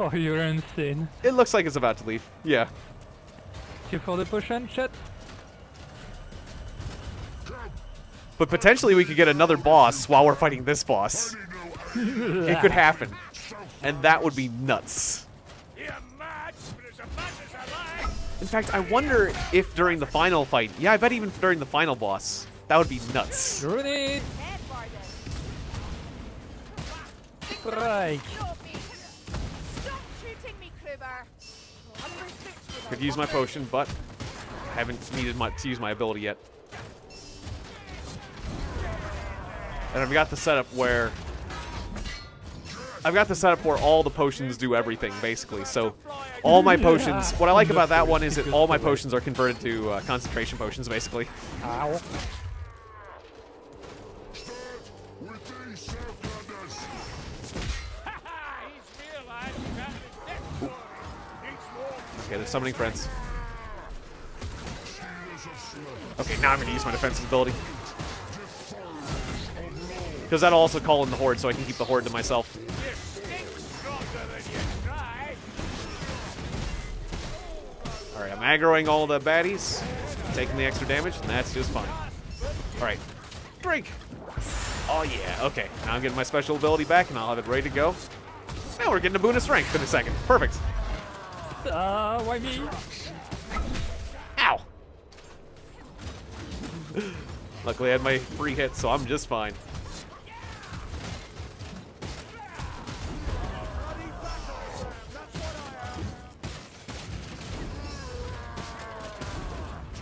Oh, you're insane. It looks like it's about to leave. Yeah. Here for the potion, chat. But potentially we could get another boss while we're fighting this boss. It could happen. And that would be nuts. In fact, I wonder if during the final fight... Yeah, I bet even during the final boss, that would be nuts. Grenade! Right. Stop shooting me, Kruber. Could use my potion, but I haven't needed to use my ability yet. And I've got the setup where all the potions do everything, basically. So all my potions, what I like about that one is that all my potions are converted to concentration potions, basically. Ow. Okay, they're summoning friends. Okay, now I'm going to use my defensive ability. Because that'll also call in the horde, so I can keep the horde to myself. Alright, I'm aggroing all the baddies, taking the extra damage, and that's just fine. Alright, drink! Oh yeah, okay. Now I'm getting my special ability back, and I'll have it ready to go. Now we're getting a boon of strength in a second. Perfect. Why me? Ow! Luckily I had my free hit, so I'm just fine.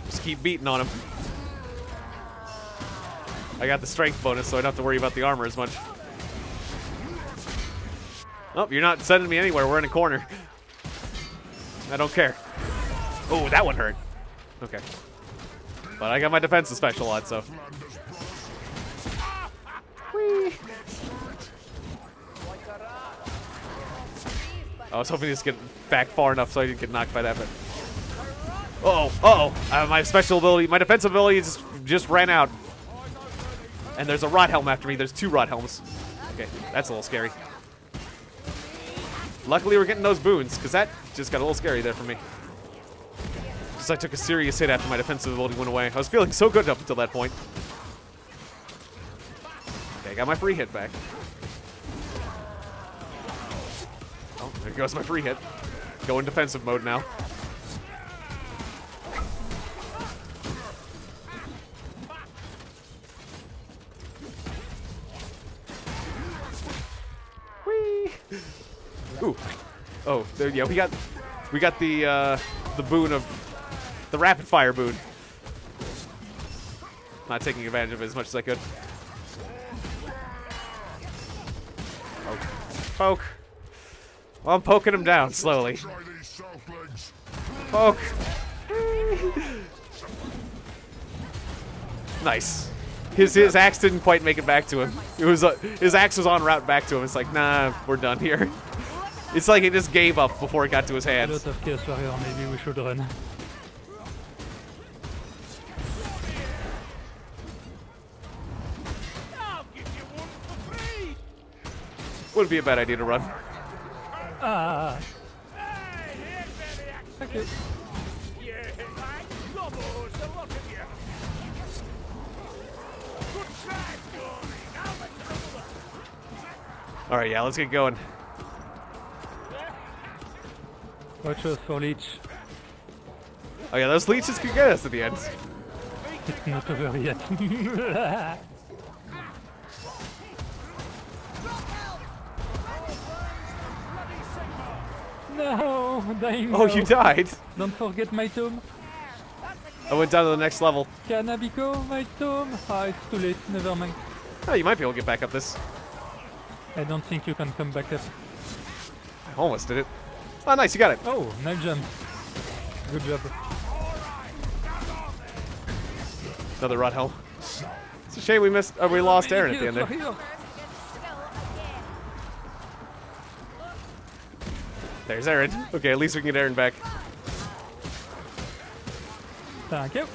Just keep beating on him. I got the strength bonus, so I don't have to worry about the armor as much. Oh, you're not sending me anywhere. We're in a corner. I don't care. Oh, that one hurt. Okay. But I got my defensive special on, so. Whee! I was hoping to just get back far enough so I didn't get knocked by that, but. My special ability, my defensive ability just ran out. And there's a rot helm after me. There's 2 rot helms. Okay, that's a little scary. Luckily, we're getting those boons, because that just got a little scary there for me. Just I took a serious hit after my defensive ability went away. I was feeling so good up until that point. Okay, I got my free hit back. Oh, there goes my free hit. Go in defensive mode now. Whee! Ooh. Oh, there, yeah, we got the boon of the rapid fire boon. Not taking advantage of it as much as I could. Poke. Poke. Well, I'm poking him down slowly. Poke. Nice. His axe didn't quite make it back to him. It was his axe was en route back to him. It's like, nah, we're done here. It's like it just gave up before it got to his hands. A lot of chaos warrior, maybe we should run. Wouldn't be a bad idea to run. Ah. Okay. All right, yeah, let's get going. Watch out for leech. Oh yeah, those leeches could get us at the end. It's not over yet. No, dying. Oh, now. you died. Don't forget my tomb. I went down to the next level. Cannabiko, my tomb. Ah, it's too late. Never mind. Oh, you might be able to get back up this. I don't think you can come back up. I almost did it. Oh, nice, you got it. Oh, nice jump. Good job. Another rot helm. It's a shame we missed. We lost Aaron at the end there. There's Aaron. Okay, at least we can get Aaron back. Thank you.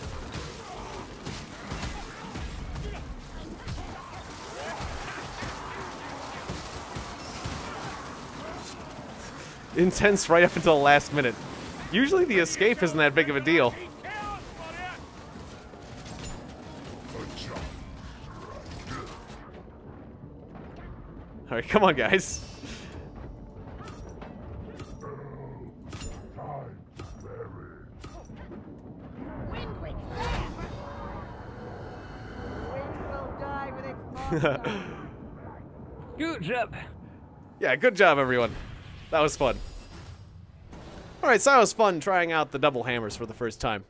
intense right up until the last minute. Usually the escape isn't that big of a deal. Alright, come on, guys. Good job. Yeah, good job, everyone. That was fun. Alright, so that was fun trying out the double hammers for the first time.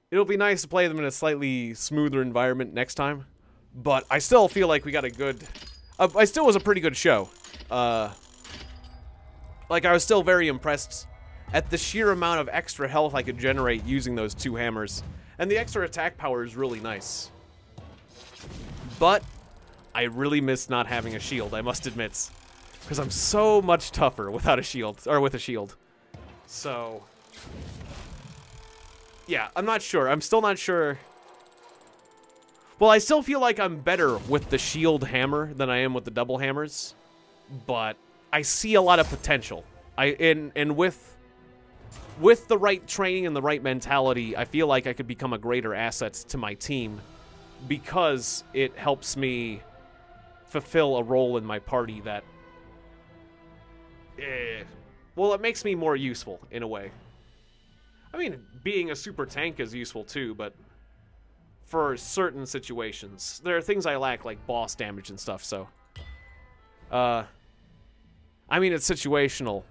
It'll be nice to play them in a slightly smoother environment next time. But I still feel like we got a good... I still was a pretty good show. Like, I was still very impressed at the sheer amount of extra health I could generate using those two hammers. And the extra attack power is really nice. But I really miss not having a shield, I must admit. Because I'm so much tougher without a shield, or with a shield. So... yeah, I'm not sure. I'm still not sure... well, I still feel like I'm better with the shield hammer than I am with the double hammers, but I see a lot of potential. And with the right training and the right mentality, I feel like I could become a greater asset to my team because it helps me fulfill a role in my party that, well, it makes me more useful in a way. I mean, being a super tank is useful too, but for certain situations. There are things I lack, like boss damage and stuff, so... I mean, it's situational,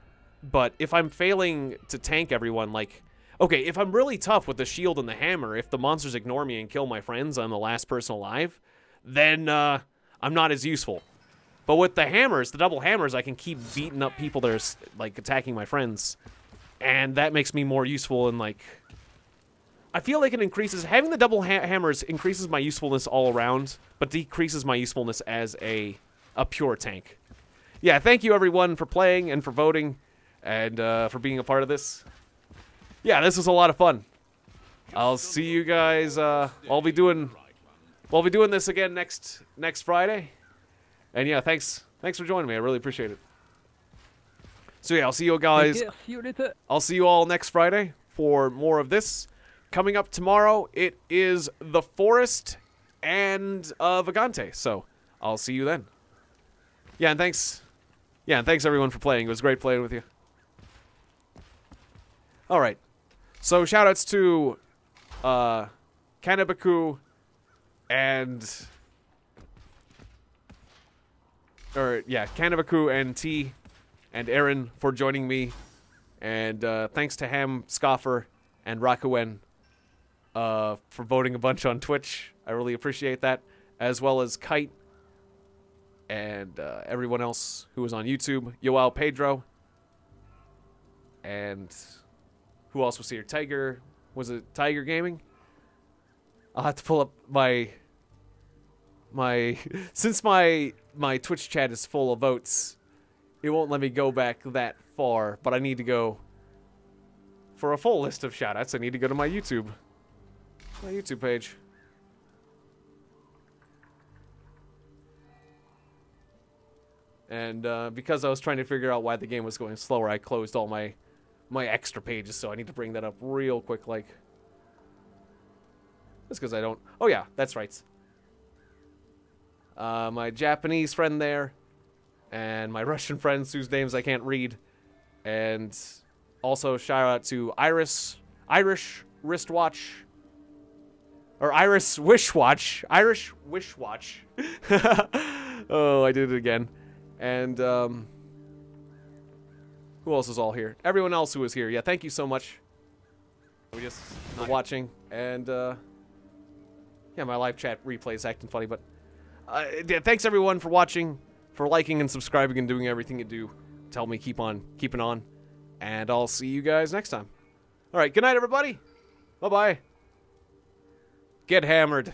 but if I'm failing to tank everyone, like... okay, if I'm really tough with the shield and the hammer, if the monsters ignore me and kill my friends, I'm the last person alive, then, I'm not as useful. But with the hammers, the double hammers, I can keep beating up people that are, like, attacking my friends. And that makes me more useful in, like... I feel like it increases... having the double hammers increases my usefulness all around, but decreases my usefulness as a pure tank. Yeah, thank you everyone for playing and for voting and for being a part of this. Yeah, this was a lot of fun. I'll see you guys... I'll be doing this again next Friday. And yeah, thanks for joining me. I really appreciate it. So yeah, I'll see you guys. See you later. I'll see you all next Friday for more of this. Coming up tomorrow, it is The Forest and Vagante. So I'll see you then. Yeah, and thanks everyone for playing. It was great playing with you. All right. So shoutouts to Kanabaku and Kanabaku and T and Aaron for joining me, and thanks to Ham Scoffer and Rakuen for voting a bunch on Twitch. I really appreciate that, as well as Kite and everyone else who was on YouTube. Yoel Pedro, and who else was here? Tiger, was it Tiger Gaming? I'll have to pull up my since my Twitch chat is full of votes, it won't let me go back that far, but I need to go for a full list of shoutouts. I need to go to my YouTube page. And because I was trying to figure out why the game was going slower, I closed all my extra pages, so I need to bring that up real quick, like. Just because I don't... oh yeah, that's right. My Japanese friend there, and my Russian friends whose names I can't read, and also shout out to Irish Wristwatch, or Irish Wishwatch, Irish Wishwatch. Oh, I did it again. And who else is all here? Everyone else who was here. Yeah, thank you so much. For watching, and yeah, my live chat replay is acting funny, but yeah, thanks everyone for watching, for liking and subscribing and doing everything you do to help me keeping on, and I'll see you guys next time. All right, good night, everybody. Bye-bye. Get hammered.